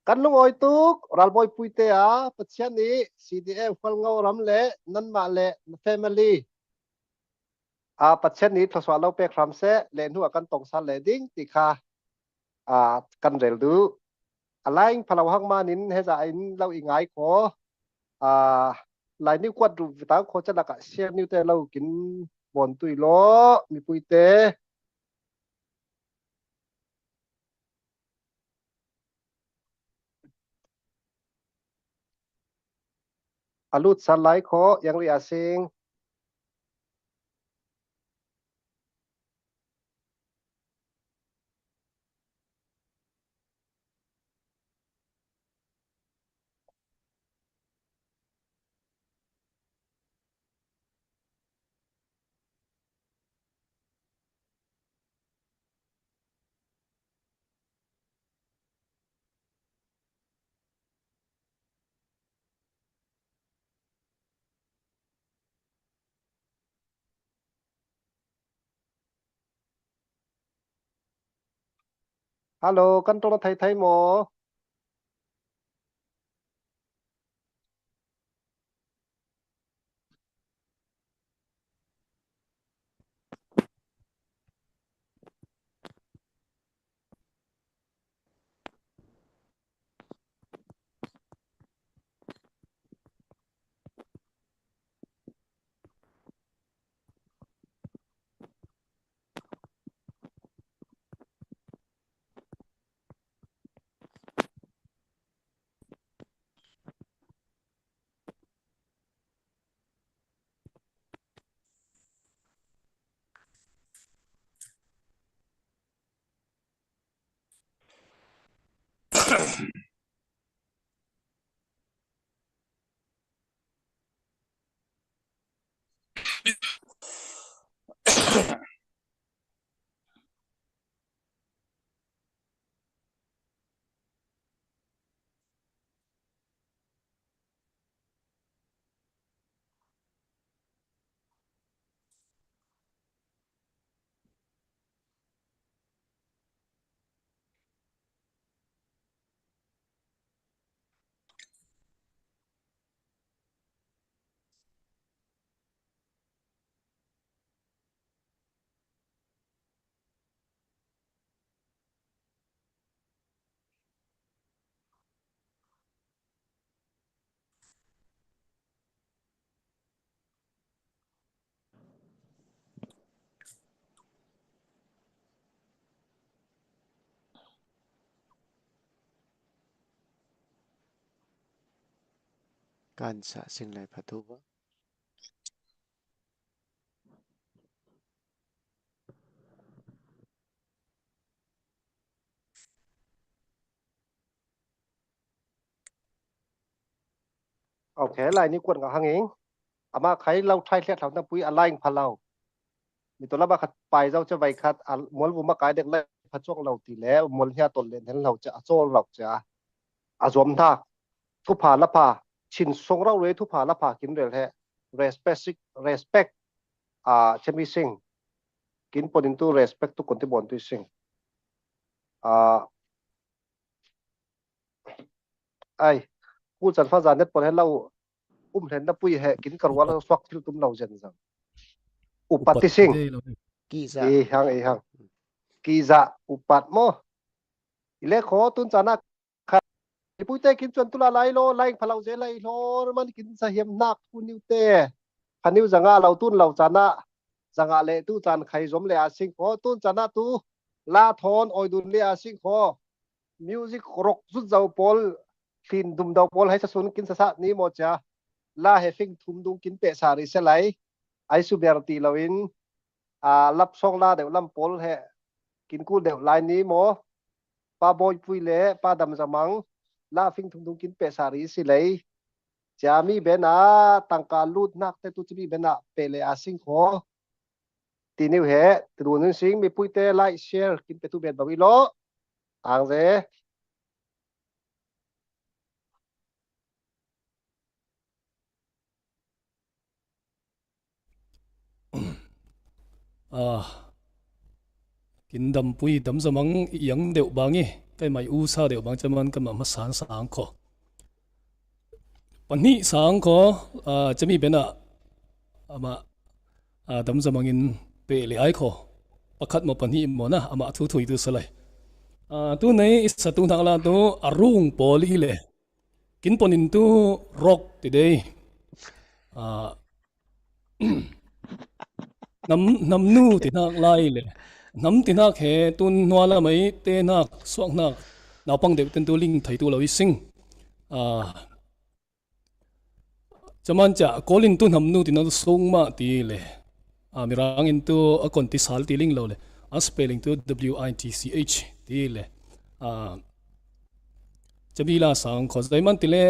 kan lung oi tuk ral boy puite a pathian ni CDF phal ngau ram le nan ma le family a pathian ni thoswa lo pe khram se le nu kan tong sa le ding ti kha a kan rel du alain phalau hang manin he za in lo ingai ko a lai ni kwat ru ta kho cha la ka share ni te lo kin bon tui lo mi puite alut san lai kho yang ri asing hello kan to thai thai mo Kansa singlai phathuwa โอเคไลน์นี้กวนกับหางเองอามาใครเราใช้เสียเราต้องปุ้ยอะไรพันเรามีตัวละมาขัดไปเราจะไปขัดมวลบุมากายเด็กเล็กพัดช่วงเราตีแล้วมวลเฮียตนเลนเห็นเราจะโซ่เราจะอาสวมท่าทุพาละพาชินทรงเราเลยทุพาละพากินเรื่อยแท้ respect เชมิซิงกินปนินตัว respect ทุกคนที่บนตัวซิงไอ้พูดสันฟ้าจานเน็ตปนให้เราเห็นนับปุ้ยเหกินกระวัลสวักที่ตุ้มเราเจนจังอุปัติสิง Giza หังกีจะอุปัตโมอิเลขอตุนจานักปุ้ยเตกินจนตุลาไลโลไลพลังเจไลโลมันกินสะเหียมนักปุนิวเตพันิวจังอาเราตุนเราจานะจังอาเลตุจานไข่สมเลอาสิงขอตุนจานะตุลาทอนออยดุนเลอาสิงขอมิวสิกร็อกสุดเจ้าปอลฟินดุมดาวปอลให้สะสุนกินสะสะนี้หมดจ้าลาเฮฟิงทุมดุงกินเปะสาริเสไลไอซูเบอร์ตีลาวินรับส่งลาเดี๋ยวลำปอลเฮกินกูเดี๋ยวไลน์นี้หมอป้าบอยปุยเล่ป้าดำสมังลาฟิงทุมดุงกินเปะสาริสิเลยจะมีเบน่าตั้งการลูดนักแต่ตุจะมีเบน่าเปเลอาสิงขอตีนิวเฮตัวนึงสิงมีปุยเตไลค์แชร์กินเปตุเบนบาวิโลอ่างเจกินดำปุยดำสมังยังเดียวบางงี้ใกล้ไม่อูซาเดียวบางจะมันก็มาสานสางขอวันนี้สางขอจะมีเป็นมาดำสมังอินเปลี่ยขอประคัดมาปันนี้หมดนะมาทุยตัวสลายตัวไหนสัตว์ทางลาตัวอรุ่งปอลีเลยกินปนินตัวรกติดเลยน้ำนูตินักไล่เลยน้ำตินักเหตุนนัวละไม่เตนักสวงนักนาวปังเด็กเป็นตัวลิงไทยตัวเราวิสิงจะมันจะโกลินตุนน้ำนูตินักส่งมาตีเลยมีรางอินตัวคนที่สาลตีลิงเราเลยspelling ตัว WITCH ตีเลยจะมีลาสังขอใจมันตีเลย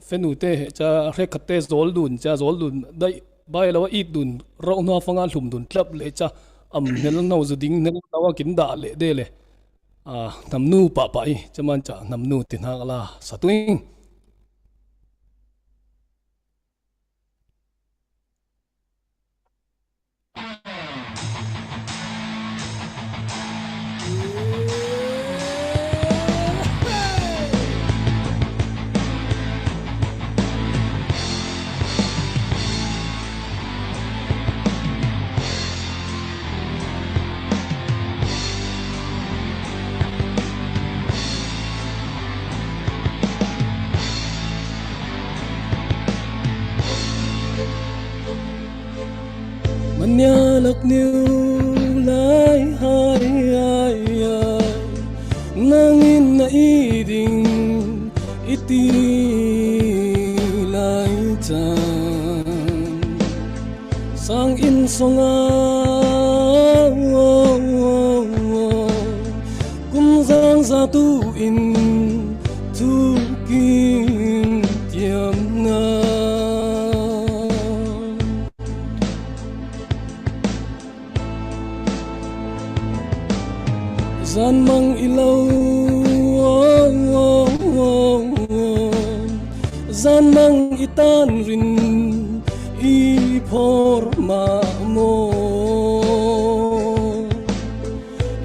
เฟนูเตจะเรียกขัดเตจอลดุนจะจอลดุนได้ใบแล้วว่าอีดุนเราหน้าฟังอาลุมดุนคลับเลยจะเนลน่าจะดิ้งเนลน่าว่ากินด่าเลยเดเลยน้ำนูป่าไปจะมันจะน้ำนูตินักละสัตุงมันยาลักนิ้วลายหายนางอินน่ะอีดิ่งอิตีลายจานสังอินสงอากุมสังสาตุอินทุกินเทียมนาZan mang ilaw Zan mang itan rin Iporma mo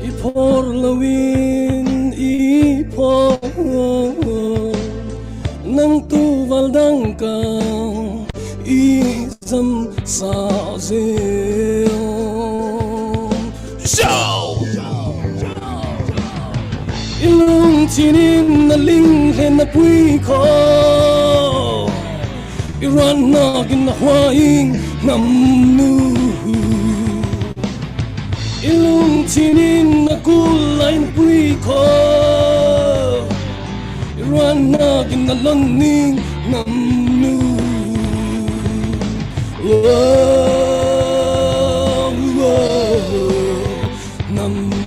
Ipor lawin Ipor Nang tuvaldang ka Izam sa ziyong Show! Ilung tinin na linghen na pui ko Iran na ginahuaing namnu Ilung tinin na kulay na pui ko Iran na ginalaning namnu Namnu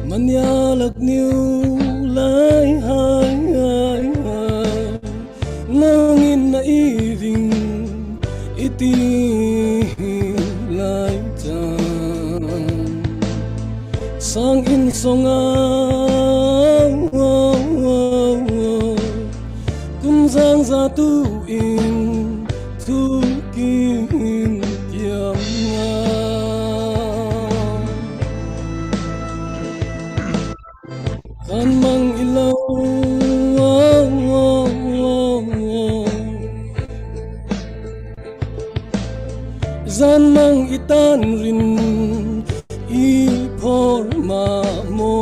Manyalag niyo lay hay langin na iving iti lay tan sang in songang kum sang za tu in tu kin tiang kan mang ilaw zan mang itan rin ipor mo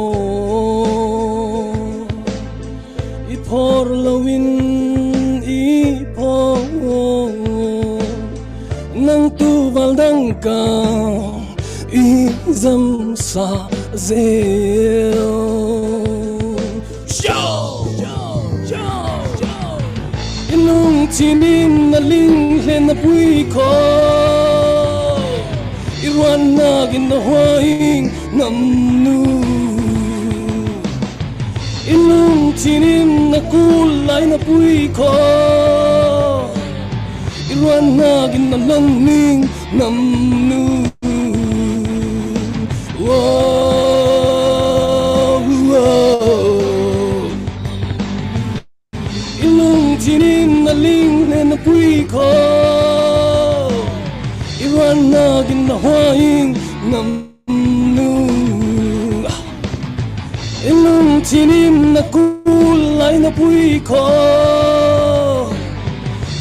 ipor lawin ipor nang tuval dang ka izam sa zeo Ilung tinim na linglen na bui ko Iwan nagin na huaing namnu Ilung tinim na kulay na bui ko Iwan nagin na langning namnu Ilung tinim na linglen na bui ko Iwan nagin na huaing namnu Ilung tinim na kulay na bui ko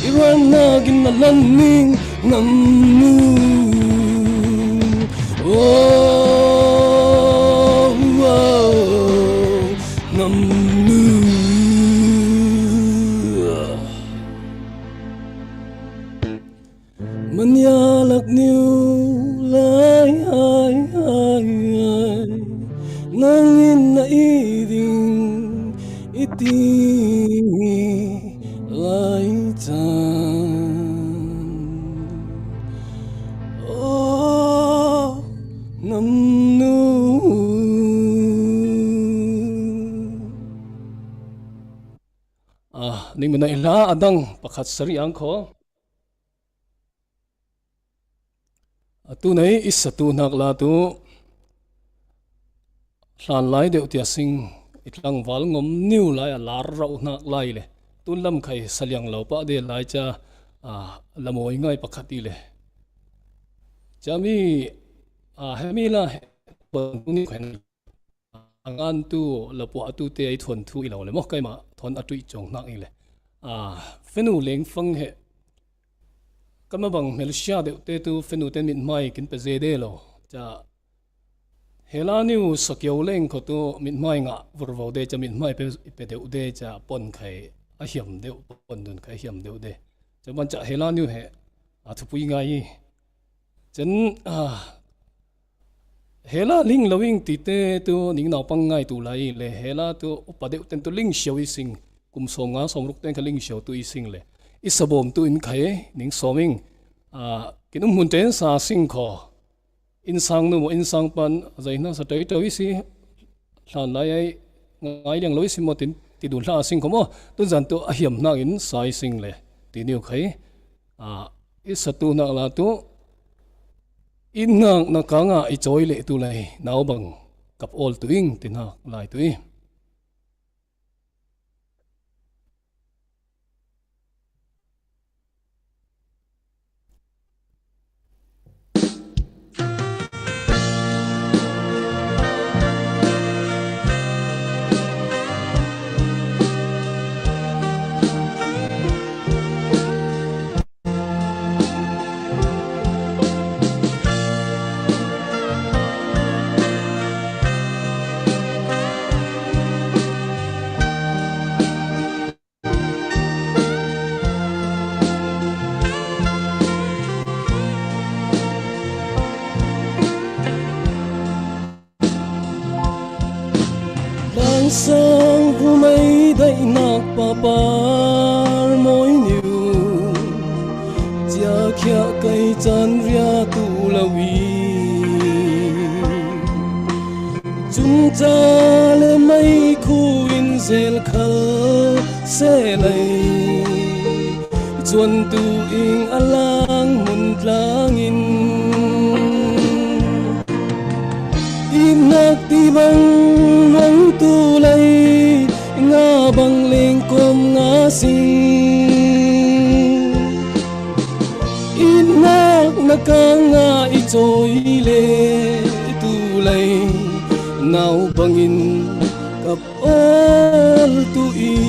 Iwan nagin na langning namnu namnu Manyalag niyo lay nangin na iring iti laitan namnu ning mana ila adang pakhat sariang ko atu nei isatu nak la tu hlan lai deuh tia sing itlang wal ngom niu lai lar rau nak lai le tun lam khai saliang lo pa de lai cha lamoi ngai pakhat ti le chami hemi la ni khen angan tu lapo atu te ai thon thu ilo le mo kai ma thon atui chong nak i le fenu leng fang he kama bang Malaysia de te tu fenu ten min mai kin pe ze de lo cha hela niu sakyo leng ko tu min mai nga vorvo de cha min mai pe de de cha pon khai a hiam de pon dun khai hiam de de cha ban cha hela niu he thu pui ngai chen hela ling loving ti te tu ning naw pang ngai tu lai le hela tu upade ten tu ling xiao i sing kum som nga som ruk ten ka ling xiao tu i sing le isabom tu in khai ning soming kinum mun ten sa sing kho in sang nu mo in sang pan zaina sa tai tawi si hlan lai ai ngai liang loi sim mo tin ti dun hla sing kho mo tun zan tu a hiam na in sai sing le ti niu khai isatu na la tu in ngang na ka nga i choi le tu lai naw bang kap ol tu ing tin ha lai tu i sang vu mây đầy nạc papar môi niu chia kia cây chân ria tu la vi chúng ta lệ mây khu in zel khal se lay chuan tu ing alang mun tlangin inak ti bang luang tu lay nga bang leng kom nga sing inak nakanga ichoy le tu lay nào bangin kap ol tu ing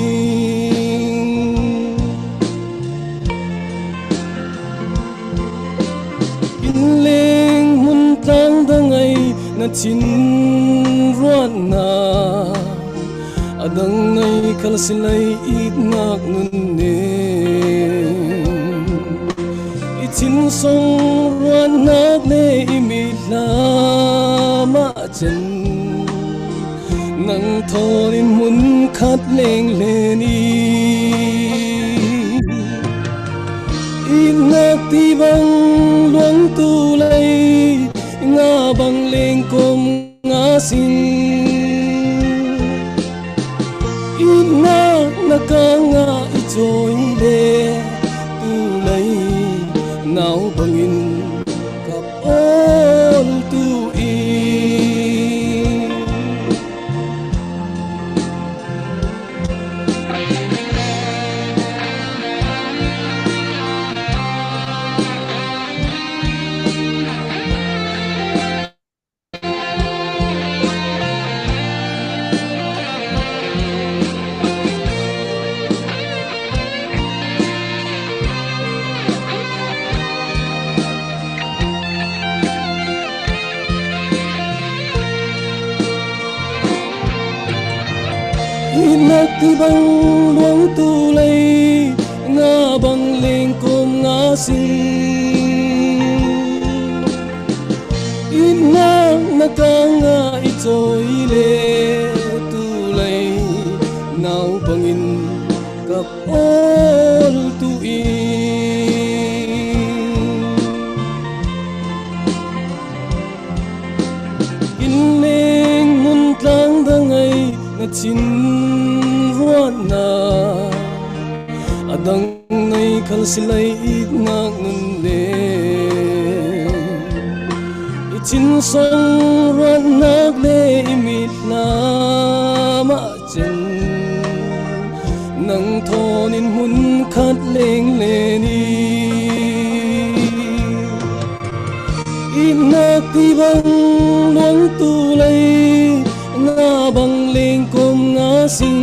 in leng mun tang dangai na chin ruan na adang ngai kal silai it ngak nun ne chin song ruan nak ne imit la ma chen nang thonin mun khat leng leni inak ti bang luang tu lay nga bang leng kom nga sing inak nakanga ichoy le tu lay nào bangin kap ol tu inak ti bang luang tu lay nga bang leng kom nga sing inak nakanga ichoy le tu lay nào bangin kap ol tu in leng mun tlang dangai na chin ruan na adang ngai kal silai it ngak nun le chin song ruan nak le imit na ma chen nang thonin mun khat leng le ni inak ti bang luang tu lay nga bang leng kom nga sing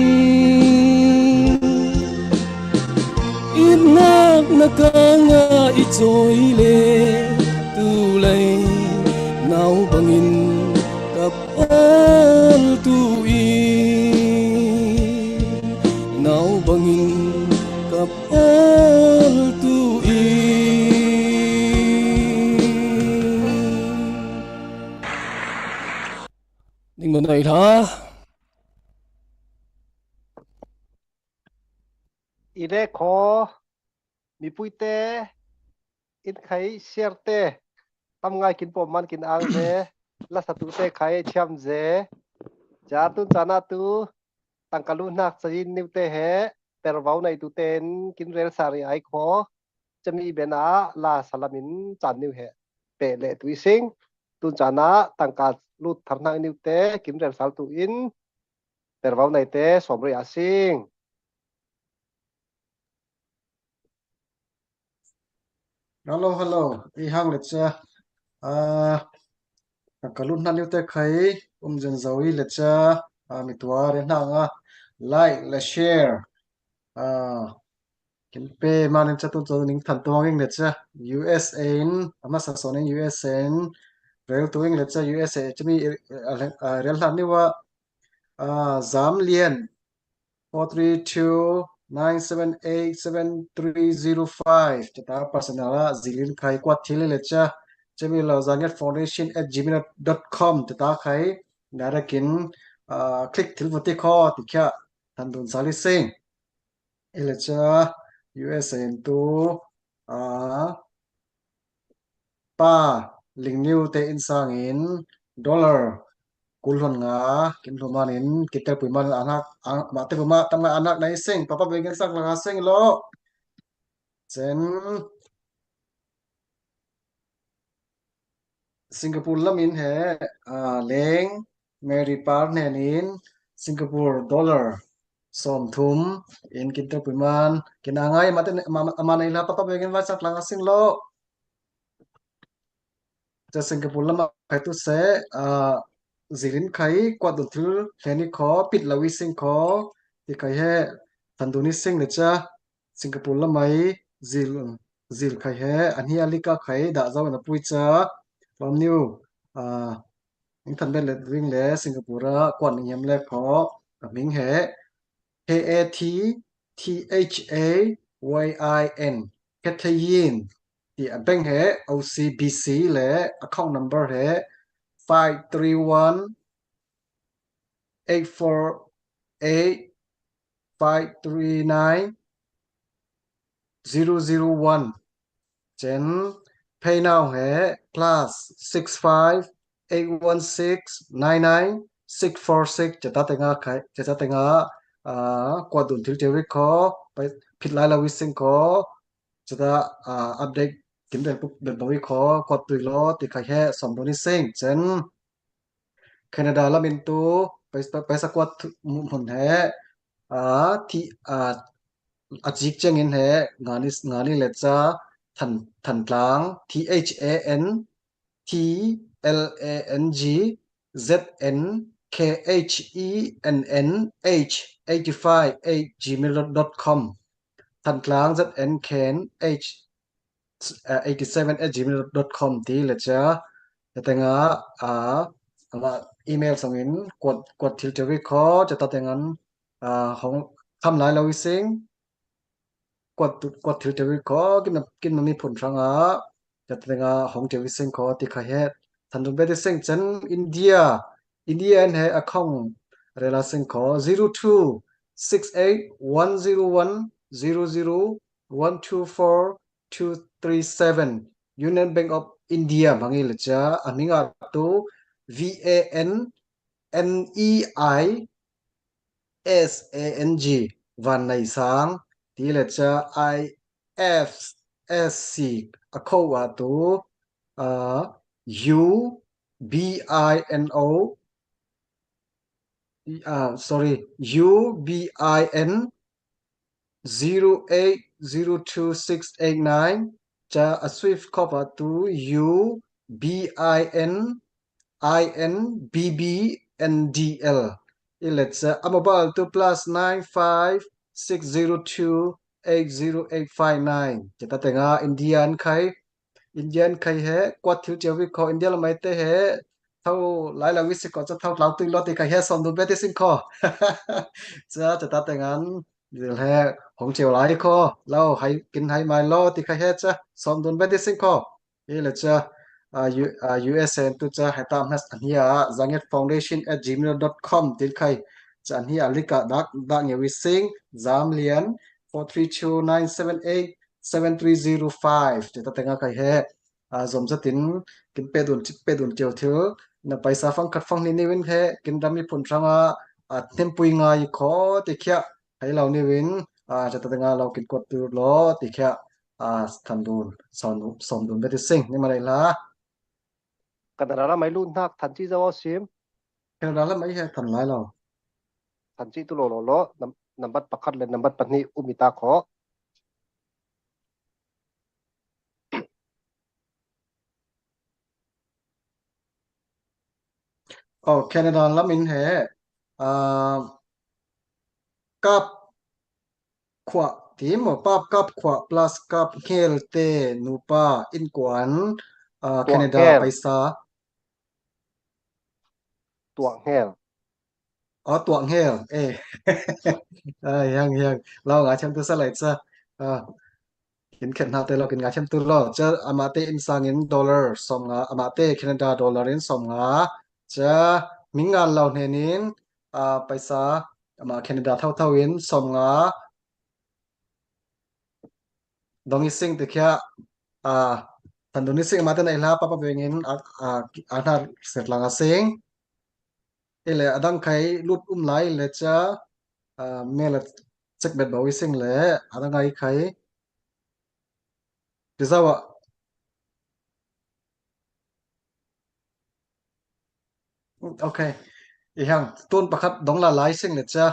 inak nakanga ichoy le tu lay nào bangin kap ol tu nào bangin kap ol tu Ninh bên này hả? ire kho mi puite in khai sherte tam ngai kin pom man kin ang ve la satu te khai cham je ja tu chana tu tangkalu nak sajin niu te he per vau nai tu ten kin rel sari ai kho chami bena la salamin chan niu he pe le tu sing tu chana tangka lut tharna niu te kin rel sal tu in per vau nai te somri asing hello i hang le cha kalun nan yote khai jen zawi le cha mi tua re na nga like la share kin pe manin cha tu chu ning than tong ing le cha USA in ama sa son in USA in rel tu ing le cha USA chmi rel han ni wa zam lien 432978730 chata personal zilin khai kwat thile le cha chemi lo zanget foundation@gmail.com chata khai narakin click thil voti kho tikha thandun sali sing ele cha USN tu pa lingnew te insang in dollar kulhon nga kin lumanin kita puiman anak mate puma tama anak nai sing papa begen sak langa sing lo chen Singapore lamin he leng Mary par nenin Singapore dollar som thum in kita puiman kinangai mate amanai la papa begen wa sak langa sing loจะสิงคโปร์ละมาใครตุเสzirin khai kwa du thil hleni kho pit lawi sing kho ti khai he tan du ni sing le cha singapore la mai zil zil khai he an hi alika khai da zaw na pui cha lom niu a ing than ben le ring le singapore a kwan ni yem le kho ming he KATTHAYIN Kathayin thì anh bank hệ OCBC lệ account number hệ 531 848 539 001 trên pay now hệ plus 65 816 99 646 จะตัดแต่งาใครจะตัดแต่งากว่าดุนทิลเจริคอไปผิดไลน์ลาวิสิงคอจะตัดอัปเดตกินเดินปุ๊บเดินบวิคอกดตุยล้อติดใครแค่สมดุลนิสิงเช่นแคนาดาละมินตูไปสกวดหมุนแห่ที่อาจิกเจงินแห่งานิเลจ้าทันกลาง THANTLANG ZNKHENNH 85 gmail.com ทันกลาง ZNKNH 87 gmail.com ที่เลจ้าแต่งาอีเมลส่งอินกดทิลเจอรี่คอจะตัดแต่งานของทำลายเราวิสิงกดทิลเจอรี่คอกินมันมีผลทางจะแต่งานของเจอวิสิงคอที่ขายเหตุทันทุนเบดิสิงจันอินเดียนให้อคองเรลาสิงคอ02 68 101 00 124 237 Union Bank of India บางอีเลยจ้าอันนี้ก็ตัว VANNEISANG วันในสางที่เลจะ IFSC อเข้าว่าตัวUBINO sorry UBIN 0802689 จะ Swift เข้าว่าตัว UBIN INBBNDL อีเลจะ mobile ตัว plus 95602 80859จะตัดแต่งอินเดียนใครเหกวดทิวเจวิคออินเดียละไม่เตะเหเท่าหลายวิสิกก็จะเท่าเราตึงรถที่ใครเหสมดุลเบติสิงคอจะตัดแต่งานเดี๋ยวเหของเจียวหลายคอเราให้กินให้ไม่รอที่ใครเหจะสมดุลเบติสิงคออีเลจะUSN ตัวจะให้ตามอันนี้zangetfoundation@gmail.com ติดใครจะอันนี้ลิกะดักเงี้ยวิสิงจามเลียน432-978-7305จะตัดแต่งใครเหสมจะตินกินเป็ดดุนเจียวเถอะนะไปซาฟังคัดฟังนี่วินเหกินดำมีผลทางเทมปุยงายขอติเขียให้เรานี่วินจะตัดแต่งเรากินกดตัวล้อติเขียทันดุนสมดุลเบติสิงนี่มาเลยละกันดาราไม่รุ่นนักทันที่จะว่าซิมแค่นั้นแล้วไม่ใช่ทันไรเราทันที่ตุโลโลนับบัตรประคัดเลยนับบัตรปัจจุบันอุมิตาขอแคนาดาละมินเหกับขวาทีมปั๊บกับขวา plus กับเคลเตนูปาอินกวนแคนาดาไปซาตัวแฮลตัวเฮลยังเรางาแชมป์ตัวสไลด์ซะเห็นเข็นหาแต่เรากินงาแชมป์ตัวเราจะอามาเตอินซางอินดอลลาร์สองงาอามาเตแคนาดาดอลลาร์อินสองงาจะมิงานเราเห็นินไปซามาแคนาดาเท่าอินสองงาดองอิสิงติเคียทันดูนิสิงมาแต่ไหนล่ะป้าเวงินอาณาเสร็จหลังสิง ile adang khai lut lai le cha mela check bet bawi sing le adang ai khai rizawa okay ihang tun pakhat dongla lai sing le cha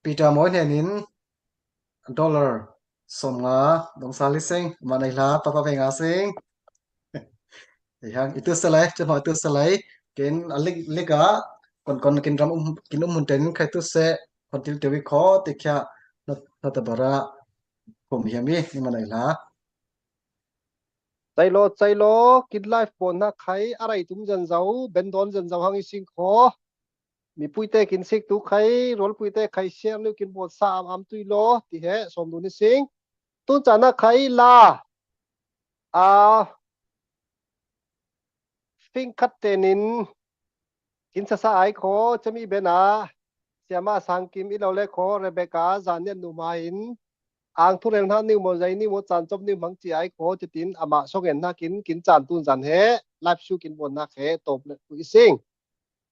Peter moi henin dollar som nga dong sali sing manai la papa venga sing ihang itu selai cho hỏi itu selai ken alik liga kon kin ram kin mun ten khai tu se kon til tewi kho ti kya na ta baraผมhiami ni manai la ใจโลกินไลฟ์ปนนะใครอะไรตุ้มจันเจ้าเบนดอนจันเจ้าหังอีสิงขอมีปุยเตกินสิกตุใครรถปุยเตใครเชียร์นิ้วกินบดสามอัมตุยโลที่เหสมดุนิสิงตุ้นจันนะใครลาฟิงคัตเตนินกินสะไอขอจะมีเบนาเสียมาสังกิมอีเราเล็กขอเรเบกาจานเนียนนูมาอินอ่างทุเรนท่านิวโมใจนิวจานจบนิวมังจีไอขอจะตินอามาส่งเห็นท่ากินจานตุนจานเฮไลฟ์ชูกินบนนักเฮตบเลยปุยสิง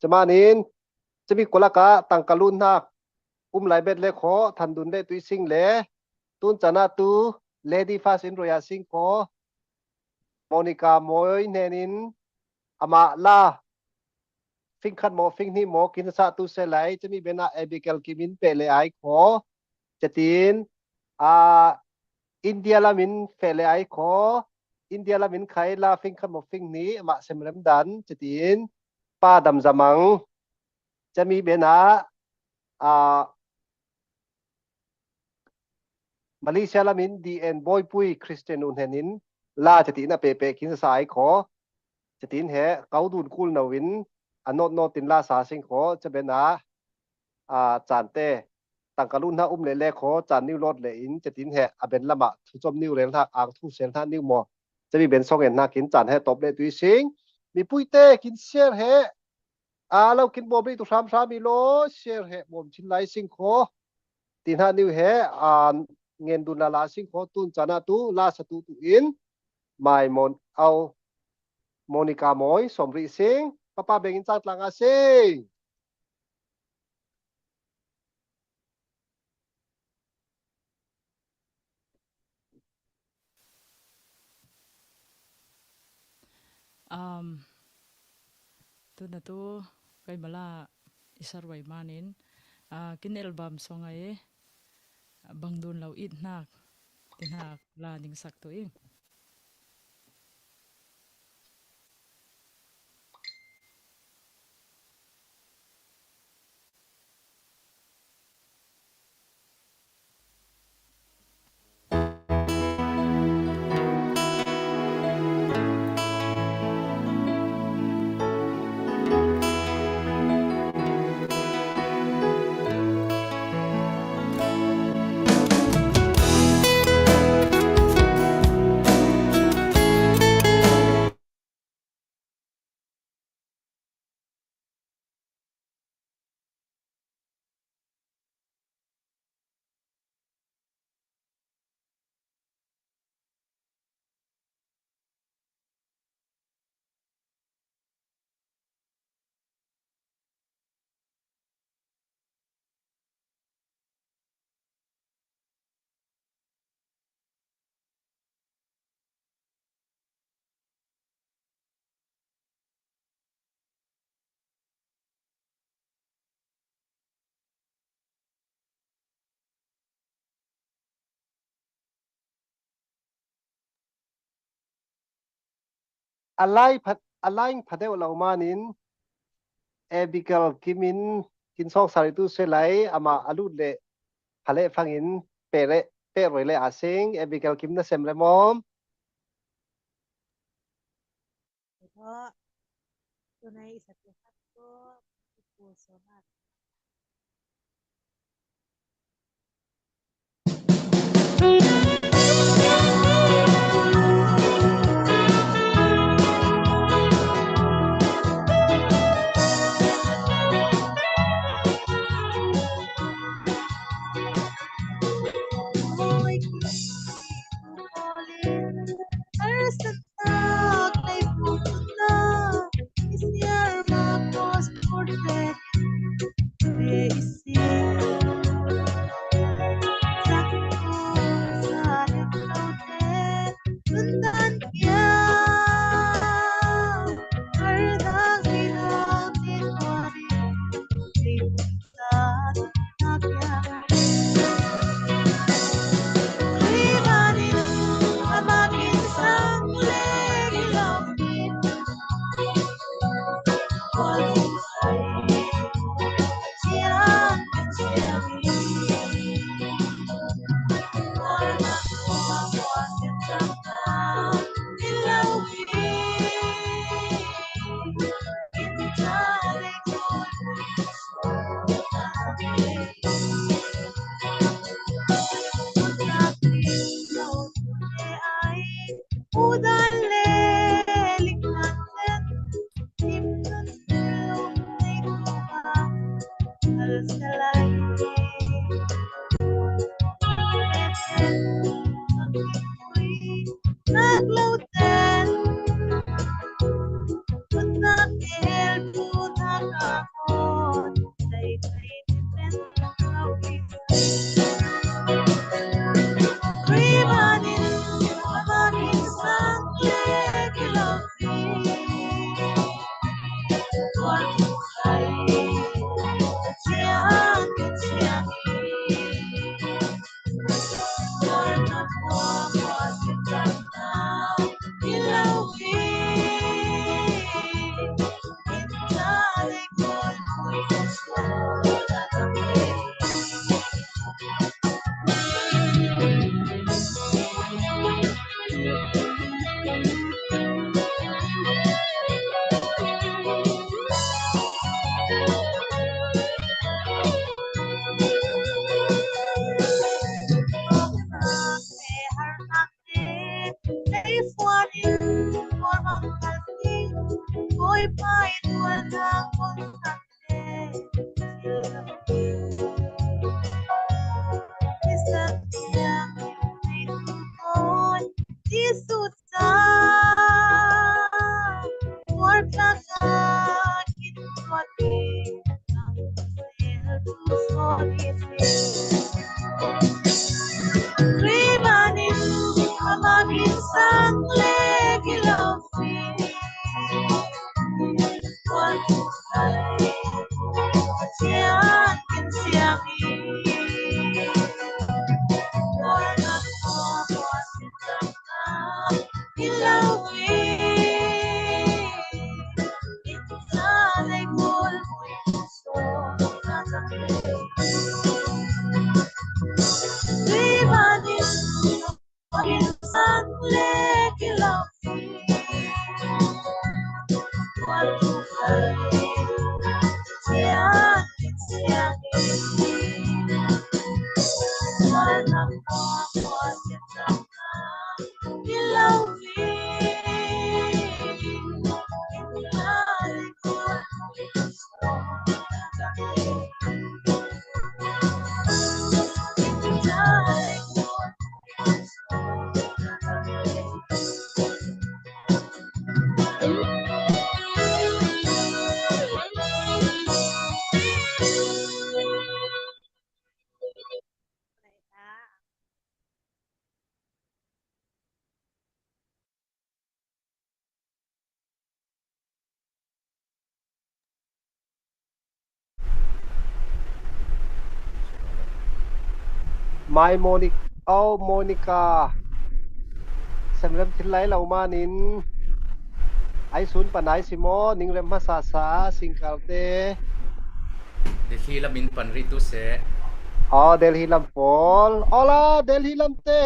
จะมานินจะมีคนละกะตังกะลุนนักไหลเบ็ดเล็กขอทันดุนได้ตุยสิงเล่ตุนจานาตูเลดี้ฟาสินรอยาสิงขอโมนิกาโมยเนนินอามาลาฟิงคันโมฟิงนี่โมกินซาตุเซลัยจะมีเบนาเอบิเกลกิมินเปเลไอขอจะตินอินเดียลามินเฟเลไอขออินเดียลามินไคลาฟิงคันโมฟิงนี้อามาเซมเลมดันจะตินป้าดำจมังจะมีเบนามาเลเซียลามินดีเอ็นบอยปุยคริสเตียนุนเฮนินลาจะตินเปเปกินสายขอจะตินเหเกาดูนคูลนาวินอันโนตินลาสาสิงขอจะเป็นจานเต้ตังกะลุนฮะเล่ขอจานนิวรถเลยอินจะตินเหอเป็นละมาทุจมนิวเรงทักอ่างทุเสียงท่านิวมอจะมีเป็นสองเห็นนากินจานให้ตบเลยตุยสิงมีปุยเต้กินเชียร์เหเรากินบอมนี่ตุสามมีโลเชียร์เหบอมชินไลสิงขอตินฮะนิวเหเงินดุลลาสิงขอตุนจานาตูลาสตูตุอินไม่มอนเอาโมนิกาโมยสมริสิงป้าเบงินจัดหลังอาสิงtu na tu kay mala isarway manin kin album song ay bangdun law it nak tinhak laning sakto ingอะไรพัดเดวเหล่ามานินเอบิเกลกิมินกินซอกสาริตุเซลัยอามาอลุดเล่ทะเลฟังอินเปเรรอยเล่อาซิงเอบิเกลกิมน่าเซมเลมอมเพราะตัวในสัตว์พัดก็ปูโซนาArsenal, kay pupunta Ôi phải tuôn hàng con thằng đê Isang tiyang may tuon Isut sa Work na ka Kinwati Ang puso Rimanin Mamagin sang legilaw My Monica oh Monica sầm lem thiên lấy lầu ma nín ai xuống pan ai simo ning lem masa sa singkalte Delhi la min pan ritu se Delhi lam pol ola Delhi lam te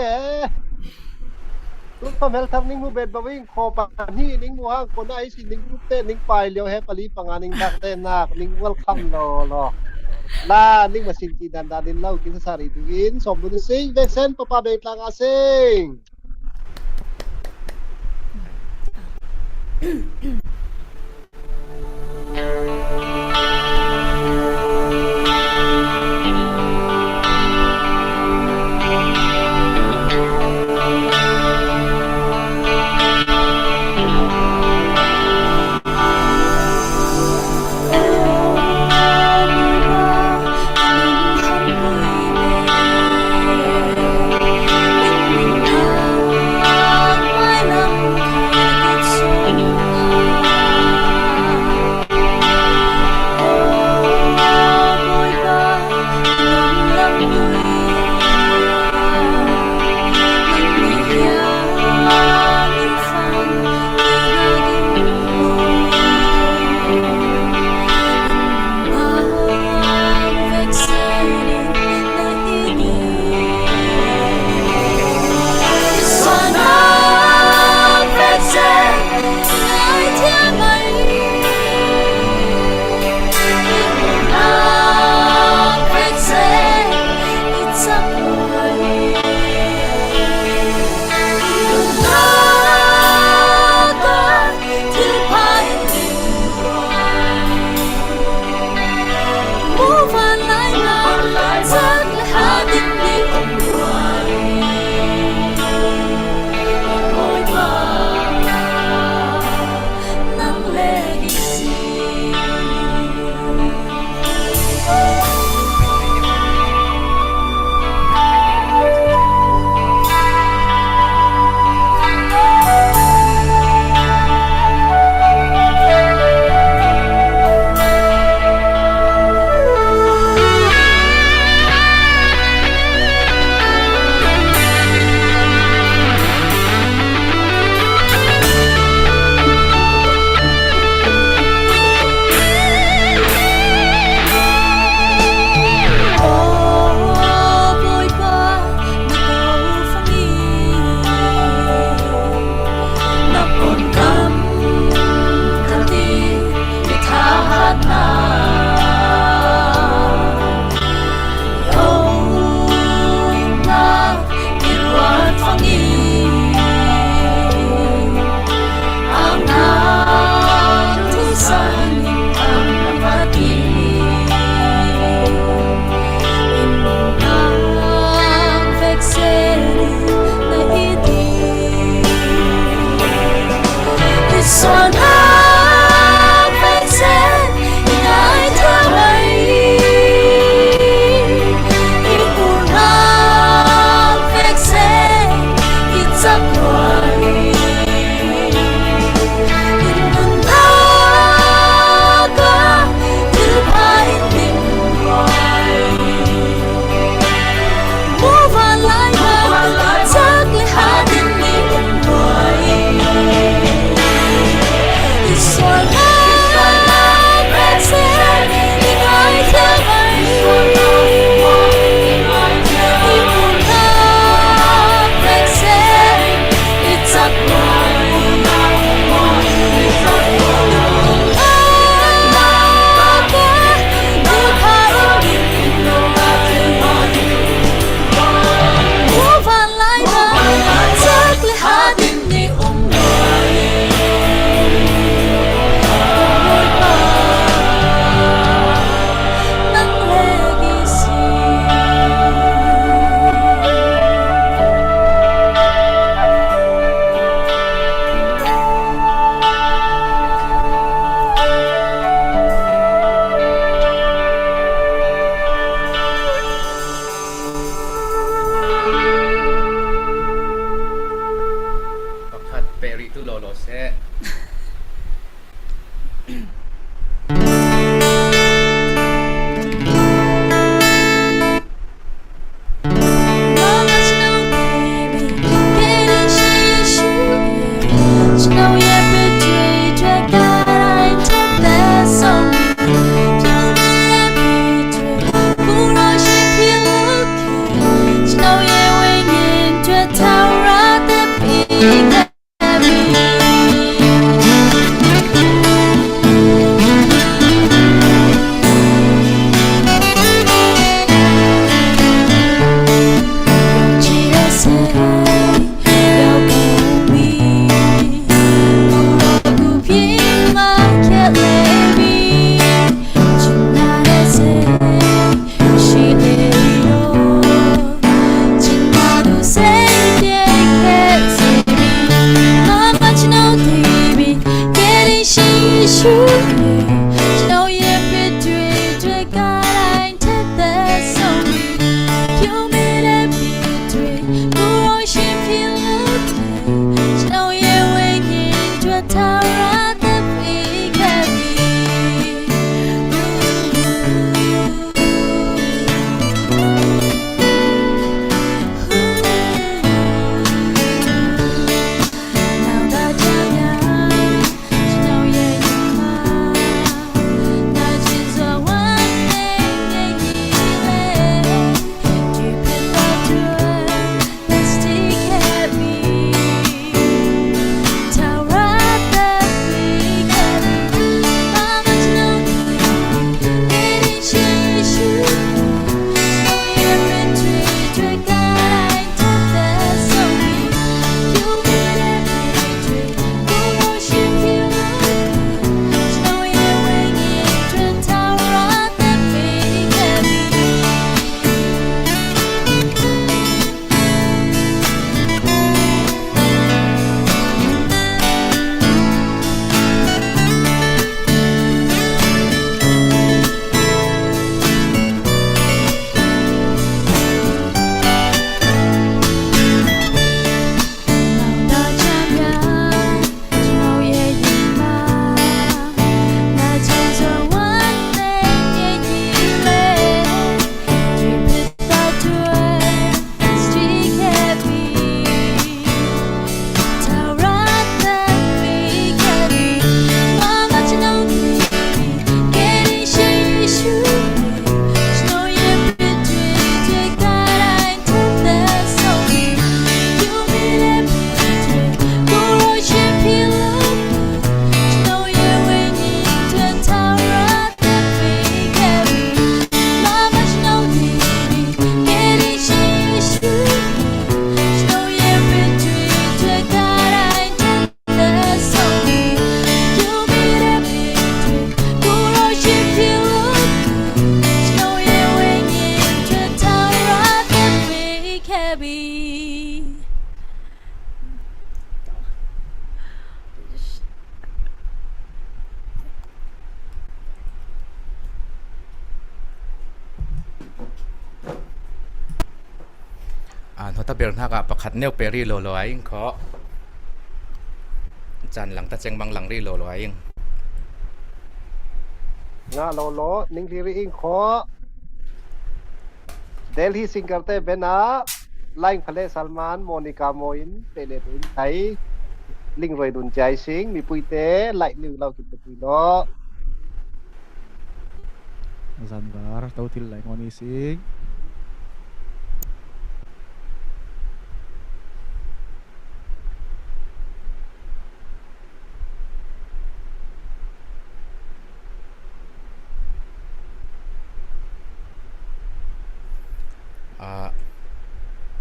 lúc pa mel thang ning mu bet bawing kho pa ni ning mu hang kon ai sin ning te ning pai leo he pali panganing dak te nak ning welcome lo La ning masin ki dan din lau kin sa sari tuin som bu sing vexen papa bet lang asing Hãy subscribe cho kênh Ghiền Mì Gõ để không bỏ lỡ หัวตะเบียร์ท่ากะประคัดเนวเปรีโลลอยขอจันหลังตะเจงบังหลังรีโลลอยงาโลโลนิงทีรีอิงขอเดลฮีซิงเกิลเตเบนาไลน์เพลซัลมานโมนิกาโมอินเตเลตุนไท linh rồi đun trái xính mi pui té lại lưu lau kịp pui nó Zanvar tau til lai ngoni sing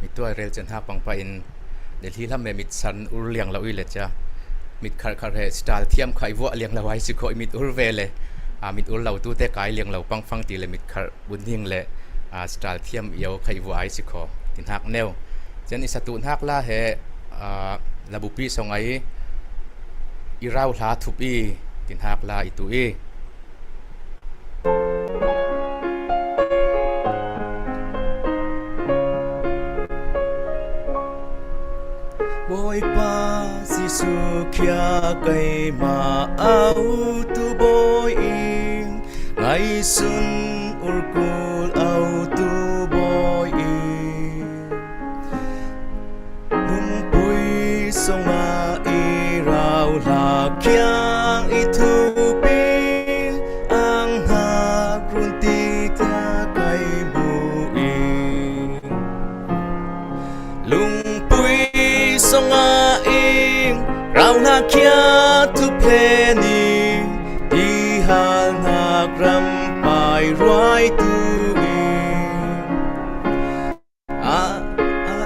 mi tuai rel chen ha pangpa in Delhi lam me mit san ur liang la ui le cha mit khar khar he style thiam khai wo liang la wai si khoi mit ur ve le mit ur lau tu te kai liang lau pang phang ti le mit khar bun hing le style thiam yo khai wo ai si kho tin hak neu chen isatu hak la he la bu pi song ai i rau hla thup i tin hak la i tu i boy pa si su kia cây mà áo tu boy in ngày xuân ur kul áo tu boy in nung pui sông a i rau la kiang i thu pin ang ha run ti tia cây bu in lung pui song a ing rau na kia tu pleni di hal na gram pai roi tu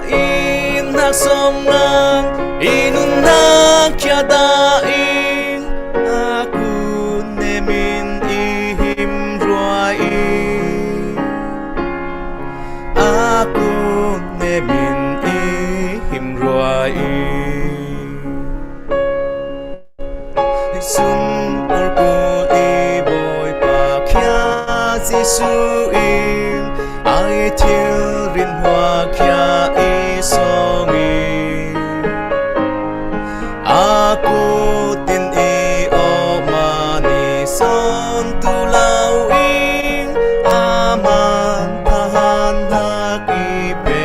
ing na song nang inun na kia da ing aku nemin ihim roi aku nemin roi sun ur ko i boy pa kya jisu in ai thil rin hoa kya i song aku tin i o mani son tu lau in aman tahan hak i pe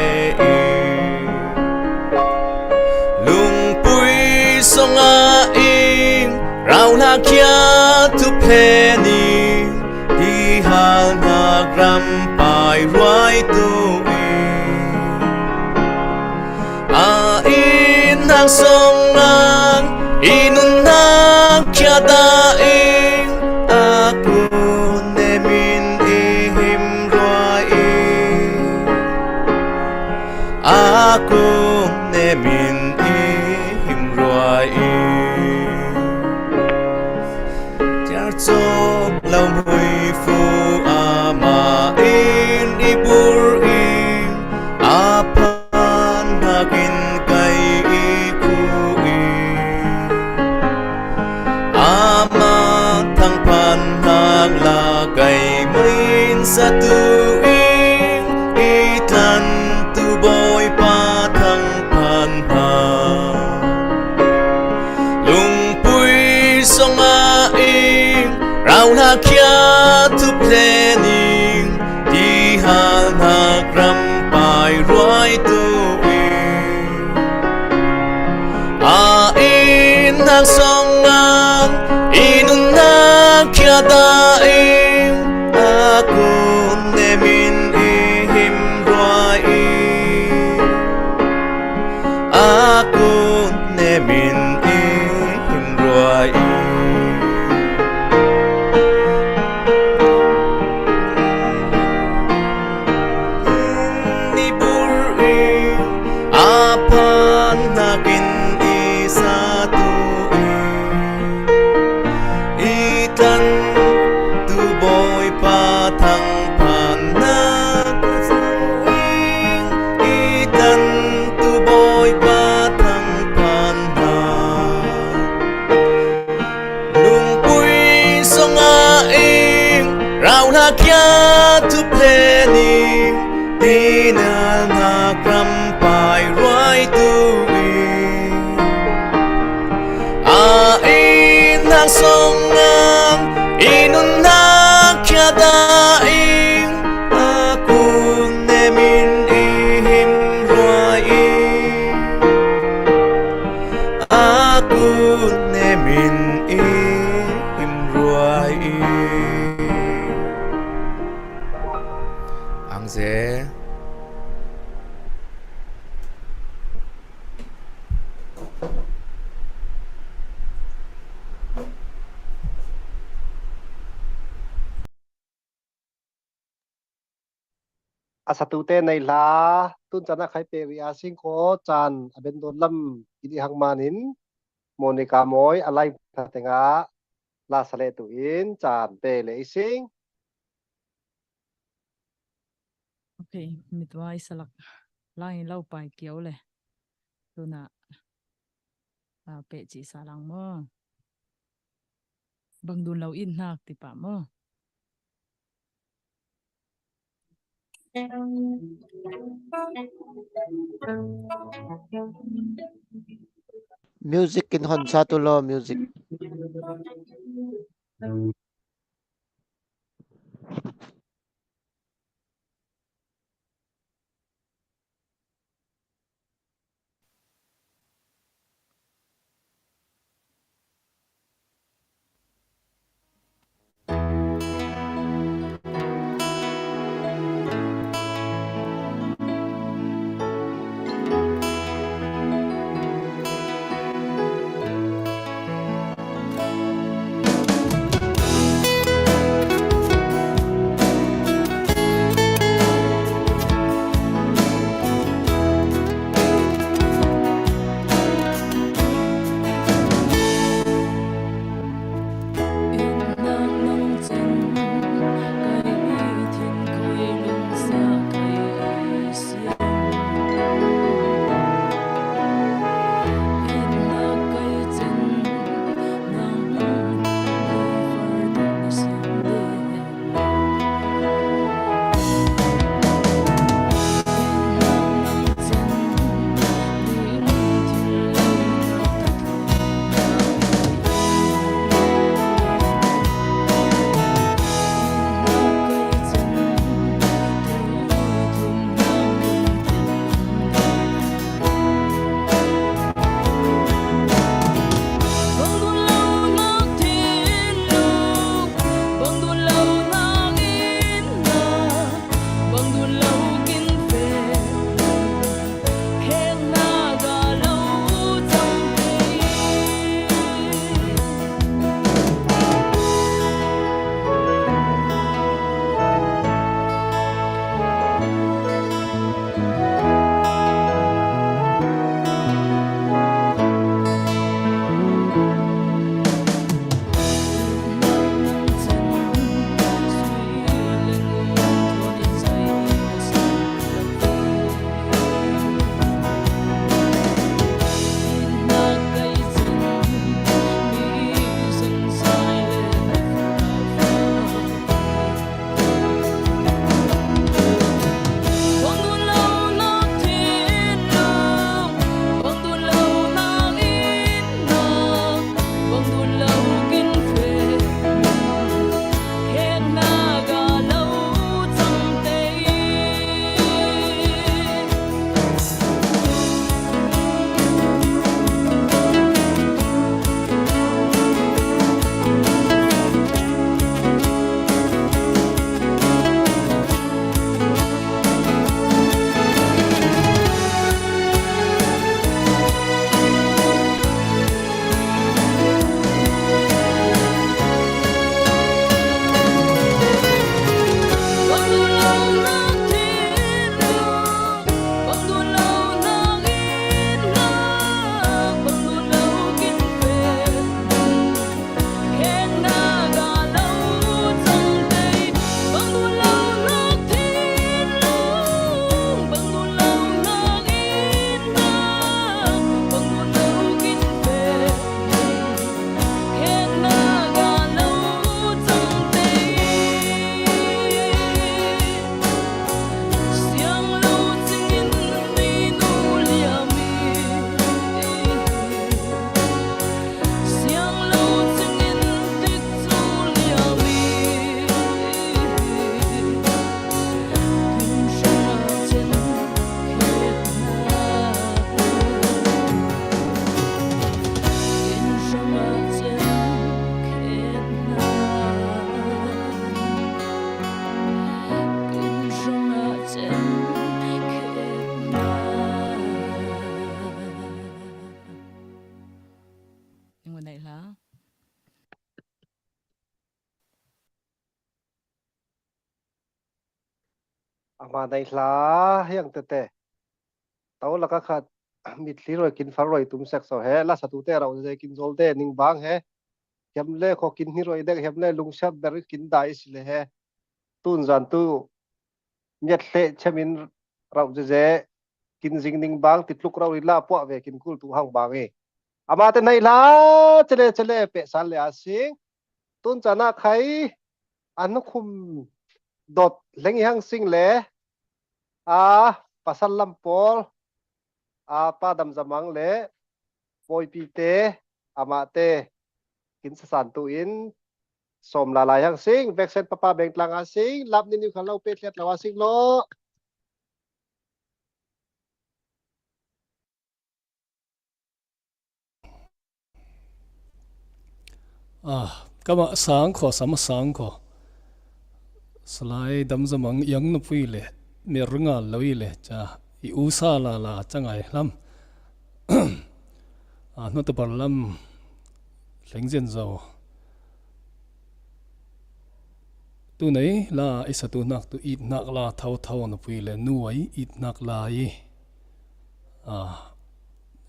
song a ing rau na kia tu pleni di hal na gram pai roi tu in hang song nang inun na kia da ing aku nemin ihim roi aku nemin chok lau hui fu ama in i bur in apan hakin kai i ku ama thang pan hang la kai main sa tu in i tan tu boy pa thang pan ha lung pui song a rau na kia tu planning di hal na gram pai roi tu in hang song ngang inun na kia da in aku nemin ihim roi aku nemin ihim roi kia tu planning tina na gram pai roi tu in hang song ngang inun na kia da in aku nemin ihim roi aku อาสตูเตในลาตุนจันนะใครเปรีอาซิงโคจันอเบนโดนลำกิดิหังมานินโมนิกามอยอะไรพัตงาลาสเลตุอินจันเปเลซิง โอเคมิดว่าอิสลักไล่เล่าไปเกี่ยวเลยตัวน่ะเปะจีสาลังมั้งบังดุนเราอินนักติปะมั้ง music in hon satu lo music ama nei hla hiang te te tàu là các khát mít lý rồi kín phá rồi tụm sẹt sau hè là sát tụt rau dây kín zol te ning bang he hiểm lệ khó kín hi rồi đấy hiểm lệ lung sắp beri kín đại is le he tun zan tu nhật lệ chemin rau dây kín zing ning bang tit luk rau ila po về kín kul tu hang bang e ama te nei la chele pe sal le asing tun chana khai anu khum dot leng hang sing le pasal lampol pa dam zamang le poi pi te ama te kin sa san tu in som la lai hang sing vaccine papa beng tlang a sing lap ni ni khalau pe tlet lawa sing lo kama sang kho sama sang kho slai dam zamang yang na pui le me runga loi le cha i usa la changai lam no to par lam lengzen zo tu nei la isa tu nak tu it nak la thau na pui le nuai it nak la yi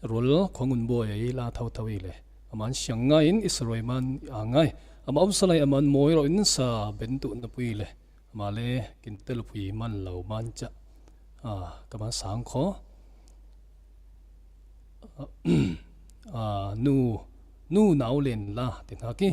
rol khongun boy ai la thau i le aman sianga in israel man angai ama salai aman moi ro in sa bentu na pui le ma le kin tel pui man lo man cha kama sang kho nu nau len la tin ha ki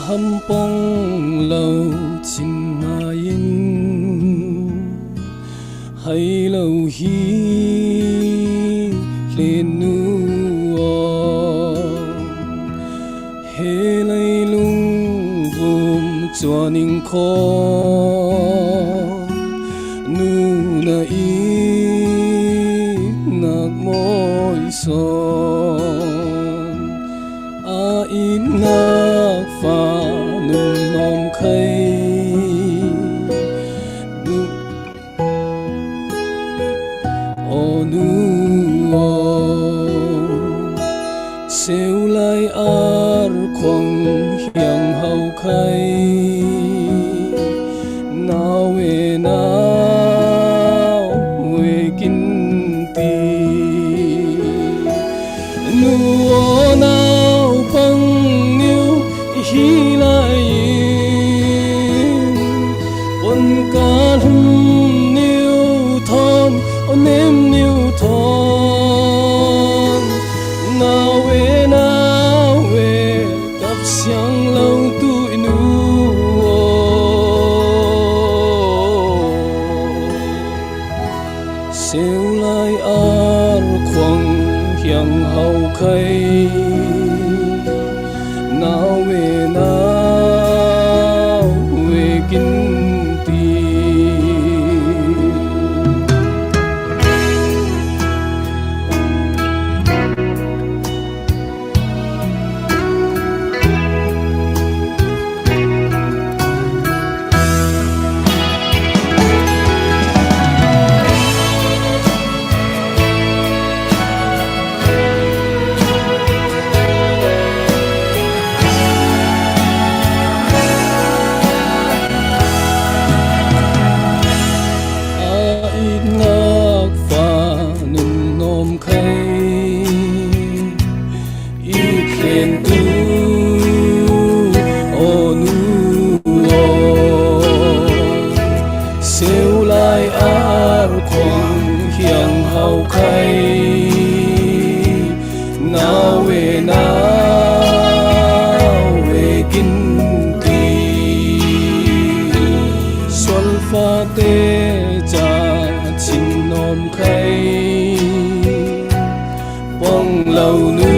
hampong lâu chín in hay lâu hi lên nu he lấy lung vùng cho ninh khó nu na i nạc môi son in nạc pha nung nom khay nu siêu lai ar khoang hiang hậu khay nào về kinh ti nu nào bằng nhiêu hi lai ôn ca hum nhiêu thon ôn em nhiêu thon nào về gặp xiang lâu tụi nu siêu lai ar khoang hiang hậu khay nào về kinh ti siêu lai ar khoang hiang hậu khay nào về kinh ti xuân pha tê cha chín nom khay bong lâu nu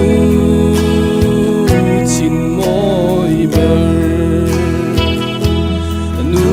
chín môi bờ nu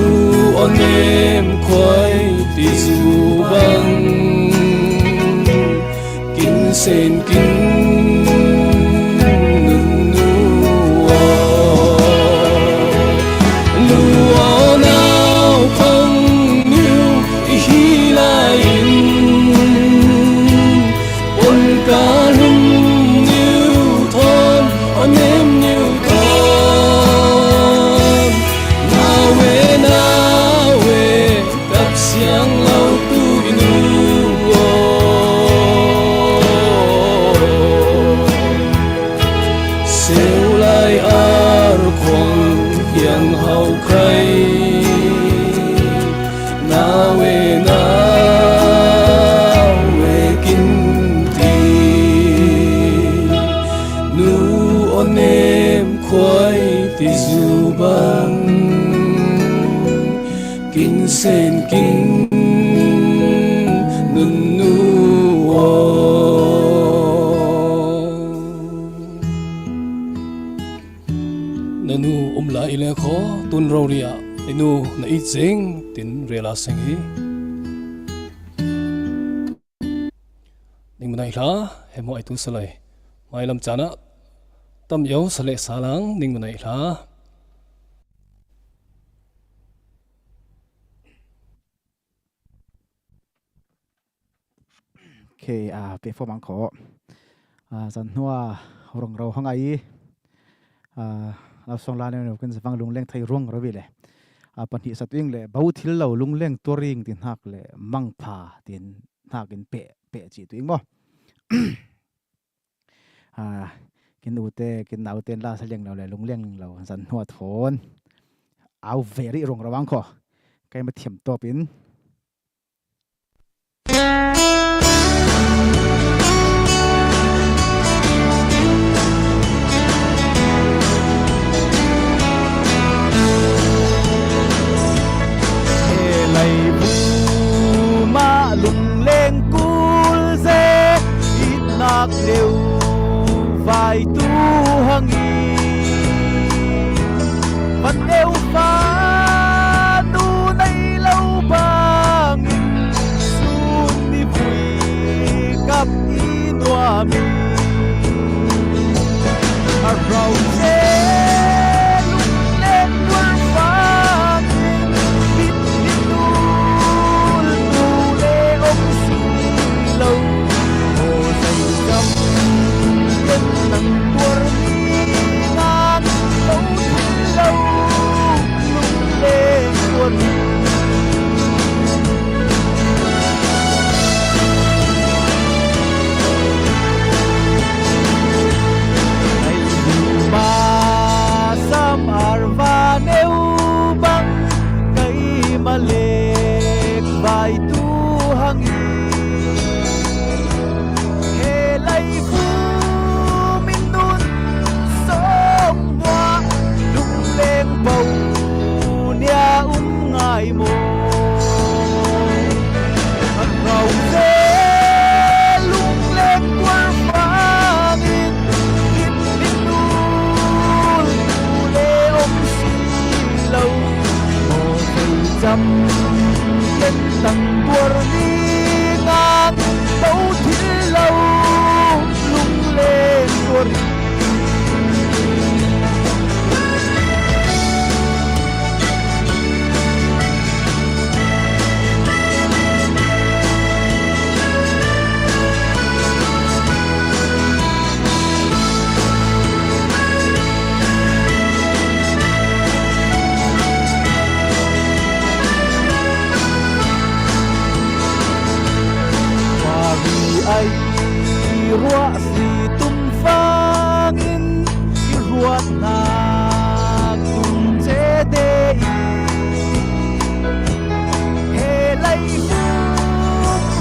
lai ar khong hiang hau khai nawe kin ti nu onem khoi ti zu bang kin sen kin nun nu nanu lại le khó tun rau ria inu na ít zeng tin rela seng hi ning manai la hemo ai tu salai mai lam chana tam yo sale salang ning manai laโอเคเปฟอร์มังขอจันหัวรองเราห้องไอเราส่งลาเนี่ยเราเป็นฟังลุงเล่งไทยร่วงเราไปเลยปัญหาสัตว์วิ่งเลยบ่าวที่เราลุงเล่งตัวริงตินหักเลยมังพาตินหักกินเปะจีตัวเองบ่กินอูเตกินเอาเต้นลาเสลียงเราเลยลุงเล่งเราจันหัวโถนเอาเวรีรองระวังขอใครมาเทียมตัวเป็นlung lên cul dê ít nạc đều vài tu hăng y vẫn đều phá nu nay lâu bang sun đi vui cặp y noa mi rau dê lung lên cul vang ít ít tu lâu hồ dày dầm chân nắng tuôn ngang lâu lâu lung lên tuôn ngày ba sam arva nêu băng cây mà lek vài tu hang lay phu min nun sông hoa lung lên bầu nia ngai mồ rau dê lung lên quang vang in in in nun lê ôm xì lâu mồ thầy dăm trên tầng buồn đi ngang đâu thiên lâu lung lên tuôn ai rua si tum fangin ruat na tum che de he lai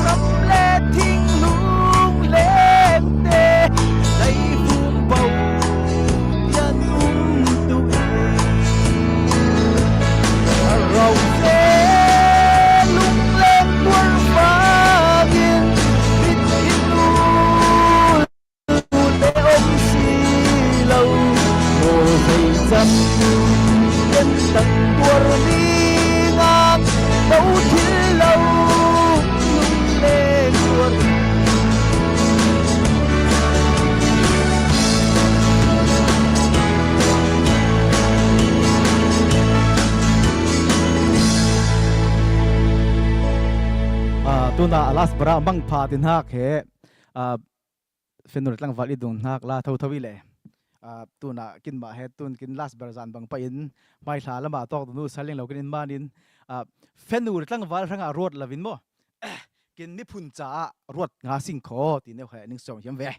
rap le thing lung lên te lai phum bầu yan tu rau dê lung lên buồn vangin dầm trên tầng tuôn đi ngang đâu thiên lâu lung lên tuôn tuna alas bara bang pha tin hak he fenur tlang vali dun hak la thau thawi le tu na kin ma he tun kin last barzan bang pa in mai thla lama tok nu saling lo kin manin fenur tlang wal ranga road lavin mo kin ni phun cha road nga sing kho ti ne kha ning song hiam ve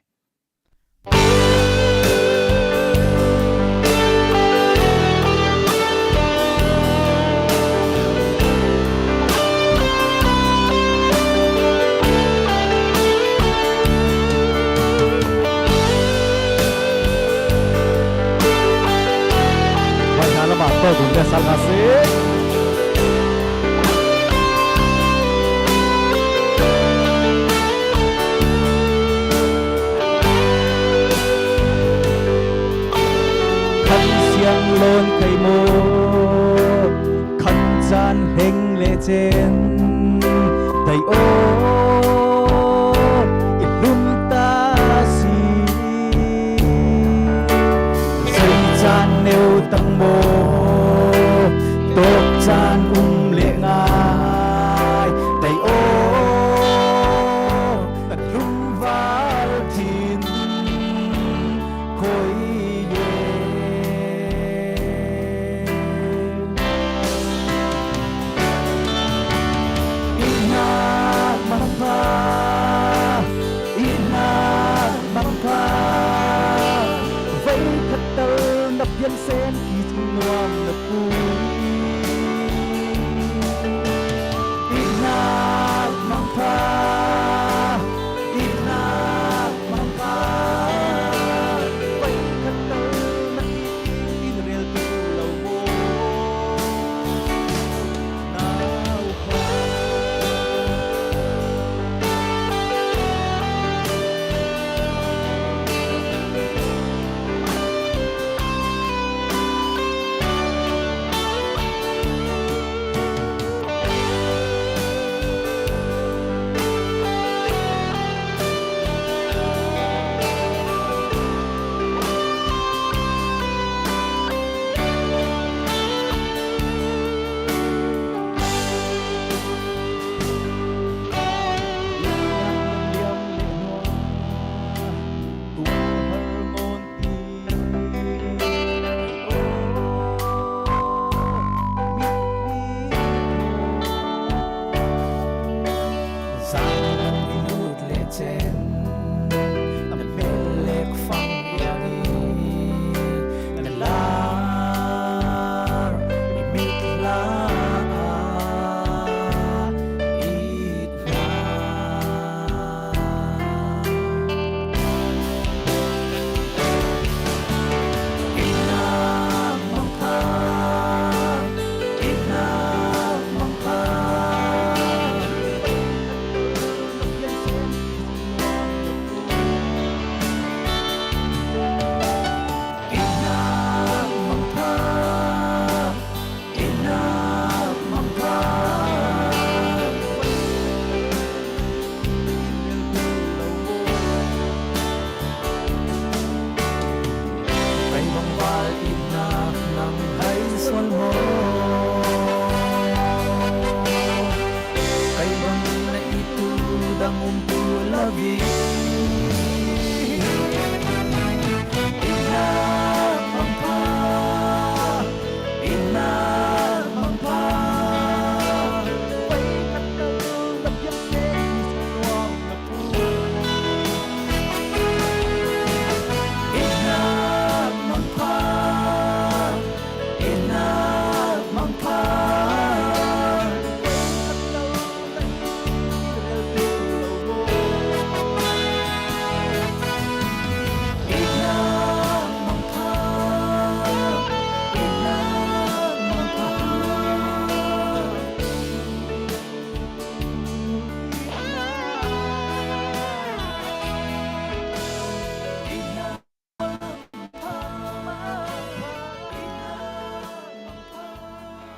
to dun le sal nga se khăn xiang lon kai mo khăn chan heng le chen thầy ô ilum ta si dây chan nêu tăng mô tốt chan lệ ngài thầy ô tận lung vào thiên khối dân sen khi ngoan là vui inat mang pha vậy thật tơ nắc in rel tu lâu mô nào pha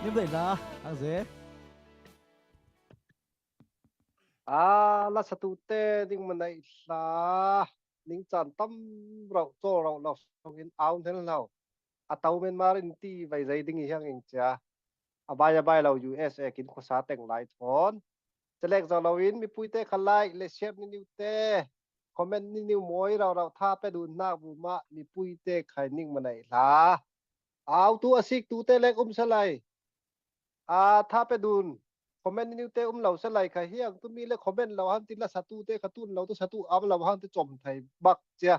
Niệm đây na ang dễ la satu te ding manai la ning chan tam rau to rau lo songin aun thel lo atau men marin ti vai zai ding hiang ing cha abaya bai lo USA kin khosa teng lai thon selek zo lowin mi puite khalai le shep ni niu te comment ni niu moi rau rau tha pe du na bu ma mi puite khai ning manai la au tu asik tu te lek salai tha pe dun comment ni te lo salai kha hiang tu mi le comment lo han tin la satu te khatun lo tu satu am lo han te chom thai bak cha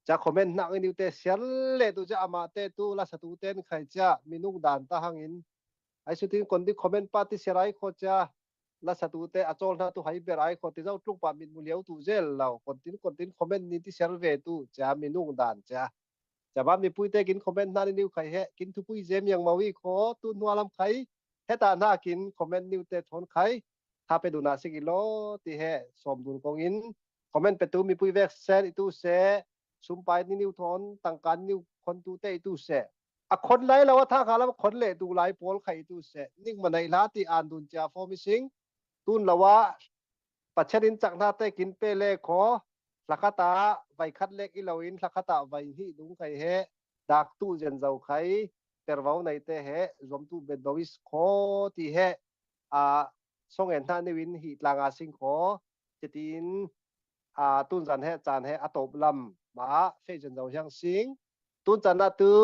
cha comment na ni te sial le tu cha ama te tu la satu ten khai cha minung dan ta hangin ai su tin kon di comment pa ti serai kho cha la satu te achol na tu hai berai kho ti zau tluk pa min mu leu tu zel lo kon tin comment ni ti serve tu cha minung dan cha จะบ้านมีปุ้ยเตกินคอมเมนต์หน้านิวใครเฮกินทุปุ้ยเจมยังมาวิขอตุนหัวลำใครเฮตาหน้ากินคอมเมนต์นิวเตทนใครถ้าไปดูนาสิกิโลที่เฮสมดุลกองอินคอมเมนต์ไปตูมีปุ้ยเวกเซนอิตูเซซุมไปนิวทนต่างกันนิวคนตูเตอิตูเซอะคนไรแล้วว่าถ้าขาแล้วคนเละดูไลโพลใครอิตูเซนิ่งมาในลาที่อ่านดุนจาฟอร์มิสิงตุนละว่าปัจจัยจากหน้าเตกินเปเล่ขอลักตาใบคัดเล็กอีลาวินลักตาใบฮีดุงใครเฮดักตู้เจนเจ้าใครเตอร์วาวในเตเฮจอมตู้เบดบวิสขอที่เฮส่งเห็นท่านในวินฮีลางอาสิงขอจะตีนตุนจันเฮจานเฮอตบลำมาเฟจเจนเจ้าช่างสิงตุนจันนาตู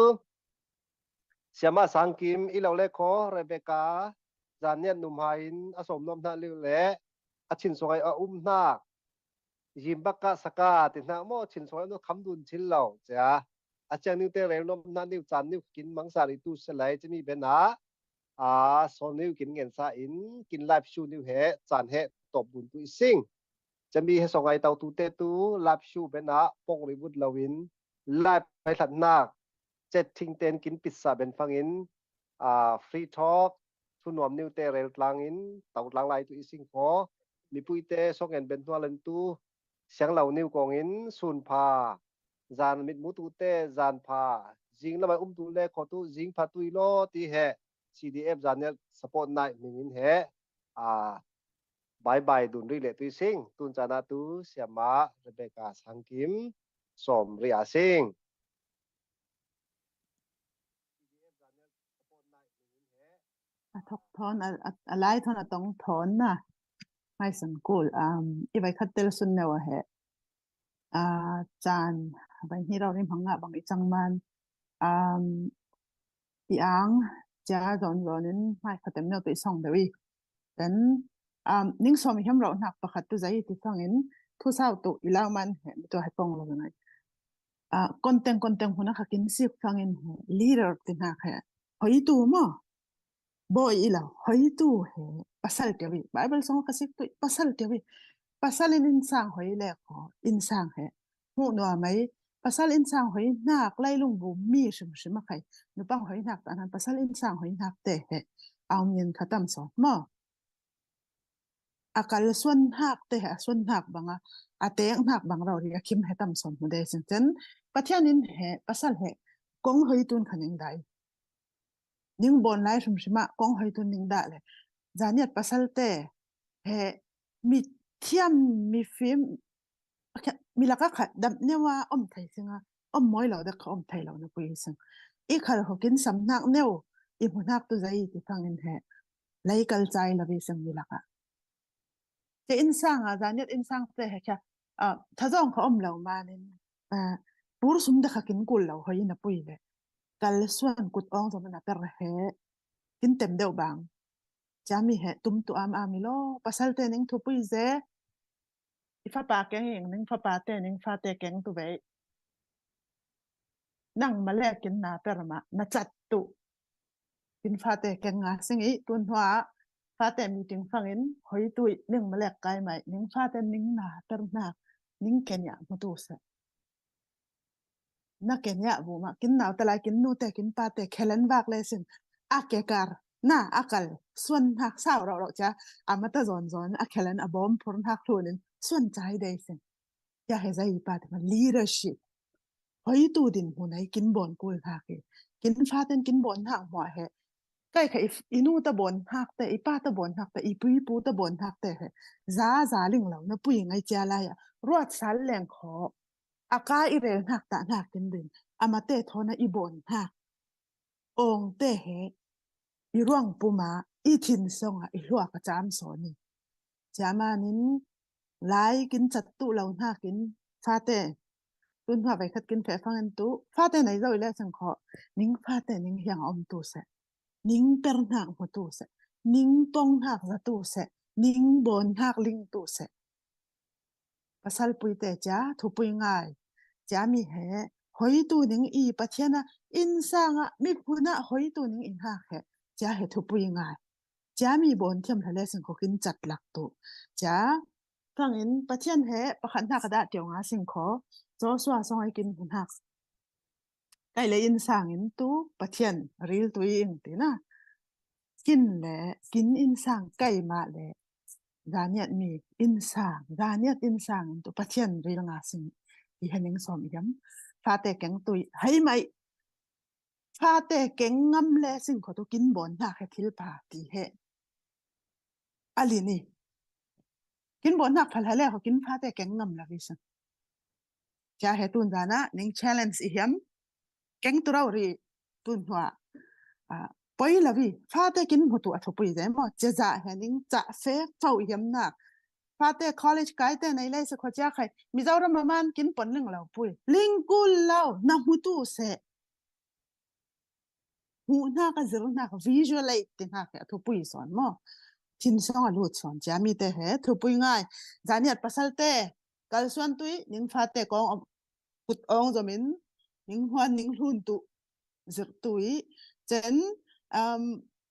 เสียมาสังกิมอีลาเล็กขอเรเบกาจานเนียนนุ่มหายินอสมนมท่านเลี้ยวเล่อาชินสวยนาคยิมบักกะสกาตินาโมชินสวยนุคำดุนชิลเหล่าจ้ะอาจารย์นิวเตเรลนมนันนิวจานนิวกินมังสาริตุสไลจะมีเป็นโซนนิวกินเงินซาอินกินไลฟ์ชูนิวเฮจานเฮตบบุญตุยซิงจะมีให้ส่งไอเตาตูเตตูไลฟ์ชูเป็นปงริบุตลาวินไลฟ์ไปถัดนาคเจ็ดทิงเตนกินพิซซ่าเป็นฟังอินฟรีทอล์กทุนวมนิวเตเรลกลางอินเตาลางไลตุยซิงขอมีปุยเตส่งเงินเป็นตัวเลนตูเสียงเหล่านิวกองอินสุนพาจานมิดมุตุเตจานพาจิงแล้วไปตุเล่ขอตุจิงพาตุยโลตีเฮ CDF จานเนี่ยสปอร์ตไนท์มิงินเฮบายบายดุนริเลตุยซิงตุนจานาตุเสียมาเรเบกาสังกิมสมเรียซิงทกทอนอะไรทอนต้องทอนนะไม่สนกูลอีไว้คัดเตลสุนเนวะเหจานบางที่เราเรียนพังงะบางอีจังมันอีอังจ้าจอนนั้นไม่คัดเต็มเนวตัวส่งเดวีแต่นิ่งสมัยเราหนักประคัดตัวใจที่ฟังอินทุสาวตัวอีลาวมันเห็นตัวให้ปองเราไงคนเต็งคนนั้นกินสิฟังอินลีดเดอร์ที่นักเหรอเฮ้ยตัวมั้งboy ila hoitu he pasal tiawi bible song kasik tu pasal tiawi pasal insang hoi le ko insang he hu no mai pasal insang hoi nak lai lung bu mi shim khai nu pang hoi nak tan pasal insang hoi nak te he aw yin khatam so mo akal swan hak te ha swan hak banga ateng hak bang ro ri kim he tam son mu de sin chen pathianin he pasal he kong hoi tun khaning dai ning bon lai shima kong hoi tun ning da le zaniat pasal te he mi thiam mi film mi laka khat dam newa thai singa moi lo da kha thai lo na pui sing e khal hokin sam nak neu i munak tu zai ti thangin he lai kal chai la bi sang mi laka te insang zaniat insang te he kha thazong kha lo manin pur sum da khakin kul lo hoi na pui le kal suan kut ong zo na per he kin tem deu bang chami he tum tu ami lo pasal te ning thu pui ze ifa pa keng ning fa pa te ning fa te keng tu ve nang male kin na per ma na chat tu kin fa te keng nga singi tun hwa fa te meeting fangin hoi tu ning male kai mai ning fa te ning na per na ning kenya mu tu se na kenya bu ma kin naw ta lai kin nu te kin pa te khelen wak le sin a ke kar na akal swan hak saw ro cha amata zon a khelen a bom phurn hak thunin swan chai de sin ya he zai pa te leadership hoi tu din hunai kin bon kul ha ke kin fa ten kin bon hak mo he kai kha inu ta bon hak te ipa ta bon hak te ipui pu ta bon hak te he za ling lo na pui ngai cha la ya ruat sal leng kho aka irel hak ta hak kin din amate thona i bon hak ong te he i ruang puma i thin songa i hua ka cham so ni chama nin lai kin chat tu lo na kin fa te tun hwa vai khat kin fe phang an tu fa te nai zoi le sang kho ning fa te ning hyang om tu se ning per hak mo tu se ning tong hak za tu se ning bon hak ling tu se pasal pui te cha thu pui ngai cha mi he hoi tu ning i pathiana insanga mi phuna hoi tu ning in ha he cha he thu pui ngai cha mi bon thiam thale sing ko kin chat lak tu cha phangin pathian he pakhan na ka da tiong a sing kho zo swa song ai kin hun hak ใกล้เลยอินสางอินตู้ปะเทียนรีลตัวเองตีนะกินแหละกินอินสางใกล้มาแหละดานเนี่ยมีอินสางดานเนี่ยอินสางตัวปะเทียนรีลงาสิงที่เห็นยังสอมย้ำฟาแต่แกงตุยให้ไหมฟาแต่แกงงำแลสิ่งขอตัวกินบนหนักให้ทิลปาตีเหอะไรนี่กินบนหนักพลายแล้วเขากินฟาแต่แกงงำละวิสันจะให้ตุนดานะนิ่ง challenge อีกย้ำแกงตัวเรารีตุนหัวปอยละวิฟาแต่กินหัวตัวทุบไปได้มั้งจะให้นิ่งจะเฟกเท่าย้ำนักฟาแต่ college ไกด์แต่ในเลยสักขวดใครมีเจ้าเรามามันกินปนหนึ่งเราปุยลิงกุลเราน้ำหูตู้เสหูหน้าก็จะรู้หน้าก็ visualize ติหน้าแค่ทุบไปสอนมั้งทินสองลูดสอนจะมีแต่เหตุทุบไปง่ายจานี่ปัสสาวะกัลส่วนตุยนิ่งฟาแต่กองกุดองจมินนิ่งหัวนิ่งหุ่นตุจิตตุยเจน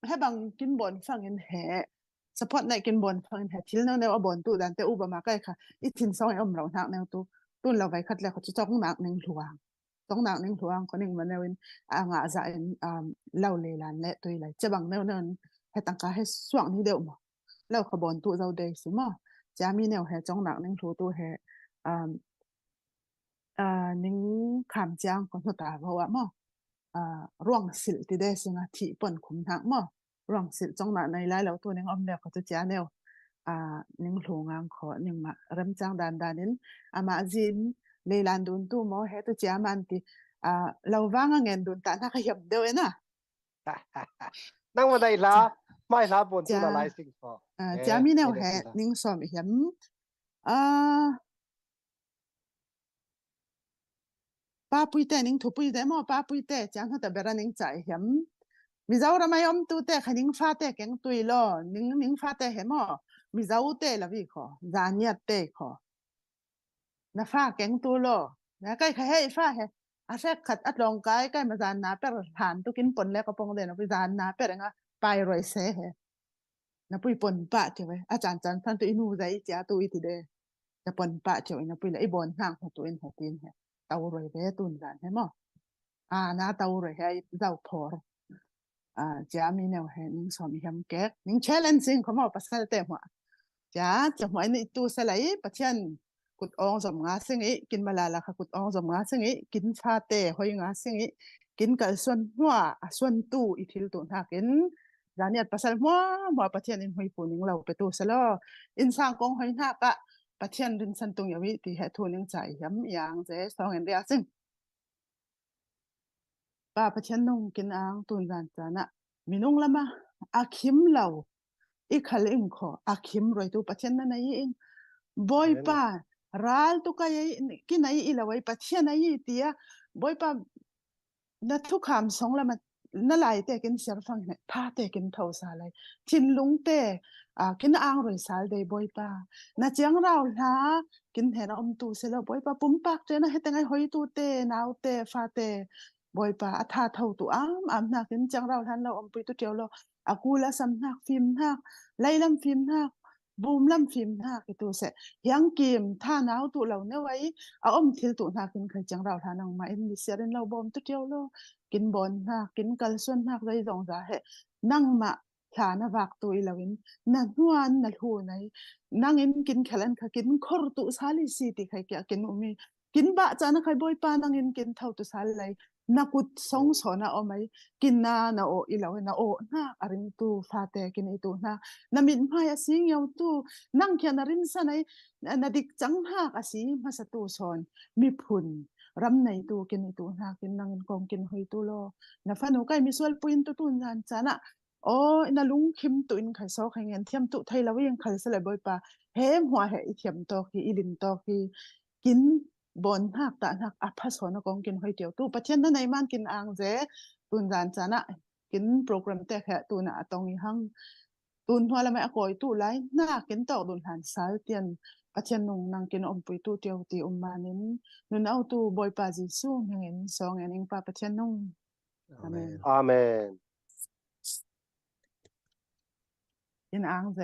ให้บางกินบนฟังเห็นเหตุสปอตในกินบนฟังเห็นเหตุที่เราเนี่ยว่าบนตุดันแต่อุบมาใกล้ค่ะอีทินสองเราหนักแนวตุนเราไปคัดแล้วเขาจะจ้องหนักหนึ่งหลวงต้องหนักหนึ่งหลวงคนหนึ่งมันเนี่ยงาจะเล่าเลยลานและตุยเลยจะบางแนวนั้นให้ตั้งการให้ส่วงนี้เดียวมั้งแล้วขบวนตุเราเดย์สิมั้งจะมีแนวให้จ้องหนักหนึ่งหลวงตุให้นิ่งขามจางคนหัวตาเพราะว่ามั้งร่วงสิลที่ได้สิงห์ที่ปนขุมทางมั้งร่วงสิลจ้องหนักในไล่แล้วตัวนิ่งอมเดียวเขาจะเจ้าแนวนิ่งหลวงงขอนิ่งมาเริ่มจางดันนั้นมาจินเลยลานดุนตู้มั้งให้ตัวเจ้ามันที่เราว่างเงินดุนตาหน้าขยับเดียวนะ นั่งมาได้ละไม่ละบนตัวละลายสิ่งพอจะมีแนวแห่นิ่งสอมเห็นป้าปุยแต่นิ่งถูปุยแต่หม้อป้าปุยแต่จังเขาแต่เบรานิ่งใจเห็นมีเจ้าเราไม่ยอมตัวแต่ขนิ่งฟ้าแต่แกงตุยล้อนิ่งฟ้าแต่เห็นหม้อมีเจ้าแต่ละวิขอจานยัดแต่ขอน้าฟ้าแกงตัวล้อนะใกล้ใครให้ฟ้าเหรออาเซขัดอัดลองกายใกล้มาจานน้าเป็ดทานตุกินปนแล้วก็ปงเด่นไปจานน้าเป็ดงะไปรอยเสเหรอน้าปุยปนปะเจ้าไว้อาจารย์จันท่านตัวอินูใจจ้าตัวอีทีเดจะปนปะเจ้าน้าปุยเลยไอ้บอลห่างของตัวอินหัวตีนเหรอเตารวยไปตุนกันใช่ไหมน้าเตารวยให้เจ้าพอจะมีแนวเห็นนิ่งสอมีแฮมแก๊กนิ่งเชลเลนซิงเขามาปัสสาวะเต็มหัวจะหัวนี่ตัวสไลด์ปัจจัยกุดองสมงาสิ่งนี้กินมาแล้วค่ะกุดองสมงาสิ่งนี้กินฟาเต้หอยงาสิ่งนี้กินกับส่วนหัวส่วนตู้อีทิลตัวหากินจานเนี่ยปัสสาวะปัจจัยนิ่งหอยปูนิ่งเราไปตัวสลออินสางกองหอยหน้ากะปัจจัยรินสันตุงยาวิที่เหตุนิ่งใจย้ำอย่างเจ๊สองเห็นเดียซึ่งป้าปัจจัยนุ่งกินอ่างตุนจานจานะมีนุ่งละมาอาคิมเหล่าอีกขลิ่งขออาคิมรวยตัวปัจจัยนั้นเองบอยป้ารัลตุกายกินไหนอีละไว้ปัจจัยไหนที่บอยป้านัทุกคำสองละมันนั่นไหลแต่กินเสียฟังเนี่ยพาแต่กินเท่าสาเลยทินลุงแต่กินอ่างรวยสาลได้บอยป้าน่าเจียงเราหากินเห็นอมตูเสร็จแล้วบอยป้าปุ่มปากเจนะให้แต่ไงหอยตูเตนาวเตฟาเตบอยป้าอาท่าเท่าตัวนักกินจังเราทันเราอมปุยตัวเดียวเราอากูละสำนักฟิล์มนักไล่ลำฟิล์มนักบูมลำฟิล์มนักไอตัวเสยังเกมท่านาวตัวเราเนี่ยไว้อมทิลตัวนักกินเคยจังเราทันออกมาเอ็นดิเซียนเราบอมตัวเดียวเรากินบอลนักกินกัลส่วนนักได้สองสาเหตุนั่งมาฐานวักตัวเราอินนั่นวันนั่นหัวไหนนั่งอินกินแค่นั้นค่ะกินคอร์ตุสาลิสิติใครแกกินอุมีกินบะจานะใครบอยปานั่งอินกินเท่าตุสาลเลยนักุดสองสอนะเอาไหมกินนาโออีเหล่านาโอนาอรินตูฟาเตกินอีตูนามินพายสิงยาวตูนั่งแค่นารินสนัยนาดิกจังหักอาศิมาสตูสอนมีพุนรำในตูกินอีตูกินนั่งกองกินหอยตูโลนาฟันโอไกมีส่วนปุยนตุตุนจานจานะโอ้นาลุงคิมตุอินไข่ซอกไข่เงินเทียมตุไทยแล้วยังไข่สลายบอยปาเฮ้หัวเฮอีเทียมตอกีอีลินตอกีกินบนหักตาหักอัพสอนกองกินหอยเดียวตู้ประเทศนั้นในมันกินอ่างเจตุนจานจานะกินโปรแกรมแต่แค่ตุนตรงนี้หั่งตุนหัวละไม่อากอยตู้ไรน่ากินต่อตุนหันสายเตียนประเทศนงนางกินอมปุยตู้เดียวตีมานินนุนเอาตู้บอยปาจิซูเงินสองเงินเองปาประเทศนงอาเมนอาเมนกินอ่างเจ